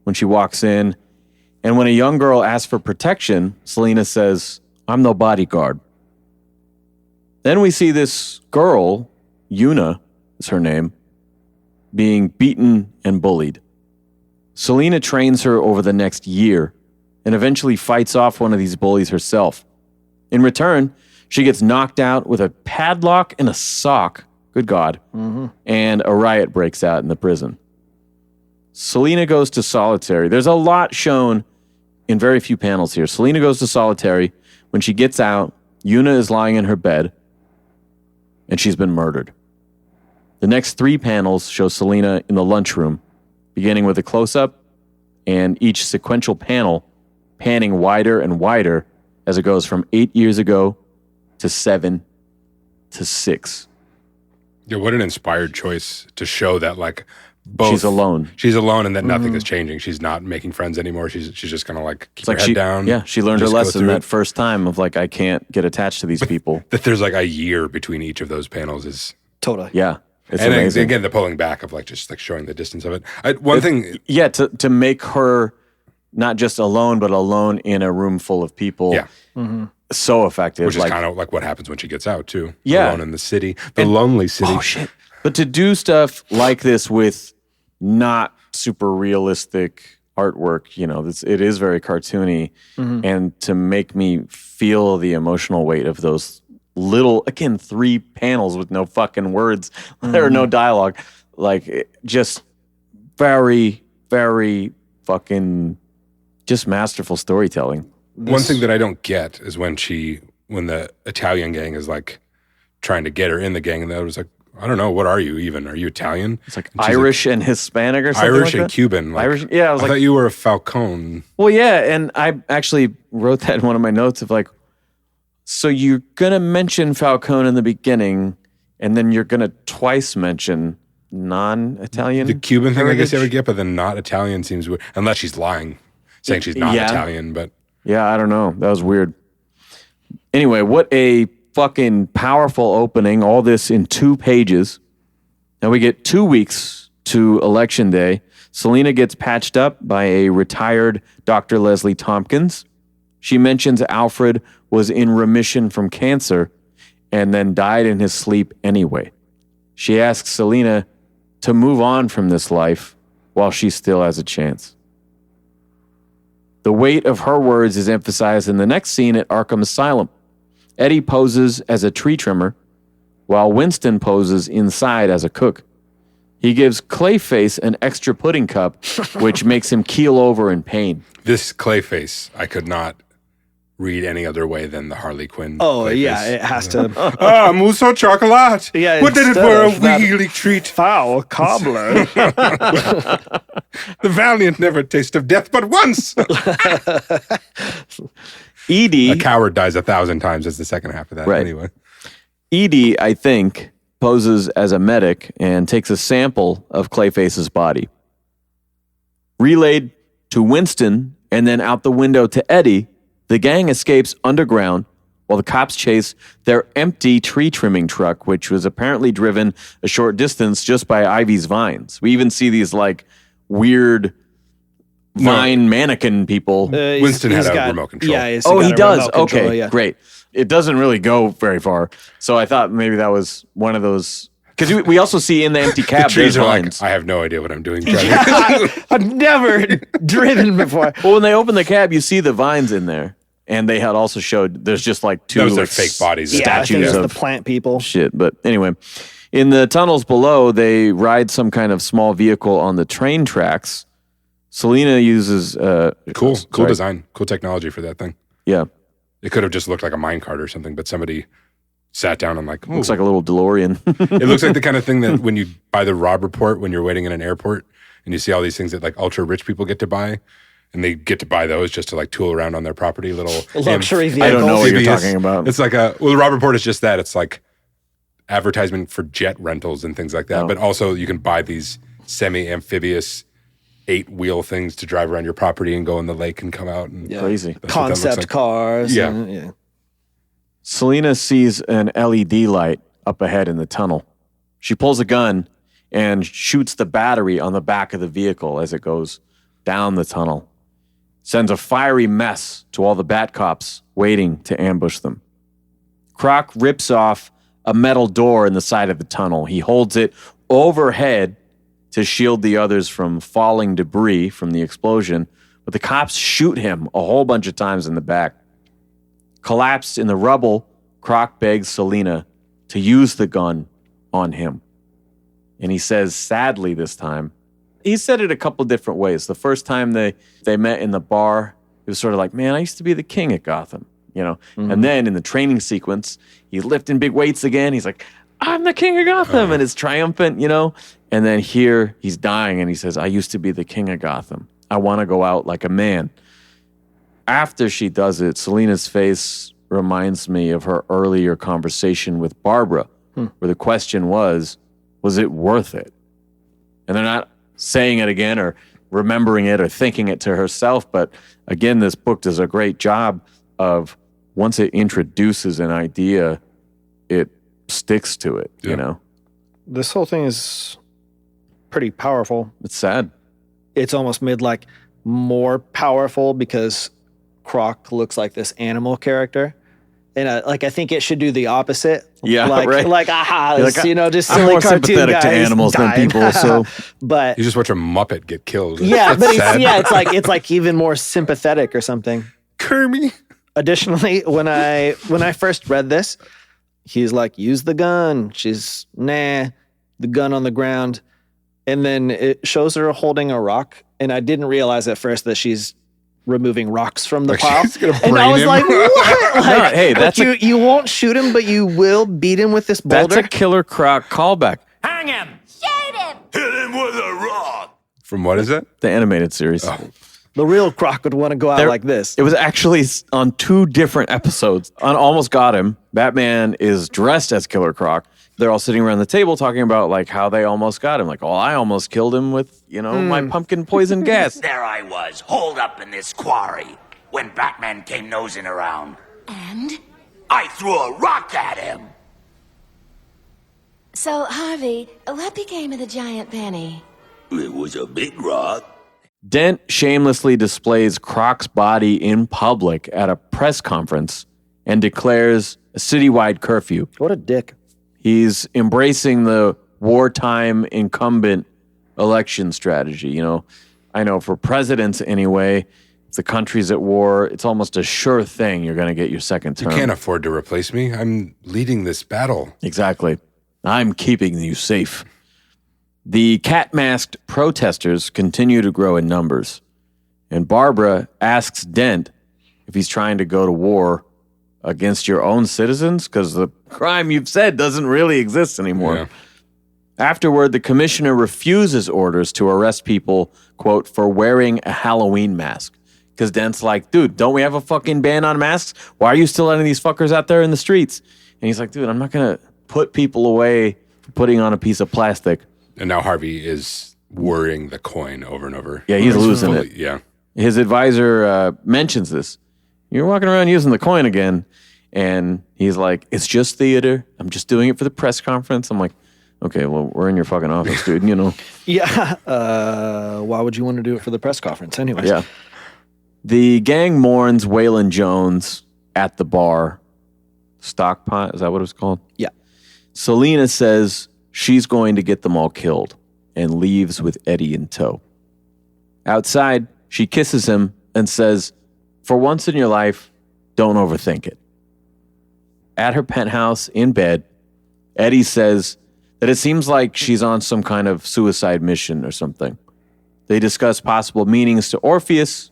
when she walks in. And when a young girl asks for protection, Selena says, "I'm no bodyguard." Then we see this girl, Yuna is her name, being beaten and bullied. Selena trains her over the next year and eventually fights off one of these bullies herself. In return, she gets knocked out with a padlock and a sock. Good God. And a riot breaks out in the prison. Selena goes to solitary. There's a lot shown in very few panels here. Selena goes to solitary. When she gets out, Yuna is lying in her bed and she's been murdered. The next 3 panels show Selena in the lunchroom, beginning with a close-up and each sequential panel panning wider and wider as it goes from 8 years ago to 7 to 6. Yeah, what an inspired choice to show that like both She's alone. She's alone and that nothing is changing. She's not making friends anymore. She's just gonna like keep her head down. Yeah, she learned her just go lesson through that it. first time of like, I can't get attached to these people. That there's like a year between each of those panels is Totally. Yeah, it's and amazing. again the pulling back of like just like showing the distance of it. One thing Yeah, to make her not just alone, but alone in a room full of people. Yeah. So effective. which is like, kind of like what happens when she gets out too. Yeah. Alone in the city. The lonely city. oh shit. But to do stuff like this with not super realistic artwork, you know, it is very cartoony, and to make me feel the emotional weight of those little, again, 3 panels with no fucking words or no dialogue, like just very, very fucking just masterful storytelling. One thing that I don't get is when the Italian gang is like trying to get her in the gang, and that was like, I don't know, what are you even? Are you Italian? It's like And she's Irish and Hispanic or something Irish like and that? Cuban. Like, Irish, yeah, I was I like, thought you were a Falcone. well, yeah, and I actually wrote that in one of my notes of like, so you're gonna mention Falcone in the beginning, and then you're gonna twice mention non-Italian. The Cuban thing, I guess I heritage? would get, but the not Italian seems weird. Unless she's lying, saying she's not Yeah. Italian. But Yeah, I don't know. That was weird. Anyway, what a fucking powerful opening, all this in 2 pages. Now we get 2 weeks to Election Day. Selena gets patched up by a retired Dr. Leslie Tompkins. She mentions Alfred was in remission from cancer and then died in his sleep anyway. She asks Selena to move on from this life while she still has a chance. The weight of her words is emphasized in the next scene at Arkham Asylum. Eddie poses as a tree trimmer, while Winston poses inside as a cook. He gives Clayface an extra pudding cup, which makes him keel over in pain. This Clayface, I could not read any other way than the Harley Quinn. Oh, Clayface. yeah, it has to. Mousse au chocolat. Yeah, What did it instead for a of that wheelie treat? Foul cobbler. The valiant never taste of death but once. Edie, A coward dies 1,000 times is the second half of that. Right. Anyway. Edie, I think, poses as a medic and takes a sample of Clayface's body. Relayed to Winston and then out the window to Eddie, the gang escapes underground while the cops chase their empty tree trimming truck, which was apparently driven a short distance just by Ivy's vines. We even see these like weird vine mannequin people. Winston had a remote control. Yeah, he's Oh, got he a does. remote control, Okay, yeah. great. It doesn't really go very far. So I thought maybe that was one of those. Because we also see in the empty cab, The there's trees are vines. like, I have no idea what I'm doing. Charlie. I've never driven before. Well, when they open the cab, you see the vines in there. And they had also showed there's just like 2 Those are like, fake bodies. Yeah, I think statues it's the of plant people. shit. But anyway, in the tunnels below, they ride some kind of small vehicle on the train tracks. Selena uses Cool sorry. design, cool technology for that thing. Yeah, It could have just looked like a minecart or something, but somebody sat down and like, looks like a little DeLorean. it looks like the kind of thing that when you buy the Rob Report when you're waiting in an airport and you see all these things that like ultra rich people get to buy, and they get to buy those just to like tool around on their property, little Luxury I don't know what you're amphibious. talking about. It's like the Rob Report is just that. It's like advertisement for jet rentals and things like that. Oh. But also you can buy these semi-amphibious 8-wheel things to drive around your property and go in the lake and come out. And Crazy. that's what that looks Concept like. cars. Yeah. and- Selena sees an LED light up ahead in the tunnel. She pulls a gun and shoots the battery on the back of the vehicle as it goes down the tunnel. Sends a fiery mess to all the Bat Cops waiting to ambush them. Croc rips off a metal door in the side of the tunnel. He holds it overhead to shield the others from falling debris from the explosion, but the cops shoot him a whole bunch of times in the back. Collapsed in the rubble, Croc begs Selena to use the gun on him. And he says, sadly this time, he said it a couple different ways. The first time they met in the bar, it was sort of like, man, I used to be the king at Gotham, you know? And then in the training sequence, he's lifting big weights again. He's like, I'm the king of Gotham. And it's triumphant, you know? And then here he's dying and he says, I used to be the king of Gotham. I want to go out like a man. After she does it, Selena's face reminds me of her earlier conversation with Barbara, where the question was it worth it? And they're not saying it again or remembering it or thinking it to herself. But again, this book does a great job of once it introduces an idea, it sticks to it, you know? This whole thing is pretty powerful. It's sad. It's almost made like more powerful because Croc looks like this animal character. And I think it should do the opposite. Yeah, like, right. Like, aha, You're this, like, you know, just I'm silly more cartoon sympathetic to guys animals than dying. people, so But You just watch a Muppet get killed. yeah, That's but sad. it's like even more sympathetic or something. Kermie. Additionally, when I first read this, he's like, use the gun. She's the gun on the ground. And then it shows her holding a rock. And I didn't realize at first that she's removing rocks from the Like, pile. she's gonna And I brain was him. like, what? Like, hey, that's like you won't shoot him, but you will beat him with this boulder. that's a Killer Croc callback. Shoot him! From what is it? The animated series. The real Croc would want to go out like this. It was actually on 2 different episodes. On Almost Got Him, Batman is dressed as Killer Croc. They're all sitting around the table talking about like how they almost got him. Like, oh, I almost killed him with, my pumpkin poison gas. There I was, holed up in this quarry, when Batman came nosing around. And? I threw a rock at him. So, Harvey, what became of the giant penny? It was a big rock. Dent shamelessly displays Croc's body in public at a press conference and declares a citywide curfew. What a dick. He's embracing the wartime incumbent election strategy. You know, I know for presidents anyway, if the country's at war, it's almost a sure thing you're going to get your second term. You can't afford to replace me. I'm leading this battle. Exactly. I'm keeping you safe. The cat-masked protesters continue to grow in numbers, and Barbara asks Dent if he's trying to go to war against your own citizens, because the crime you've said doesn't really exist anymore. Yeah. Afterward, the commissioner refuses orders to arrest people, quote, for wearing a Halloween mask. Because Dent's like, dude, don't we have a fucking ban on masks? Why are you still letting these fuckers out there in the streets? And he's like, dude, I'm not going to put people away for putting on a piece of plastic. And now Harvey is worrying the coin over and over. Yeah, he's losing it. Yeah. His advisor mentions this. You're walking around using the coin again. And he's like, it's just theater. I'm just doing it for the press conference. I'm like, okay, well, we're in your fucking office, dude, you know. Yeah. Why would you want to do it for the press conference anyways? Yeah. The gang mourns Waylon Jones at the bar. Stockpot, is that what it was called? Yeah. Selena says she's going to get them all killed and leaves with Eddie in tow. Outside, she kisses him and says, for once in your life, don't overthink it. At her penthouse in bed, Eddie says that it seems like she's on some kind of suicide mission or something. They discuss possible meanings to Orpheus,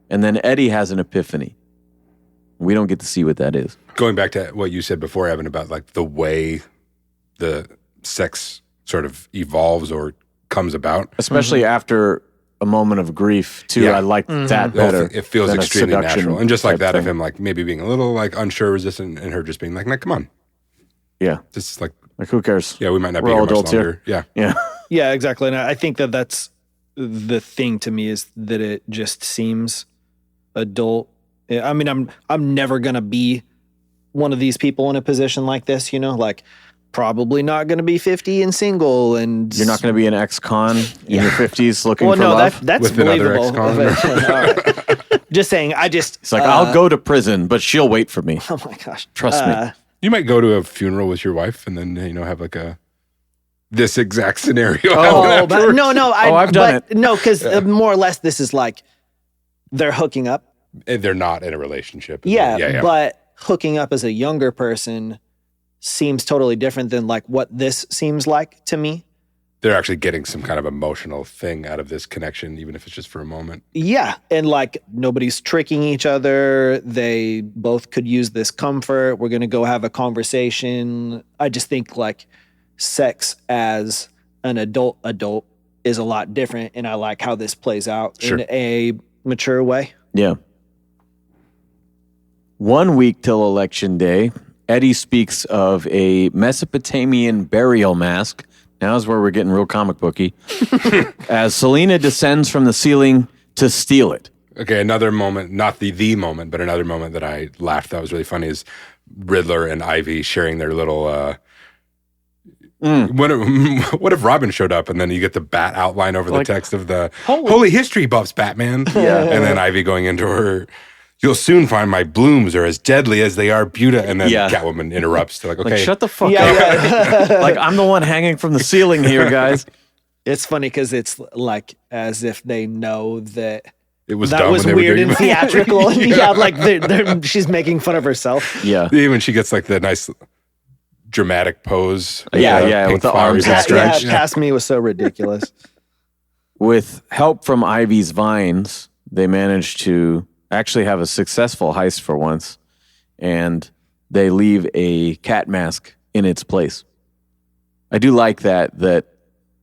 and then Eddie has an epiphany. We don't get to see what that is. Going back to what you said before, Evan, about like the way the sex sort of evolves or comes about. Especially after a moment of grief, too. Yeah. I like that The whole better. thing, it feels than a extremely seduction natural. And just like type that of thing. him like maybe being a little like unsure, resistant, and her just being like, nah, come on. Yeah. Just like, Who cares? yeah, we might not We're be here all much adults longer. here. Yeah. Yeah. Yeah, exactly. And I think that that's the thing to me is that it just seems adult. I mean, I'm never going to be one of these people in a position like this, you know, like probably not going to be 50 and single and You're not going to be an ex-con in your 50s looking for no, love? that's With another believable. ex-con. All right. Just saying, It's like, I'll go to prison, but she'll wait for me. Oh my gosh. Trust me. You might go to a funeral with your wife and then, you know, have like this exact scenario. Oh, happen but afterwards. no, I've done it. No, because more or less this is like they're hooking up. They're not in a relationship. Yeah, but hooking up as a younger person seems totally different than like what this seems like to me. They're actually getting some kind of emotional thing out of this connection, even if it's just for a moment. Yeah, and like nobody's tricking each other. They both could use this comfort. We're going to go have a conversation. I just think like sex as an adult is a lot different, and I like how this plays out Sure. in a mature way. Yeah. 1 week till election day, Eddie speaks of a Mesopotamian burial mask. Now's where we're getting real comic booky. As Selena descends from the ceiling to steal it. Okay, another moment, not the moment, but another moment that I laughed that was really funny is Riddler and Ivy sharing their little what if Robin showed up and then you get the bat outline over the text of the Holy History buffs Batman? Yeah. And then Ivy going into her, you'll soon find my blooms are as deadly as they are beautiful. And then Catwoman interrupts to like, okay. Like, shut the fuck up. Like, I'm the one hanging from the ceiling here, guys. It's funny because it's like as if they know that it was that dumb was when they were weird doing and it. theatrical. Yeah, like she's making fun of herself. Yeah. Even she gets like the nice dramatic pose. Yeah, pink with the flowers arms and outstretched. stretch. Past me was so ridiculous. With help from Ivy's vines, they managed to actually have a successful heist for once, and they leave a cat mask in its place. I do like that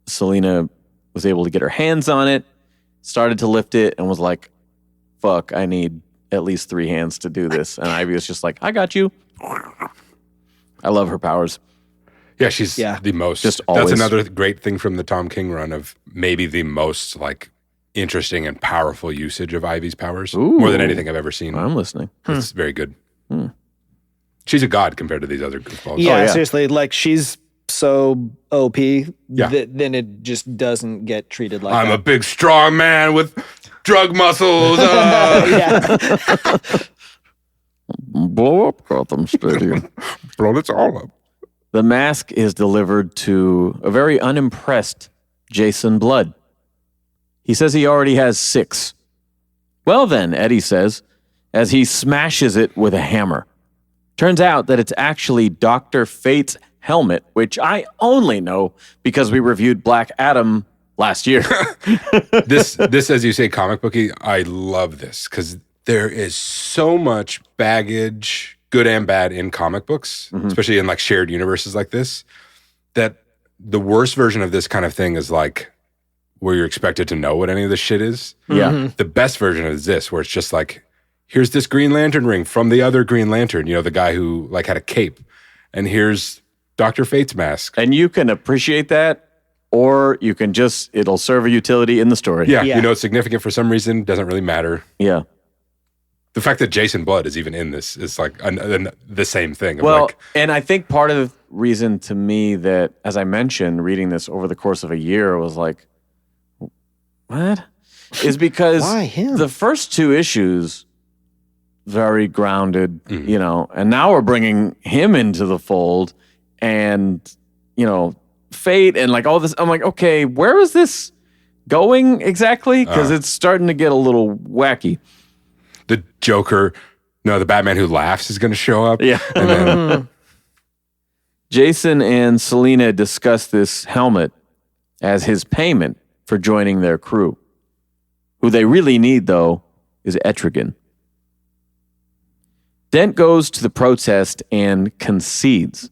Selena was able to get her hands on it, started to lift it, and was like, fuck, I need at least 3 hands to do this. And Ivy was just like, I got you. I love her powers. Yeah, she's the most. Just always. That's another great thing from the Tom King run of maybe the most like interesting and powerful usage of Ivy's powers. Ooh. More than anything I've ever seen. I'm listening. It's very good. She's a god compared to these other goofballs. Yeah, seriously. Like, she's so OP that then it just doesn't get treated like I'm that. a big, strong man with drug muscles. Blow up Gotham Stadium. Blow it all up. The mask is delivered to a very unimpressed Jason Blood. He says he already has 6. Well then, Eddie says, as he smashes it with a hammer. Turns out that it's actually Dr. Fate's helmet, which I only know because we reviewed Black Adam last year. This, as you say, comic booky, I love this because there is so much baggage, good and bad, in comic books, especially in like shared universes like this, that the worst version of this kind of thing is like where you're expected to know what any of this shit is. Yeah. The best version is this, where it's just like, here's this Green Lantern ring from the other Green Lantern, the guy who like had a cape, and here's Dr. Fate's mask. And you can appreciate that, or you can just, it'll serve a utility in the story. Yeah, it's significant for some reason, doesn't really matter. Yeah. The fact that Jason Blood is even in this is like the same thing. Well, and I think part of the reason to me that, as I mentioned, reading this over the course of a year was like, what? Is because Why him? the first 2 issues, very grounded, and now we're bringing him into the fold and, Fate and like all this. I'm like, okay, where is this going exactly? Because it's starting to get a little wacky. The Joker, the Batman who laughs is going to show up. Yeah. And then Jason and Selina discuss this helmet as his payment for joining their crew. Who they really need, though, is Etrigan. Dent goes to the protest and concedes.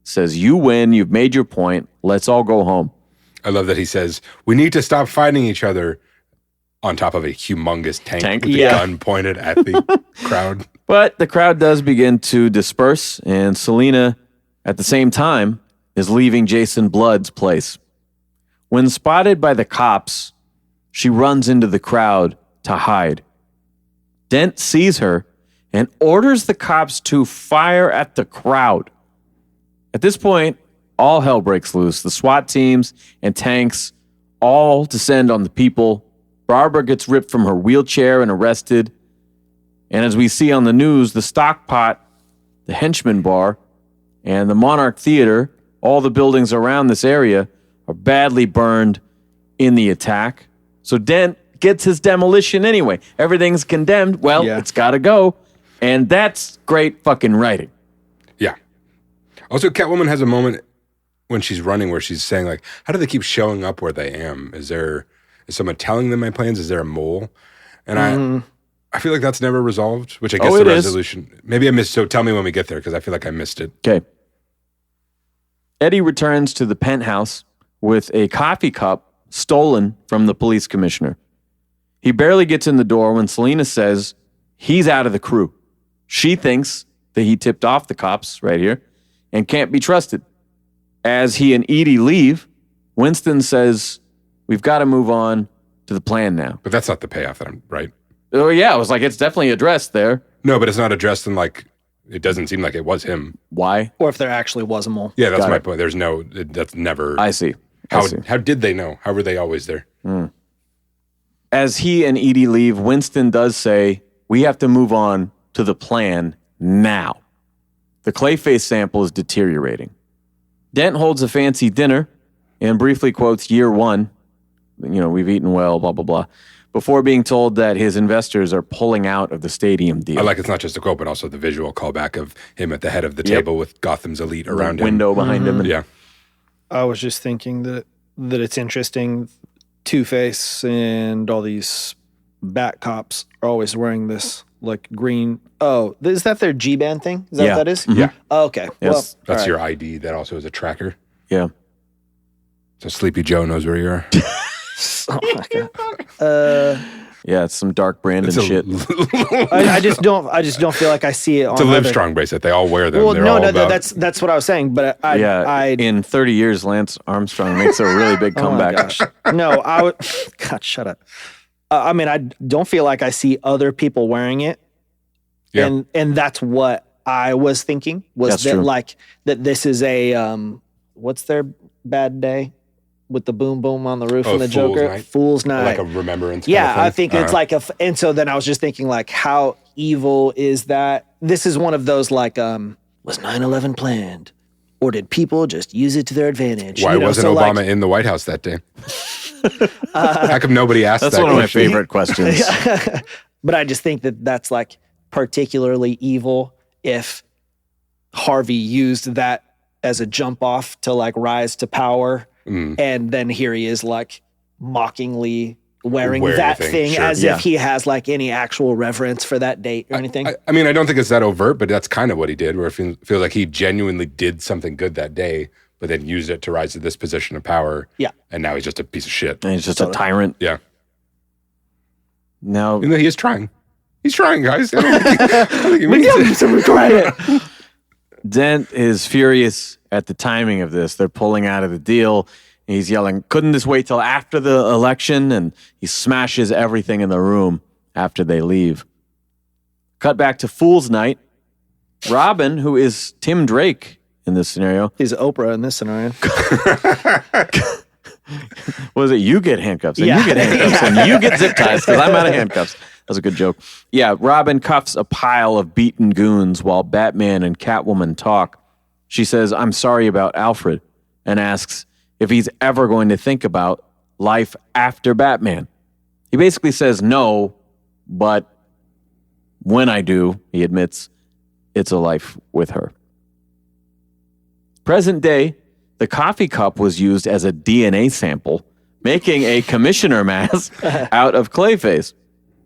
Says, you win, you've made your point, let's all go home. I love that he says, we need to stop fighting each other on top of a humongous tank with a gun pointed at the crowd. But the crowd does begin to disperse, and Selina, at the same time, is leaving Jason Blood's place. When spotted by the cops, she runs into the crowd to hide. Dent sees her and orders the cops to fire at the crowd. At this point, all hell breaks loose. The SWAT teams and tanks all descend on the people. Barbara gets ripped from her wheelchair and arrested. And as we see on the news, the Stockpot, the Henchman Bar, and the Monarch Theater, all the buildings around this area, are badly burned in the attack. So Dent gets his demolition anyway. Everything's condemned. Well, it's got to go. And that's great fucking writing. Yeah. Also, Catwoman has a moment when she's running where she's saying, like, how do they keep showing up where they am? Is someone telling them my plans? Is there a mole? And I feel like that's never resolved, which I guess the resolution. Maybe I missed. So tell me when we get there, because I feel like I missed it. Okay. Eddie returns to the penthouse with a coffee cup stolen from the police commissioner. He barely gets in the door when Selina says he's out of the crew. She thinks that he tipped off the cops right here and can't be trusted. As he and Edie leave, Winston says, we've got to move on to the plan now. But that's not the payoff that I'm right. Oh, yeah. I was like, it's definitely addressed there. No, but it's not addressed in like, it doesn't seem like it was him. Why? Or if there actually was a mole. Yeah, that's my point. There's no, that's never. I see. How did they know? How were they always there? As he and Edie leave, Winston does say, we have to move on to the plan now. The Clayface sample is deteriorating. Dent holds a fancy dinner and briefly quotes year one. We've eaten well, blah, blah, blah. Before being told that his investors are pulling out of the stadium deal. I like it's not just a quote, but also the visual callback of him at the head of the table with Gotham's elite around him. Window behind him. Yeah. I was just thinking that it's interesting. Two-Face and all these Bat cops are always wearing this like green. Oh, is that their G-band thing? Is that what that is? Mm-hmm. Yeah. Oh, okay. Yes. Well, That's your ID. That also is a tracker. Yeah. So Sleepy Joe knows where you are. Oh my God. Yeah, it's some dark Brandon shit. I just don't feel like I see it on It's a Livestrong bracelet. They all wear them. Well, They're all about, that's what I was saying. But in 30 years, Lance Armstrong makes a really big comeback. Oh my gosh. No, I would. God, shut up. I don't feel like I see other people wearing it. Yeah. And that's what I was thinking was That's that true. like that this is a what's their bad day with the boom boom on the roof and the Fool's Joker? Night? Fool's Or Night. like a remembrance. Yeah, kind of thing. I think it's like and so then I was just thinking like, how evil is that? This is one of those like, was 9/11 planned? Or did people just use it to their advantage? Why wasn't so Obama like, in the White House that day? How come nobody asked That's that one of my question? favorite questions. But I just think that that's like particularly evil if Harvey used that as a jump off to like rise to power. And then here he is like mockingly wearing that the thing sure. as if he has like any actual reverence for that date or anything. I mean, I don't think it's that overt, but that's kind of what he did, where it feels like he genuinely did something good that day, but then used it to rise to this position of power. Yeah. And now he's just a piece of shit. And he's just a tyrant. Yeah. Now, Even though he is trying. He's trying, guys. I don't think he means it. some credit. Dent is furious at the timing of this. They're pulling out of the deal. He's yelling, couldn't this wait till after the election? And he smashes everything in the room after they leave. Cut back to Fool's Night. Robin, who is Tim Drake in this scenario. He's Oprah in this scenario. Was it you get handcuffs and Yeah. you get handcuffs and you get zip ties because I'm out of handcuffs. That's a good joke. Yeah, Robin cuffs a pile of beaten goons while Batman and Catwoman talk. She says, I'm sorry about Alfred, and asks if he's ever going to think about life after Batman. He basically says no, but when I do, he admits it's a life with her. Present day, the coffee cup was used as a DNA sample, making a commissioner mask out of Clayface.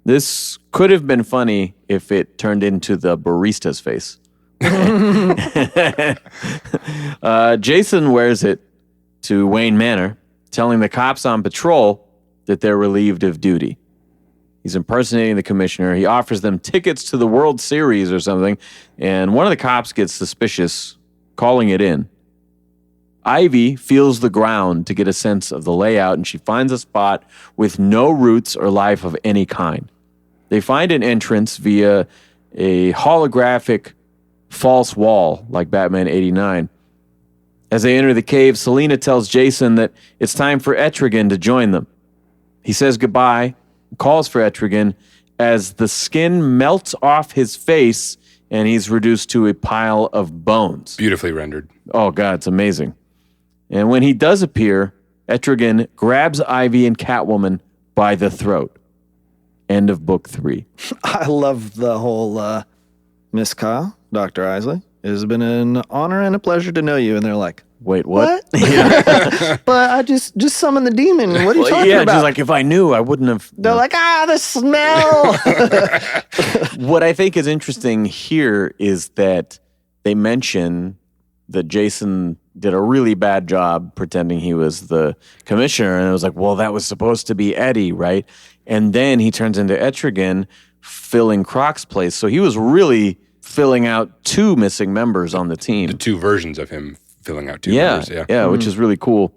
This could have been funny if it turned into the barista's face. Jason wears it to Wayne Manor, telling the cops on patrol that they're relieved of duty. He's impersonating the commissioner. He offers them tickets to the World Series or something, and one of the cops gets suspicious, calling it in. Ivy feels the ground to get a sense of the layout, and she finds a spot with no roots or life of any kind. They find an entrance via a holographic false wall, like Batman 89. As they enter the cave, Selina tells Jason that it's time for Etrigan to join them. He says goodbye, calls for Etrigan, as the skin melts off his face and he's reduced to a pile of bones. Beautifully rendered. Oh, God, it's amazing. And when he does appear, Etrigan grabs Ivy and Catwoman by the throat. End of book 3. I love the whole Miss Kyle, Dr. Isley. It has been an honor and a pleasure to know you. And they're like, Wait, what? but I just summoned the demon. What are you talking about? just like, if I knew, I wouldn't have. They're like, the smell. What I think is interesting here is that they mention that Jason did a really bad job pretending he was the commissioner. And it was like, well, that was supposed to be Eddie, right? And then he turns into Etrigan filling Croc's place. So he was really filling out 2 missing members on the team. The 2 versions of him filling out 2 members. Yeah, which is really cool.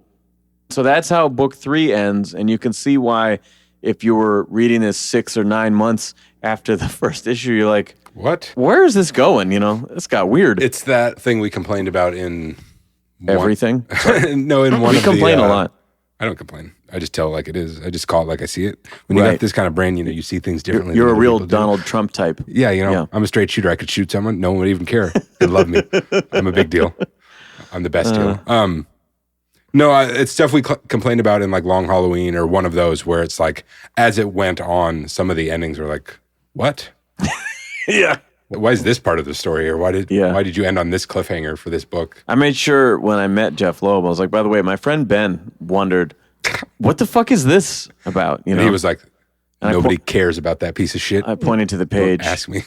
So that's how book 3 ends. And you can see why if you were reading this 6 or 9 months after the first issue, you're like, what? Where is this going? You know, it's got weird. It's that thing we complained about in everything. No, in one we of complain the, a lot. I don't complain. I just tell it like it is. I just call it like I see it. When you got this kind of brain, you see things differently. You're a than real people do. Donald Trump type. Yeah, I'm a straight shooter. I could shoot someone. No one would even care. They'd love me. I'm a big deal. I'm the best deal. No, it's stuff we complained about in like Long Halloween or one of those where it's like, as it went on, some of the endings were like, what? Yeah. Why is this part of the story? Or why did you end on this cliffhanger for this book? I made sure when I met Jeff Loeb, I was like, by the way, my friend Ben wondered, what the fuck is this about? You know, and he was like, nobody cares about that piece of shit. I pointed to the page. Don't ask me.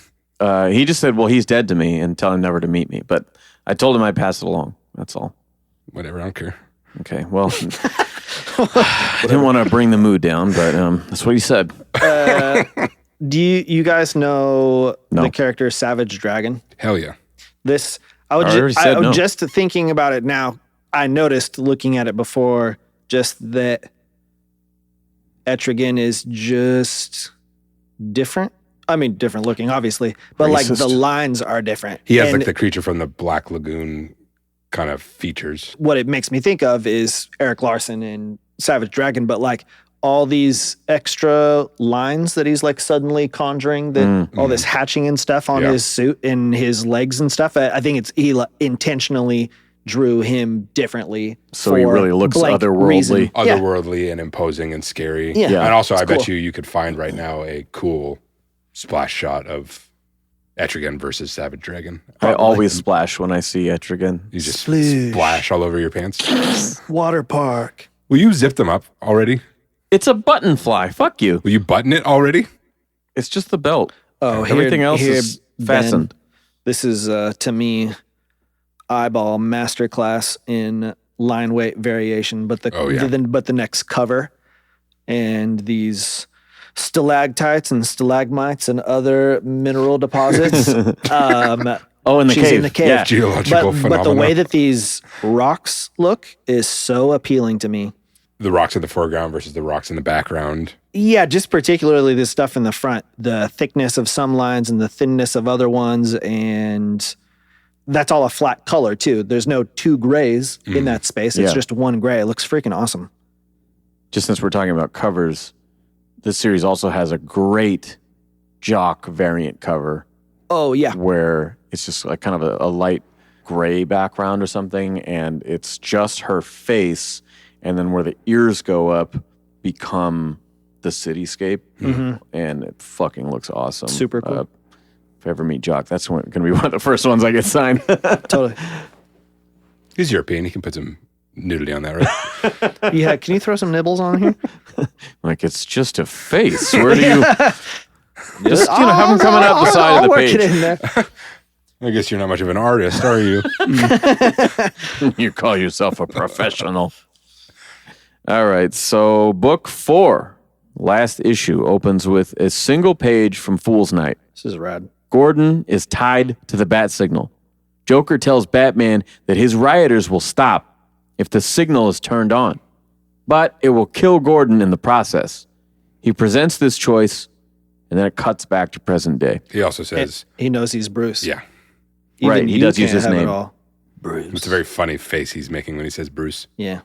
He just said, well, he's dead to me, and tell him never to meet me. But I told him I'd pass it along. That's all. Whatever, I don't care. Okay, well, I didn't want to bring the mood down, but that's what he said. Do you guys know No. the character Savage Dragon? Hell yeah. Just thinking about it now, I noticed looking at it before just that Etrigan is just different. I mean, different looking, obviously, but like the lines are different. He has And like the creature from the Black Lagoon kind of features. what it makes me think of is Eric Larson in Savage Dragon, but like all these extra lines that he's like suddenly conjuring, that all this hatching and stuff on his suit and his legs and stuff. I think he intentionally drew him differently. So he really looks otherworldly. Otherworldly and imposing and scary. Yeah. And also, I bet cool. you could find right now a cool splash shot of Etrigan versus Savage Dragon. I always splash when I see Etrigan. You just splash all over your pants. Water park. Will you zip them up already? It's a button fly. Fuck you. Will you button it already? It's just the belt. Oh, Everything else is fastened. Ben, this is, to me, eyeball masterclass in line weight variation, but the next cover and these stalactites and stalagmites and other mineral deposits. In the she's cave. in the cave. Yeah. Geological But the phenomena. way that these rocks look is so appealing to me. The rocks in the foreground versus the rocks in the background. Yeah, just particularly the stuff in the front, the thickness of some lines and the thinness of other ones, and that's all a flat color too. There's no two grays in that space. It's just one gray. It looks freaking awesome. Just since we're talking about covers, this series also has a great Jock variant cover Oh yeah. where it's just like kind of a light gray background or something, and it's just her face, and then where the ears go up become the cityscape, and it fucking looks awesome. Super cool. If I ever meet Jock, that's going to be one of the first ones I get signed. Totally. He's European. He can put some nudity on that, right? Yeah, can you throw some nibbles on here? Like, it's just a face. Where do you... Just, have them coming out the side of the work page. it in there. I guess you're not much of an artist, are you? You call yourself a professional. All right, so book 4, last issue, opens with a single page from Fool's Night. This is rad. Gordon is tied to the bat signal. Joker tells Batman that his rioters will stop if the signal is turned on, but it will kill Gordon in the process. He presents this choice, and then it cuts back to present day. He also says, He knows he's Bruce. yeah. Even Right, he you does use can't his have it name. all. Bruce. It's a very funny face he's making when he says Bruce. Yeah.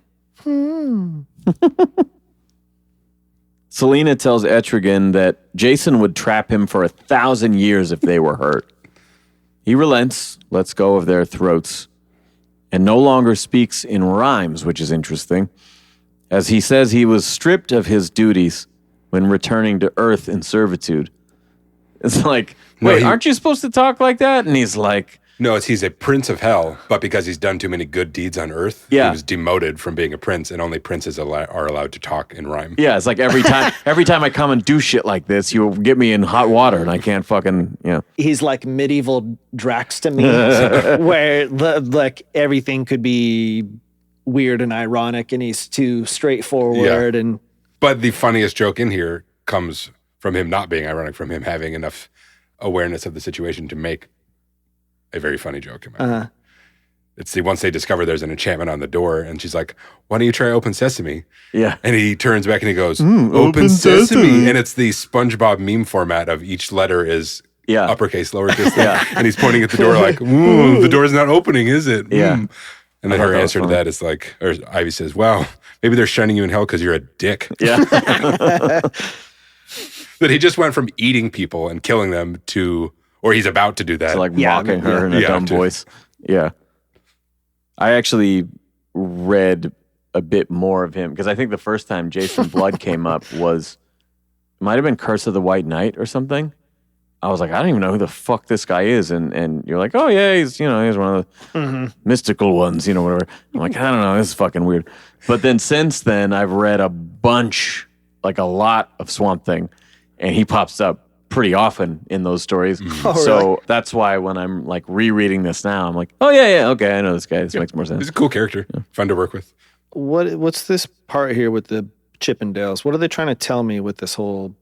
Selena tells Etrigan that Jason would trap him for 1,000 years if they were hurt. He relents, lets go of their throats, and no longer speaks in rhymes, which is interesting, as he says he was stripped of his duties when returning to Earth in servitude. It's like, wait, aren't you supposed to talk like that? And he's like... No, he's a prince of hell, but because he's done too many good deeds on Earth, he was demoted from being a prince, and only princes are allowed to talk in rhyme. Yeah, it's like every time I come and do shit like this, you get me in hot water, and I can't fucking, He's like medieval Drax to me, where like everything could be weird and ironic, and he's too straightforward. And But the funniest joke in here comes from him not being ironic, from him having enough awareness of the situation to make a very funny joke. It's once they discover there's an enchantment on the door, and she's like, "Why don't you try Open Sesame?" Yeah. And he turns back and he goes, "Open Sesame," and it's the SpongeBob meme format of each letter is uppercase, lowercase, and he's pointing at the door like, "The door's not opening, is it?" Yeah. And then her answer to that is like, or Ivy says, "Wow, maybe they're shining you in hell because you're a dick." Yeah. That he just went from eating people and killing them to, or he's about to do that. To like mocking her in a dumb voice. Yeah. I actually read a bit more of him because I think the first time Jason Blood came up might have been Curse of the White Knight or something. I was like, I don't even know who the fuck this guy is. And you're like, oh yeah, he's one of the mystical ones, whatever. I'm like, I don't know, this is fucking weird. But then since then, I've read a bunch, like a lot of Swamp Thing, and he pops up pretty often in those stories. So that's why when I'm like rereading this now, I'm like, oh yeah, okay, I know this guy. This makes more sense. He's a cool character, fun to work with. what's this part here with the Chippendales? What are they trying to tell me with this whole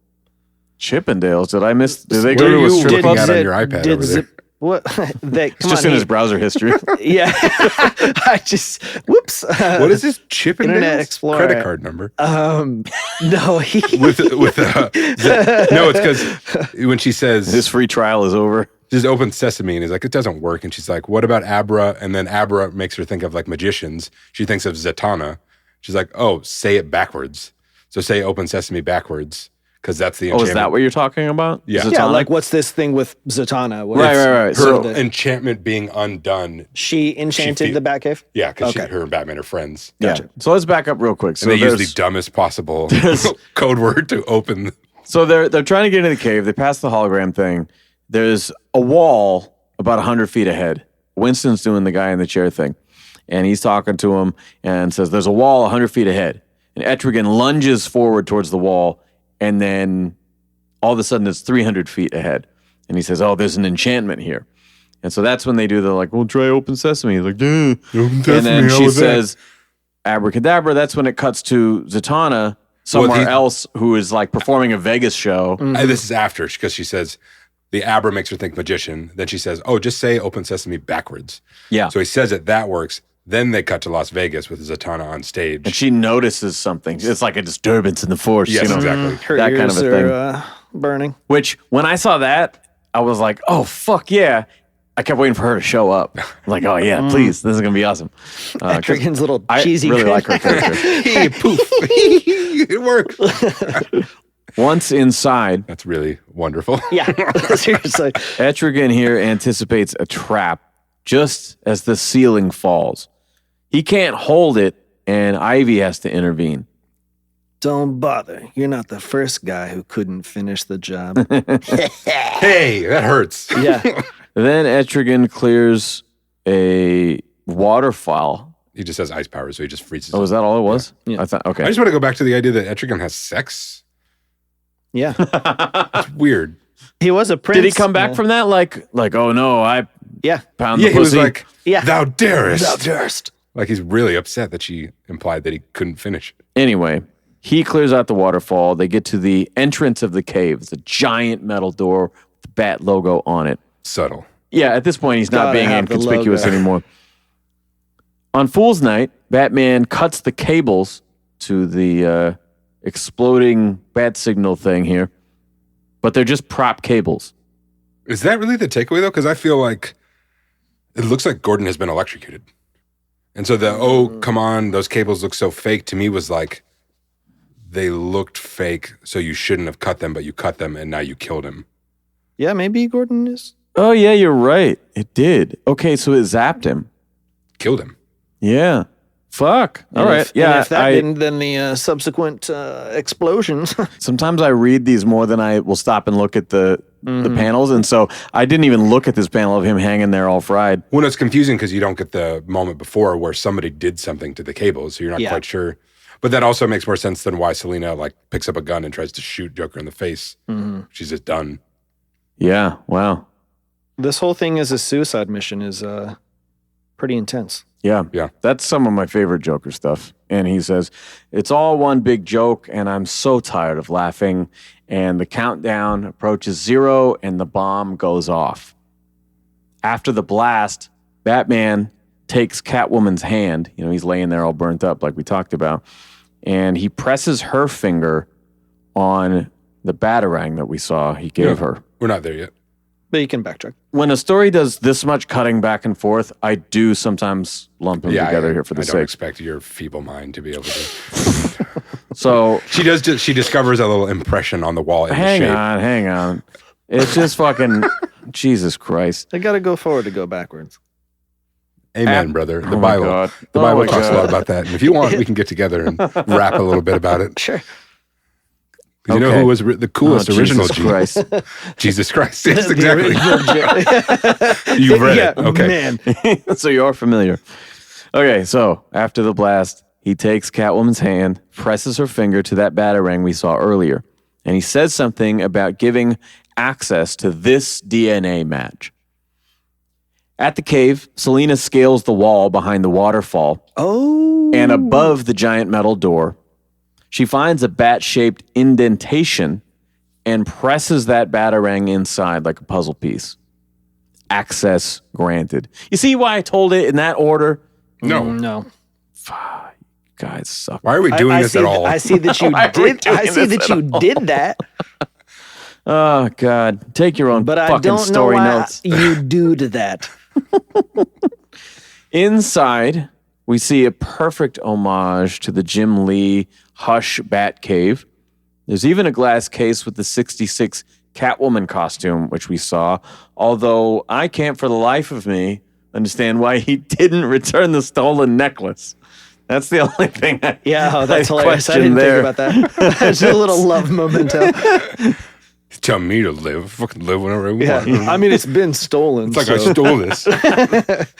Chippendales? Did I miss? Did they What go are to a you strip looking club? at on your iPad over there? What? It's just in his browser history. Yeah. I just, whoops. What is this? Chippendales? Internet Explorer. Credit card number. No, no, it's because when she says His free trial is over. just open sesame, and he's like, it doesn't work. And she's like, what about Abra? And then Abra makes her think of like magicians. She thinks of Zatanna. She's like, oh, say it backwards. So say open sesame backwards, because that's the enchantment. Oh, is that what you're talking about? Yeah. Zatanna? yeah, like what's this thing with Zatanna? Where Right. Her So enchantment being undone. she enchanted the Batcave? Yeah, because Okay. her and Batman are friends. yeah. So let's back up real quick. So And they use the there's- dumbest possible code word to open. So they're trying to get into the cave. They pass the hologram thing. There's a wall about 100 feet ahead. Winston's doing the guy in the chair thing. And he's talking to him and says, there's a wall 100 feet ahead. And Etrigan lunges forward towards the wall. And then all of a sudden it's 300 feet ahead. And he says, oh, there's an enchantment here. And so that's when they do the like, well, try open sesame. He's like, duh. And then she says, abracadabra. That's when it cuts to Zatanna somewhere else who is like performing a Vegas show. This is after, because she says, the Abra makes her think magician. Then she says, oh, just say open sesame backwards. Yeah. So he says it, that works. Then they cut to Las Vegas with Zatanna on stage. And she notices something. It's like a disturbance in the force. Yes, you know? exactly. Her That ears kind of a thing. are burning. Which, when I saw that, I was like, oh, fuck yeah. I kept waiting for her to show up. I'm like, oh, yeah, please. This is going to be awesome. Etrigan's little I cheesy really grin. like her character. Hey, poof. It worked. Once inside, That's really wonderful. Yeah, seriously. Etrigan here anticipates a trap just as the ceiling falls. He can't hold it, and Ivy has to intervene. Don't bother. You're not the first guy who couldn't finish the job. Hey, that hurts. Yeah. Then Etrigan clears a waterfall. He just has ice power, so he just freezes. Oh, is that all it was? Yeah. I thought, okay. I just want to go back to the idea that Etrigan has sex. Yeah. It's weird. He was a prince. Did he come back from that? Like, oh no, I Yeah. pound Yeah, the he was pussy. like, Yeah. thou darest. Thou darest. Like he's really upset that she implied that he couldn't finish. Anyway, he clears out the waterfall. They get to the entrance of the cave. It's a giant metal door with the bat logo on it. Subtle. Yeah, at this point, he's not Gotta being have the inconspicuous logo. anymore. On Fool's Night, Batman cuts the cables to the exploding bat signal thing here, but they're just prop cables. Is that really the takeaway though? Because I feel like it looks like Gordon has been electrocuted. And so come on, those cables look so fake to me was like, they looked fake, so you shouldn't have cut them, but you cut them and now you killed him. Yeah, maybe Gordon is. Oh, yeah, you're right. It did. Okay, so it zapped him. Killed him. Yeah. Fuck. All And right. if- Yeah. and if that didn't, then the subsequent explosions. Sometimes I read these more than I will stop and look at the panels. And so I didn't even look at this panel of him hanging there all fried. Well, it's confusing because you don't get the moment before where somebody did something to the cables, so you're not Yeah. quite sure. But that also makes more sense than why Selena like picks up a gun and tries to shoot Joker in the face. She's just done. Yeah. Wow. This whole thing as a suicide mission is pretty intense. Yeah. Yeah. That's some of my favorite Joker stuff. And he says, it's all one big joke, and I'm so tired of laughing. And the countdown approaches 0, and the bomb goes off. After the blast, Batman takes Catwoman's hand. You know, he's laying there all burnt up, like we talked about. And he presses her finger on the Batarang that we saw he gave her. We're not there yet. But you can backtrack. When a story does this much cutting back and forth, I do sometimes lump them together here for the I don't sake. expect your feeble mind to be able to. So She discovers a little impression on the wall in the hang shape. on. It's just fucking Jesus Christ. They got to go forward to go backwards. Amen, brother. The Oh my Bible. God. The Oh Bible my talks a God. lot about that. And if you want, we can get together and rap a little bit about it. Sure. 'Cause you know Okay. who was the coolest Oh, original Jesus Jesus? Christ. Jesus Christ. Yes, The exactly. original You've read yeah, it. Okay. Man. So you are familiar. Okay, so after the blast, he takes Catwoman's hand, presses her finger to that Batarang we saw earlier, and he says something about giving access to this DNA match. At the cave, Selena scales the wall behind the waterfall, and above the giant metal door, she finds a bat-shaped indentation and presses that Batarang inside like a puzzle piece. Access granted. You see why I told it in that order? No. No. Guys suck. Why are we doing this at all? I see that you Why are we did. I doing see this that at you all? did that, Oh, God. Take your own but I fucking don't know story why notes. you do to that. Inside, we see a perfect homage to the Jim Lee Hush Batcave. There's even a glass case with the 66 Catwoman costume, which we saw, although I can't for the life of me understand why he didn't return the stolen necklace. That's the only thing I That's I hilarious. I question didn't there. think about that. That's a little love memento. Tell me to live. Fucking live whenever I want. Yeah. I mean, it's been stolen. It's like so. I stole this.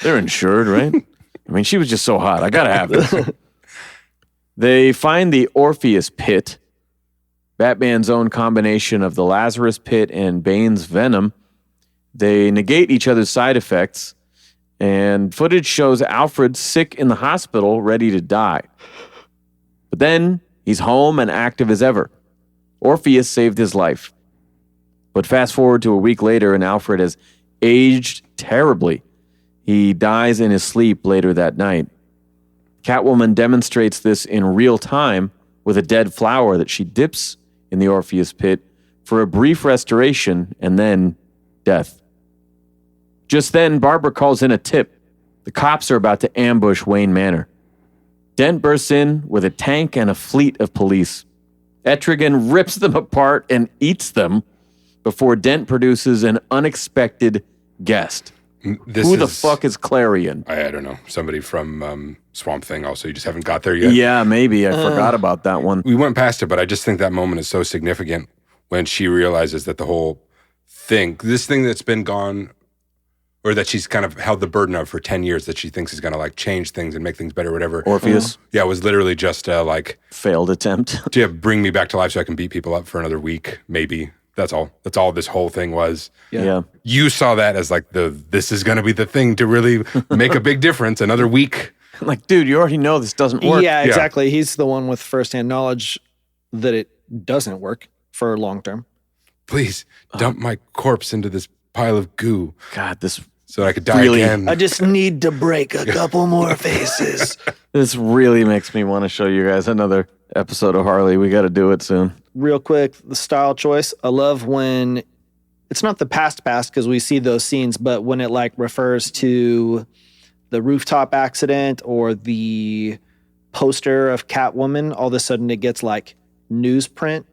They're insured, right? I mean, she was just so hot. I gotta have this. They find the Orpheus Pit, Batman's own combination of the Lazarus Pit and Bane's venom. They negate each other's side effects, and footage shows Alfred sick in the hospital, ready to die. But then he's home and active as ever. Orpheus saved his life. But fast forward to a week later, and Alfred has aged terribly. He dies in his sleep later that night. Catwoman demonstrates this in real time with a dead flower that she dips in the Orpheus Pit for a brief restoration and then death. Just then, Barbara calls in a tip. The cops are about to ambush Wayne Manor. Dent bursts in with a tank and a fleet of police. Etrigan rips them apart and eats them before Dent produces an unexpected guest. Who the fuck is Clarion? I don't know. Somebody from Swamp Thing also. You just haven't got there yet. Yeah, maybe. I forgot about that one. We went past it, but I just think that moment is so significant when she realizes that the whole thing, this thing that's been gone, or that she's kind of held the burden of for 10 years that she thinks is going to like change things and make things better, whatever. Orpheus? Yeah, it was literally just like... Failed attempt. to bring me back to life so I can beat people up for another week, maybe. That's all. That's all this whole thing was. Yeah. You saw that as like this is going to be the thing to really make a big difference. Another week. Like, dude, you already know this doesn't work. Yeah, exactly. He's the one with firsthand knowledge that it doesn't work for long term. Please dump my corpse into this pile of goo God, this so I could die Really? again. I just need to break a couple more faces. this really makes me want to show you guys another episode of Harley. We got to do it soon. Real quick, the style choice. I love when it's not the past because we see those scenes, but when it like refers to the rooftop accident or the poster of Catwoman, all of a sudden it gets like newsprint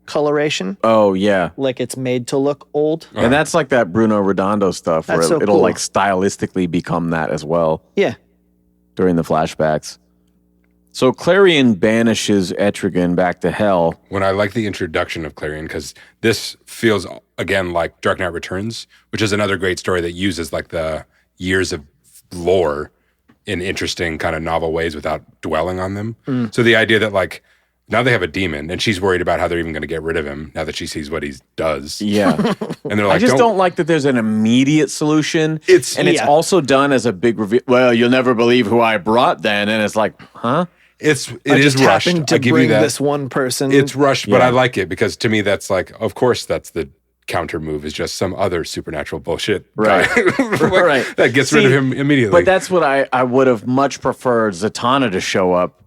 coloration. Oh, yeah. Like it's made to look old. And that's like that Bruno Redondo stuff That's where so it'll cool. like stylistically become that as well Yeah. during the flashbacks. So Clarion banishes Etrigan back to hell. When I like the introduction of Clarion, because this feels again like Dark Knight Returns, which is another great story that uses like the years of lore in interesting kind of novel ways without dwelling on them. So the idea that like now they have a demon and she's worried about how they're even going to get rid of him now that she sees what he does. Yeah. And they're like, I just don't like that there's an immediate solution. It's also done as a big reveal. Well, you'll never believe who I brought then. And it's like, huh? it I is just rushed. happened to I give bring you that. this one person. It's rushed, but Yeah. I like it because to me that's like, of course, that's the counter move is just some other supernatural bullshit Right. guy. Like, Right. That gets rid of him immediately. But that's what I would have much preferred Zatanna to show up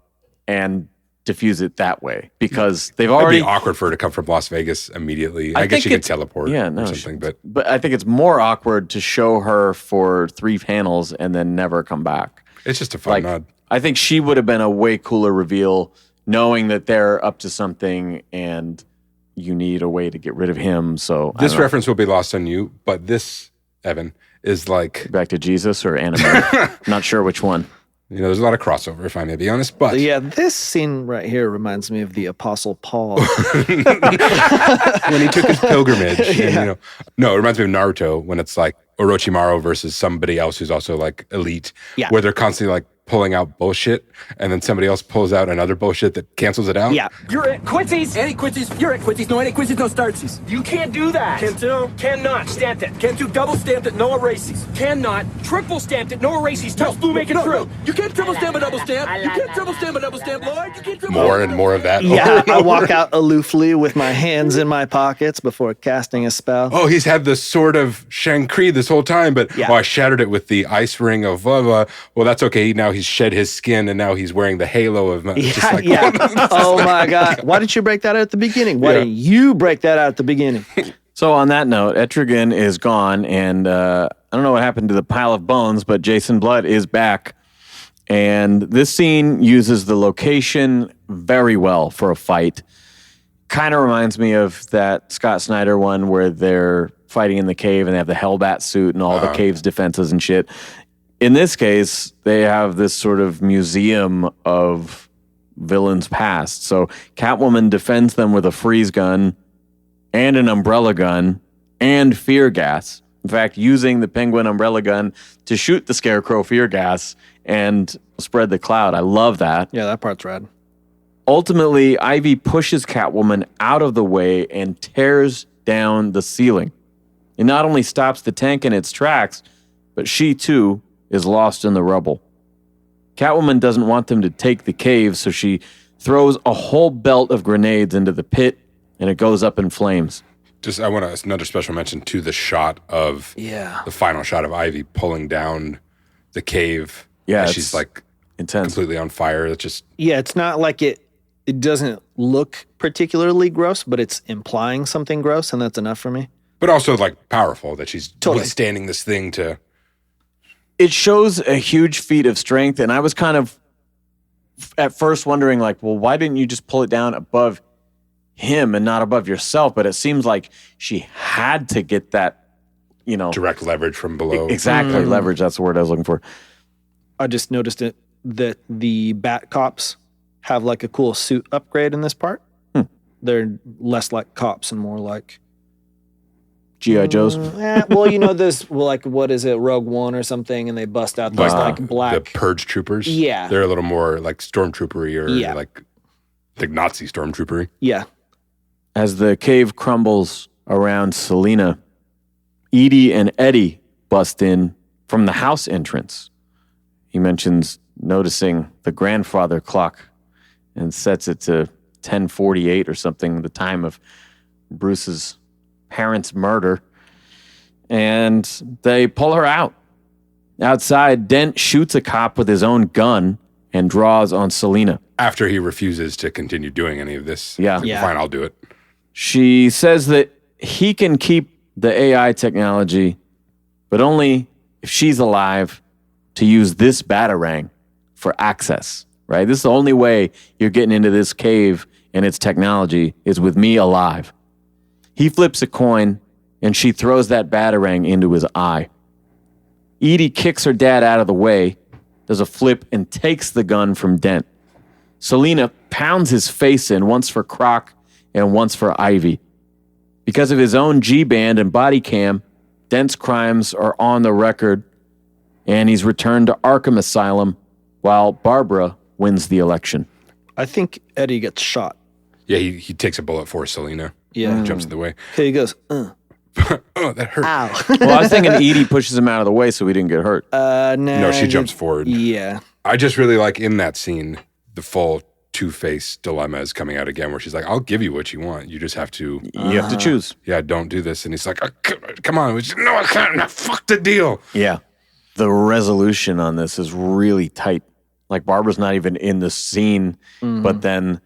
and diffuse it that way because they've It'd already be awkward for her to come from Las Vegas immediately. I guess think she could it's- teleport or something, but I think it's more awkward to show her for 3 panels and then never come back. it's just a fun Like, nod. I think she would have been a way cooler reveal knowing that they're up to something and you need a way to get rid of him. So I This don't know. reference will be lost on you, but this, Evan, is like, Back to Jesus or anime. Not sure which one. there's a lot of crossover, if I may be honest. But Yeah, this scene right here reminds me of the Apostle Paul. when he took his pilgrimage, and, no, it reminds me of Naruto when it's like Orochimaru versus somebody else who's also like elite, Yeah. where they're constantly like pulling out bullshit, and then somebody else pulls out another bullshit that cancels it out. Yeah. You're at Quincy's. Any Quincy's. You're at Quincy's. No, any Quincy's, no startsies. You can't do that. Can do. Cannot. Stamped it. Can do. Double stamped it. No erases. Cannot. Triple stamped it. No erases. Tell Blue, make it true. You can't triple stamp a double stamp. You can't triple stamp a double stamp, Lord. You can't triple. More and more of that. Yeah, over and I over. walk out aloofly with my hands in my pockets before casting a spell. Oh, he's had the sword of Shankri this whole time, but Yeah. I shattered it with the ice ring of blah, blah. Well, that's okay. Now he's shed his skin, and now he's wearing the halo of. Yeah. Oh my God! Why didn't you break that out at the beginning? Why didn't you break that out at the beginning? So on that note, Etrigan is gone, and I don't know what happened to the pile of bones, but Jason Blood is back. And this scene uses the location very well for a fight. Kind of reminds me of that Scott Snyder one where they're fighting in the cave and they have the Hellbat suit and all the cave's defenses and shit. In this case, they have this sort of museum of villains past. So Catwoman defends them with a freeze gun and an umbrella gun and fear gas. In fact, using the Penguin umbrella gun to shoot the Scarecrow fear gas and spread the cloud. I love that. Yeah, that part's rad. Ultimately, Ivy pushes Catwoman out of the way and tears down the ceiling. It not only stops the tank in its tracks, but she too is lost in the rubble. Catwoman doesn't want them to take the cave, so she throws a whole belt of grenades into the pit, and it goes up in flames. I want another special mention to the shot of the final shot of Ivy pulling down the cave. Yeah, as it's she's like intense. completely on fire. It's just Yeah, it's not like it doesn't look particularly gross, but it's implying something gross, and that's enough for me. but also like powerful that she's Totally. withstanding this thing to. It shows a huge feat of strength, and I was kind of at first wondering, like, well, why didn't you just pull it down above him and not above yourself? But it seems like she had to get that, you know, Direct leverage from below. exactly leverage. That's the word I was looking for. I just noticed it that the Bat Cops have like a cool suit upgrade in this part. They're less like cops and more like G.I. Joes. well, you know this. Well, like what is it, Rogue One or something, and they bust out those like black. The Purge Troopers. Yeah. They're a little more like stormtroopery or Yeah. like Nazi stormtroopery. Yeah, As the cave crumbles around Selena, Edie and Eddie bust in from the house entrance. He mentions noticing the grandfather clock and sets it to 10:48 or something, the time of Bruce's parents' murder. And they pull her out. Outside, Dent shoots a cop with his own gun and draws on Selena. After he refuses to continue doing any of this. Yeah. He's like, Yeah. Fine, I'll do it. She says that he can keep the AI technology, but only if she's alive to use this Batarang for access, right? This is the only way you're getting into this cave and its technology is with me alive. He flips a coin and she throws that Batarang into his eye. Edie kicks her dad out of the way, does a flip and takes the gun from Dent. Selena pounds his face in, once for Croc and once for Ivy. Because of his own G-band and body cam, Dent's crimes are on the record, and he's returned to Arkham Asylum while Barbara wins the election. I think Eddie gets shot. Yeah, he takes a bullet for Selena. Yeah. He jumps in the way. He goes, Oh, that hurt. ow. Well, I was thinking Edie pushes him out of the way so he didn't get hurt. No, she jumps forward. Yeah. I just really like in that scene, the full Two-Face dilemma is coming out again where she's like, I'll give you what you want. You just have to, You have to choose. yeah, don't do this. And he's like, come on. No, I can't. No, fuck the deal. Yeah. The resolution on this is really tight. Like Barbara's not even in the scene, but then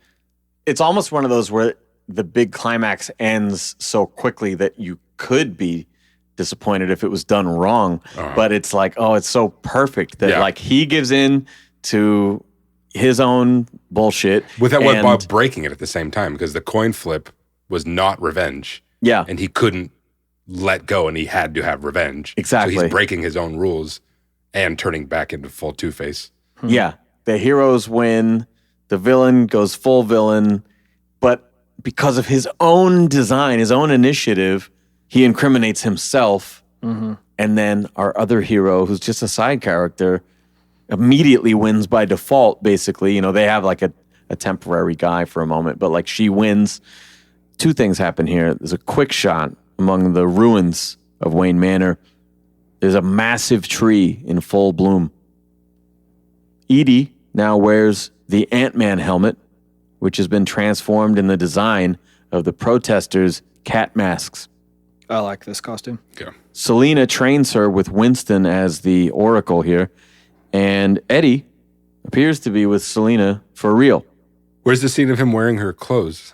it's almost one of those where the big climax ends so quickly that you could be disappointed if it was done wrong. But it's like, oh, it's so perfect that Yeah. like he gives in to his own bullshit. Without and- while breaking it at the same time because the coin flip was not revenge. Yeah. And he couldn't let go and he had to have revenge. Exactly. So he's breaking his own rules and turning back into full Two-Face. Yeah. The heroes win. The villain goes full villain. But because of his own design, his own initiative, he incriminates himself. And then our other hero, who's just a side character, immediately wins by default, basically. You know, they have like a temporary guy for a moment, but like she wins. Two things happen here. There's a quick shot among the ruins of Wayne Manor. There's a massive tree in full bloom. Edie now wears the Ant-Man helmet, which has been transformed in the design of the protesters' cat masks. I like this costume. Yeah. Selena trains her with Winston as the Oracle here, and Eddie appears to be with Selena for real. Where's the scene of him wearing her clothes?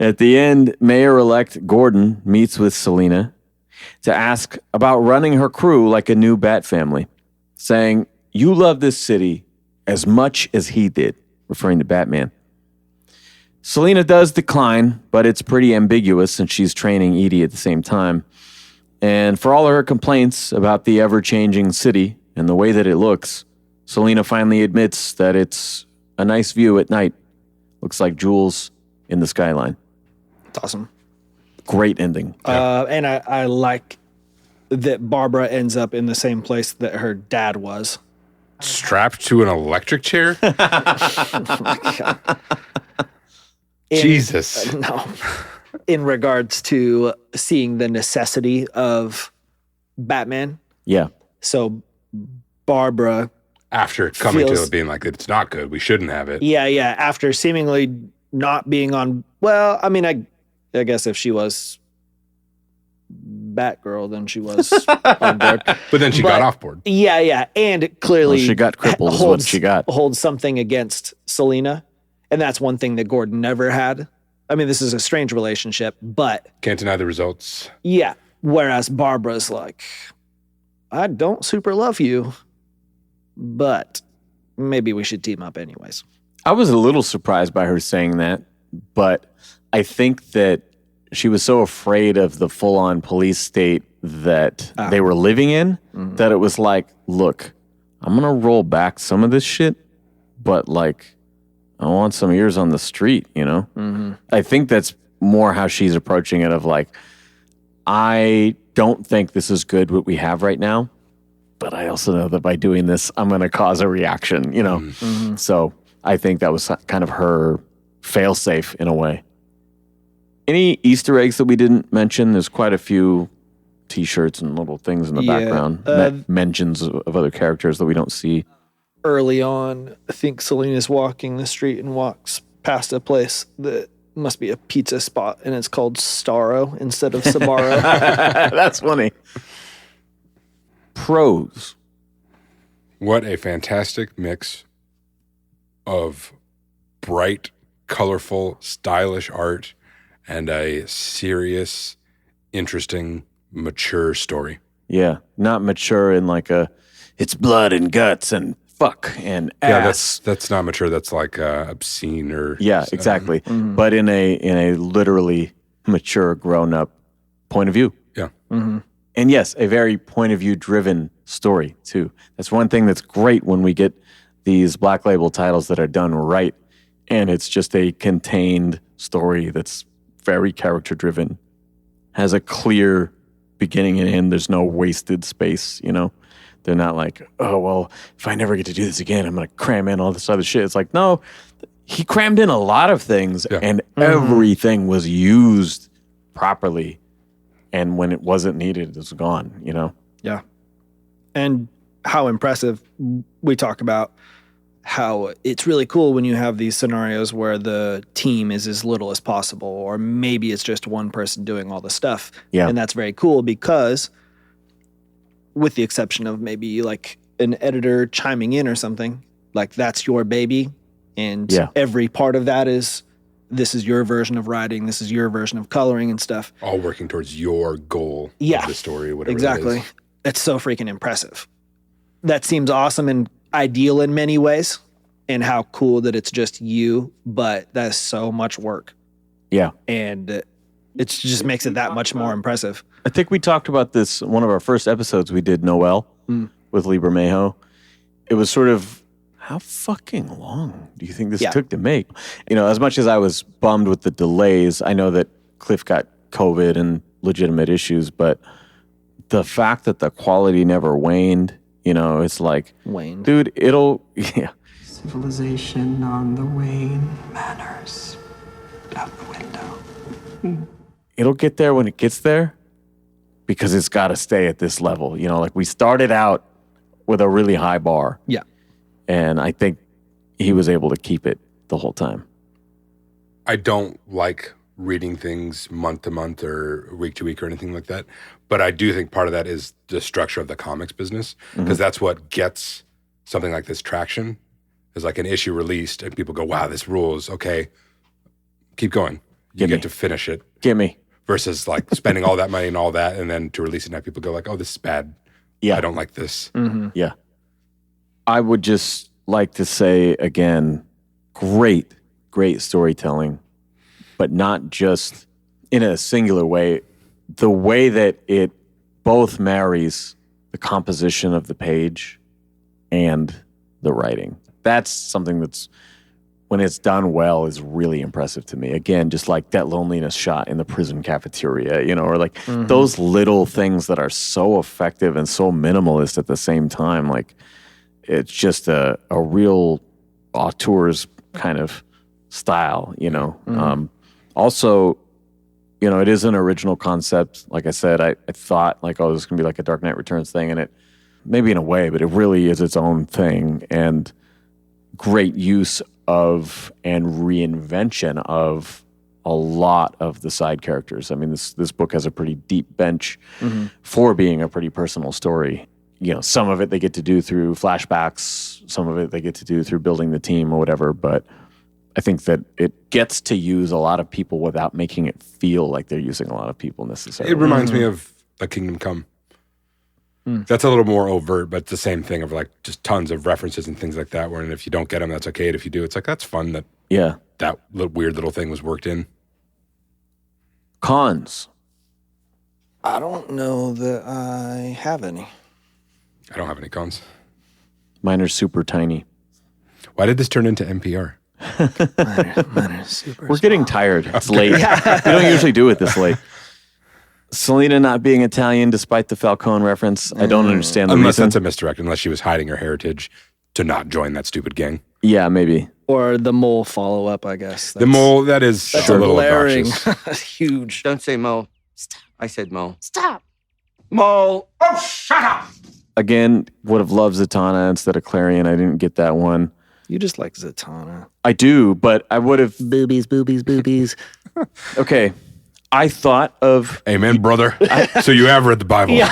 At the end, Mayor-elect Gordon meets with Selena to ask about running her crew like a new Bat family, saying, "You love this city as much as he did," referring to Batman. Selena does decline, but it's pretty ambiguous since she's training Edie at the same time. And for all of her complaints about the ever-changing city and the way that it looks, Selena finally admits that it's a nice view at night. Looks like jewels in the skyline. It's awesome. Great ending. And I like that Barbara ends up in the same place that her dad was. Strapped to an electric chair? Jesus. No. In regards to seeing the necessity of Batman. Yeah. So Barbara... After coming to it being like, it's not good, we shouldn't have it. Yeah. After seemingly not being on... Well, I mean, I guess if she was Batgirl, then she was on board. But then she got off board. Yeah. And clearly... Well, she got crippled is what she got. Holds something against Selena. And that's one thing that Gordon never had. I mean, this is a strange relationship, but... Can't deny the results. Yeah. Whereas Barbara's like, I don't super love you, but maybe we should team up anyways. I was a little surprised by her saying that, but I think that she was so afraid of the full-on police state that they were living in that it was like, look, I'm going to roll back some of this shit, but like, I want some ears on the street, you know? Mm-hmm. I think that's more how she's approaching it of like, I don't think this is good what we have right now, but I also know that by doing this, I'm going to cause a reaction, you know? Mm-hmm. So I think that was kind of her fail-safe in a way. Any Easter eggs that we didn't mention? There's quite a few T-shirts and little things in the background. Mentions of other characters that we don't see. Early on, I think Selena's walking the street and walks past a place that must be a pizza spot, and it's called Starro instead of Sbarro. That's funny. Pros. What a fantastic mix of bright, colorful, stylish art and a serious, interesting, mature story. Yeah, not mature in like it's blood and guts and fuck and ass. Yeah, that's not mature. That's like obscene or... Yeah, exactly. Mm-hmm. But in a literally mature, grown-up point of view. Yeah. Mm-hmm. And yes, a very point of view driven story too. That's one thing that's great when we get these Black Label titles that are done right, and it's just a contained story that's very character driven, has a clear beginning and end. There's no wasted space, you know? They're not like, oh, well, if I never get to do this again, I'm going to cram in all this other shit. It's like, no, he crammed in a lot of things and everything was used properly. And when it wasn't needed, it was gone, you know? Yeah. And how impressive we talk about how it's really cool when you have these scenarios where the team is as little as possible, or maybe it's just one person doing all the stuff. Yeah. And that's very cool because, with the exception of maybe like an editor chiming in or something, like that's your baby. And every part of that is, this is your version of writing, this is your version of coloring and stuff. All working towards your goal of the story, whatever exactly. it is. It's so freaking impressive. That seems awesome and ideal in many ways, and how cool that it's just you, but that's so much work. Yeah. And it just makes it that much more impressive. I think we talked about this one of our first episodes we did, Noel, with Lee Bermejo. It was sort of, how fucking long do you think this took to make? You know, as much as I was bummed with the delays, I know that Cliff got COVID and legitimate issues, but the fact that the quality never waned It's like, Wayne. dude, yeah. Civilization on the wane, manners out the window. It'll get there when it gets there because it's got to stay at this level. Like we started out with a really high bar. Yeah. And I think he was able to keep it the whole time. I don't like reading things month to month or week to week or anything like that. But I do think part of that is the structure of the comics business, because that's what gets something like this traction. Is like an issue released and people go, wow, this rules. Okay, keep going. You get to finish it. Gimme. Versus like spending all that money and all that, and then to release it now, people go like, oh, this is bad. Yeah. I don't like this. Yeah. I would just like to say again, great storytelling, but not just in a singular way. The way that it both marries the composition of the page and the writing. That's something that's, when it's done well, is really impressive to me. Again, just like that loneliness shot in the prison cafeteria, or like those little things that are so effective and so minimalist at the same time. Like it's just a real auteur's kind of style, Also, it is an original concept. Like I said, I thought like, oh, this is going to be like a Dark Knight Returns thing, and it maybe in a way, but it really is its own thing, and great use of and reinvention of a lot of the side characters. I mean, this book has a pretty deep bench for being a pretty personal story. Some of it they get to do through flashbacks, some of it they get to do through building the team or whatever, but I think that it gets to use a lot of people without making it feel like they're using a lot of people necessarily. It reminds me of A Kingdom Come. That's a little more overt, but it's the same thing of like just tons of references and things like that. Where if you don't get them, that's okay. And if you do, it's like, that's fun that that weird little thing was worked in. Cons. I don't know that I have any. I don't have any cons. Mine are super tiny. Why did this turn into NPR? Mine are super We're getting tired. It's late. We don't usually do it this late. Selena not being Italian, despite the Falcone reference, I don't understand the unless reason. that's a misdirect, unless she was hiding her heritage to not join that stupid gang. Yeah, maybe. Or the mole follow-up, I guess. The mole, that's a little glaring, obnoxious. huge. Don't say Mo. Stop. I said Mo. Stop. Mo. Oh, shut up. Again, would have loved Zatanna instead of Clarion. I didn't get that one. You just like Zatanna. I do, but I would have... Boobies. Okay. I thought of... Amen, brother. So you have read the Bible. Yeah.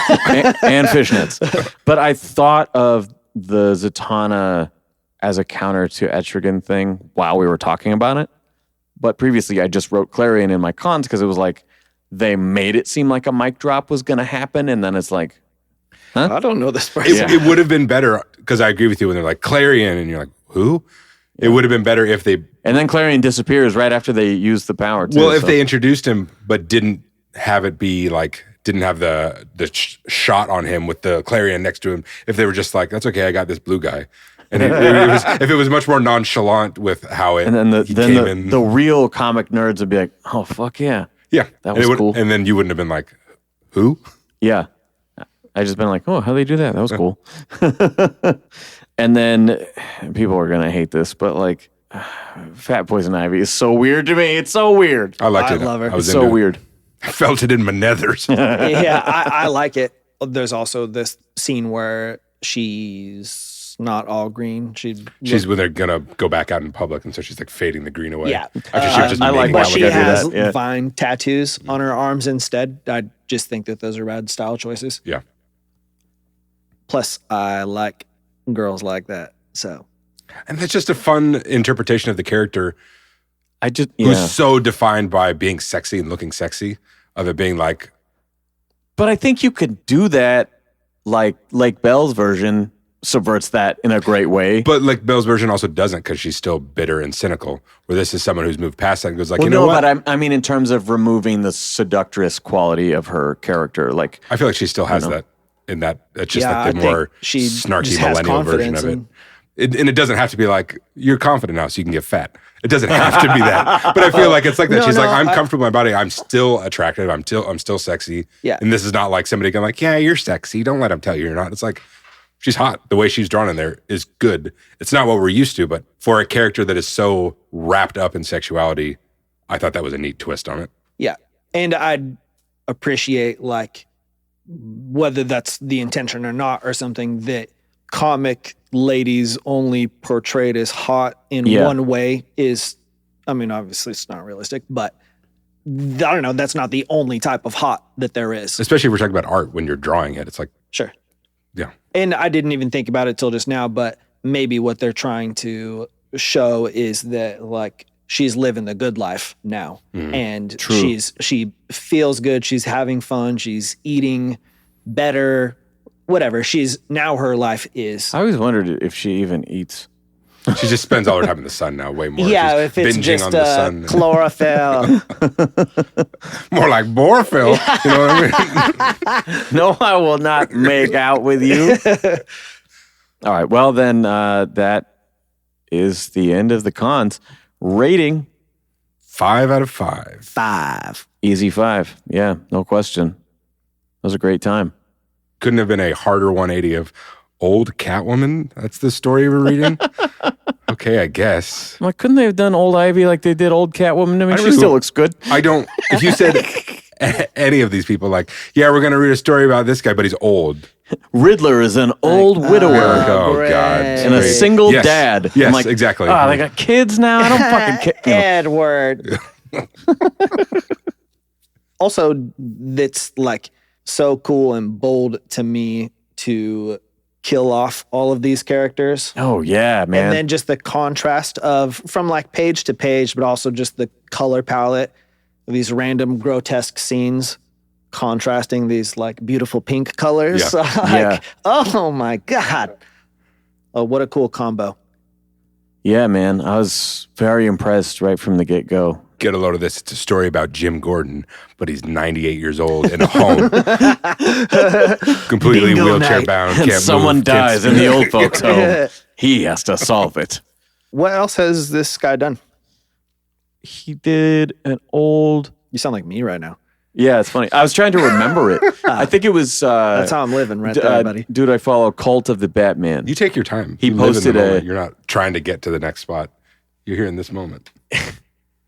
and fishnets. But I thought of the Zatanna as a counter to Etrigan thing while we were talking about it. But previously, I just wrote Clarion in my cons because it was like, they made it seem like a mic drop was going to happen, and then it's like, huh? I don't know this person. It would have been better, because I agree with you when they're like, Clarion, and you're like, who? It would have been better if they... And then Clarion disappears right after they use the power, too. Well, if they introduced him, but didn't have it be like, didn't have the shot on him with the Clarion next to him, if they were just like, that's okay, I got this blue guy. And if it was much more nonchalant with how it... And then the real comic nerds would be like, oh, fuck yeah. Yeah. That was cool. And then you wouldn't have been like, who? Yeah. I just been like, oh, how'd they do that? That was cool. And then people are going to hate this, but like, Fat Poison Ivy is so weird to me. It's so weird. I liked it. I love her. It's so weird. I felt it in my nethers. Yeah, I like it. There's also this scene where she's not all green. She's when they're going to go back out in public, and so she's like fading the green away. Yeah. After she was just I like but that. she When I do has that, yeah. vine tattoos on her arms instead. I just think that those are rad style choices. Yeah. Plus, I like girls like that. So, and that's just a fun interpretation of the character. Who's who's so defined by being sexy and looking sexy, of it being like. But I think you could do that, like Belle's version subverts that in a great way. But like Belle's version also doesn't, because she's still bitter and cynical. Where this is someone who's moved past that and goes like, well, you know what? But I mean, in terms of removing the seductress quality of her character, like I feel like she still has that. In that, it's just like the I more think she snarky just has millennial version of confidence it. And it doesn't have to be like, you're confident now, so you can get fat. It doesn't have to be that. But I feel like it's like that. No, She's like, I'm I- comfortable in my body. I'm still attractive. I'm still sexy. Yeah. And this is not like somebody going like, yeah, you're sexy. Don't let them tell you you're not. It's like, she's hot. The way she's drawn in there is good. It's not what we're used to, but for a character that is so wrapped up in sexuality, I thought that was a neat twist on it. Yeah. And I'd appreciate, like, whether that's the intention or not, or something, that comic ladies only portrayed as hot in one way is, I mean, obviously it's not realistic, but I don't know, that's not the only type of hot that there is. Especially if we're talking about art when you're drawing it. It's like, sure. Yeah. And I didn't even think about it till just now, but maybe what they're trying to show is that, like, she's living the good life now. And she feels good, she's having fun, she's eating better, whatever. Now her life is. I always wondered if she even eats. She just spends all her time in the sun now, way more. Yeah, She's if it's binging just on the sun. chlorophyll. More like borophyll. You know what I mean? No, I will not make out with you. All right. Well, then that is the end of the cons. Rating 5 out of 5. 5. Easy 5. Yeah, no question. That was a great time. Couldn't have been a harder 180 of old Catwoman. That's the story we're reading. Okay, I guess. Like, couldn't they have done old Ivy like they did old Catwoman? I mean, she still looks good. I don't. If you said any of these people, like, yeah, we're going to read a story about this guy, but he's old. Riddler is an old widower. Oh, God. And a single dad. Yes, I'm like, exactly. Oh, they got kids now? I don't fucking care. Edward. Also, that's, like, so cool and bold to me to kill off all of these characters. Oh, yeah, man. And then just the contrast of, from, like, page to page, but also just the color palette of these random grotesque scenes contrasting these, like, beautiful pink colors. Yeah. Oh my God. Oh, what a cool combo. Yeah, man. I was very impressed right from the get-go. Get a load of this. It's a story about Jim Gordon, but he's 98 years old in a home. Completely Bingo wheelchair night. bound. And Can't someone move, dies in the old folks' home. He has to solve it. What else has this guy done? He did an old... You sound like me right now. Yeah, it's funny. I was trying to remember it. I think it was... That's how I'm living right there, buddy. Dude, I follow Cult of the Batman. You take your time. He You live in the posted moment. You're not trying to get to the next spot. You're here in this moment.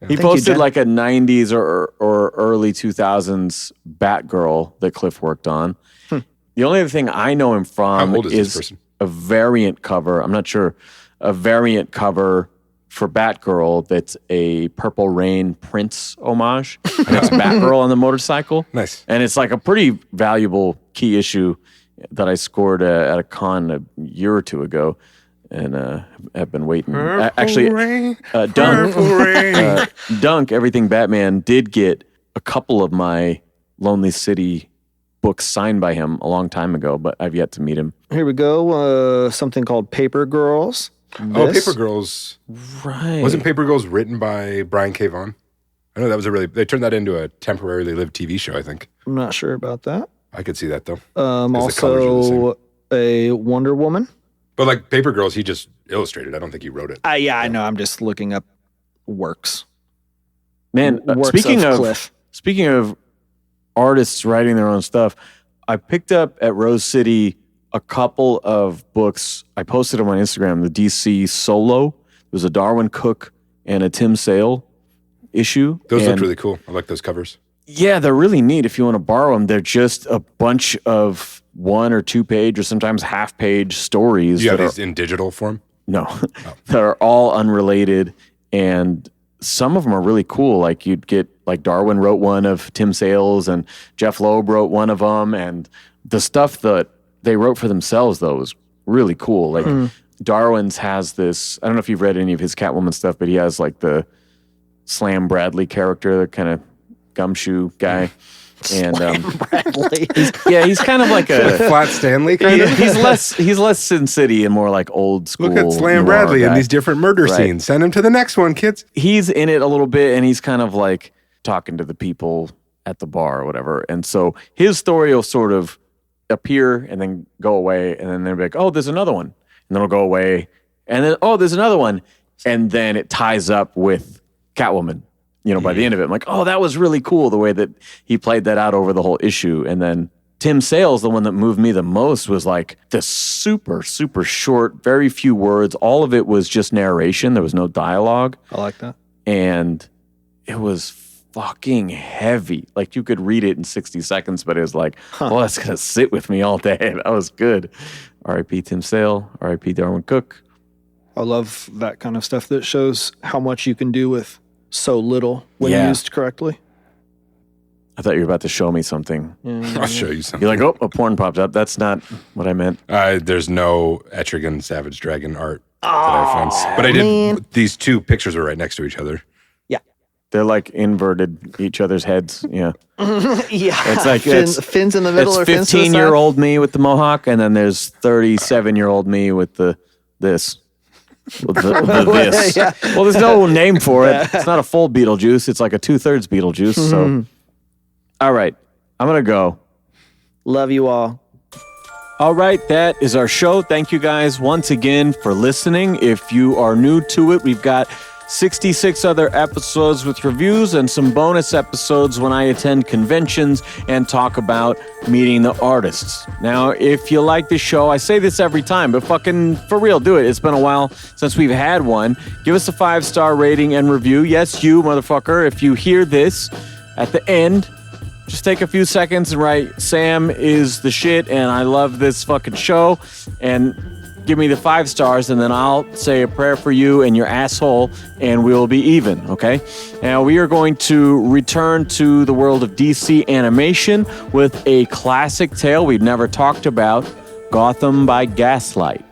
He posted like a 90s or early 2000s Batgirl that Cliff worked on. The only other thing I know him from How old is this is person? a variant cover. I'm not sure. A variant cover for Batgirl that's a Purple Rain Prince homage. And it's Batgirl on the motorcycle. Nice. And it's like a pretty valuable key issue that I scored at a con a year or two ago. And have been waiting. Actually, Dunk, Everything Batman, did get a couple of my Lonely City books signed by him a long time ago, but I've yet to meet him. Here we go. Something called Paper Girls. Oh, Paper Girls. Right. Wasn't Paper Girls written by Brian K. Vaughan? I know that was they turned that into a temporarily lived TV show, I think. I'm not sure about that. I could see that, though. 'Cause the colors are the Also, a Wonder Woman. But like Paper Girls, he just illustrated. I don't think he wrote it. Yeah, I know. I'm just looking up works. Man, Works speaking of artists writing their own stuff, I picked up at Rose City a couple of books. I posted them on Instagram. The DC Solo. It was a Darwin Cook and a Tim Sale issue. Those looked really cool. I like those covers. Yeah, they're really neat if you want to borrow them. They're just a bunch of 1 or 2 page or sometimes half page stories. Do you have these in digital form? No, that are all unrelated. And some of them are really cool. Like you'd get, like Darwin wrote one of Tim Sales and Jeff Loeb wrote one of them. And the stuff that they wrote for themselves, though, was really cool. Like Darwin's has this, I don't know if you've read any of his Catwoman stuff, but he has like the Slam Bradley character, the kind of gumshoe guy. And Bradley. he's kind of like a Flat Stanley kind of. He's less Sin City and more like old school. Look at Slam noir Bradley guy. in these different murder scenes. Send him to the next one, kids. He's in it a little bit, and he's kind of like talking to the people at the bar or whatever. And so his story will sort of appear and then go away, and then they'll be like, "Oh, there's another one," and then it'll go away, and then "Oh, there's another one," and then it ties up with Catwoman. By the end of it, I'm like, oh, that was really cool the way that he played that out over the whole issue. And then Tim Sale's the one that moved me the most was like this super, super short, very few words. All of it was just narration. There was no dialogue. I like that. And it was fucking heavy. Like you could read it in 60 seconds, but it was like, well, that's going to sit with me all day. That was good. R.I.P. Tim Sale. R.I.P. Darwin Cook. I love that kind of stuff that shows how much you can do with so little when used correctly. I thought you were about to show me something. I'll show you something. You're like, oh, a porn popped up. That's not what I meant. There's no Etrigan Savage Dragon art that I found. But I did. These two pictures are right next to each other. Yeah. They're like inverted each other's heads. Yeah. Yeah. It's like fins in the middle or fins to the side. 15-year-old me with the mohawk, and then there's 37-year-old me with this. With the this. Yeah. Well, there's no name for it. It's not a full Beetlejuice. It's like a 2/3 Beetlejuice. So, all right, I'm gonna go. Love you all. All right, that is our show. Thank you guys once again for listening. If you are new to it, we've got 66 other episodes with reviews and some bonus episodes when I attend conventions and talk about meeting the artists. Now, if you like this show, I say this every time, but fucking for real, do it. It's been a while since we've had one. Give us a 5-star rating and review. Yes, you, motherfucker. If you hear this at the end, just take a few seconds and write, Sam is the shit and I love this fucking show, and give me the 5 stars, and then I'll say a prayer for you and your asshole, and we'll be even, okay? Now, we are going to return to the world of DC animation with a classic tale we've never talked about, Gotham by Gaslight.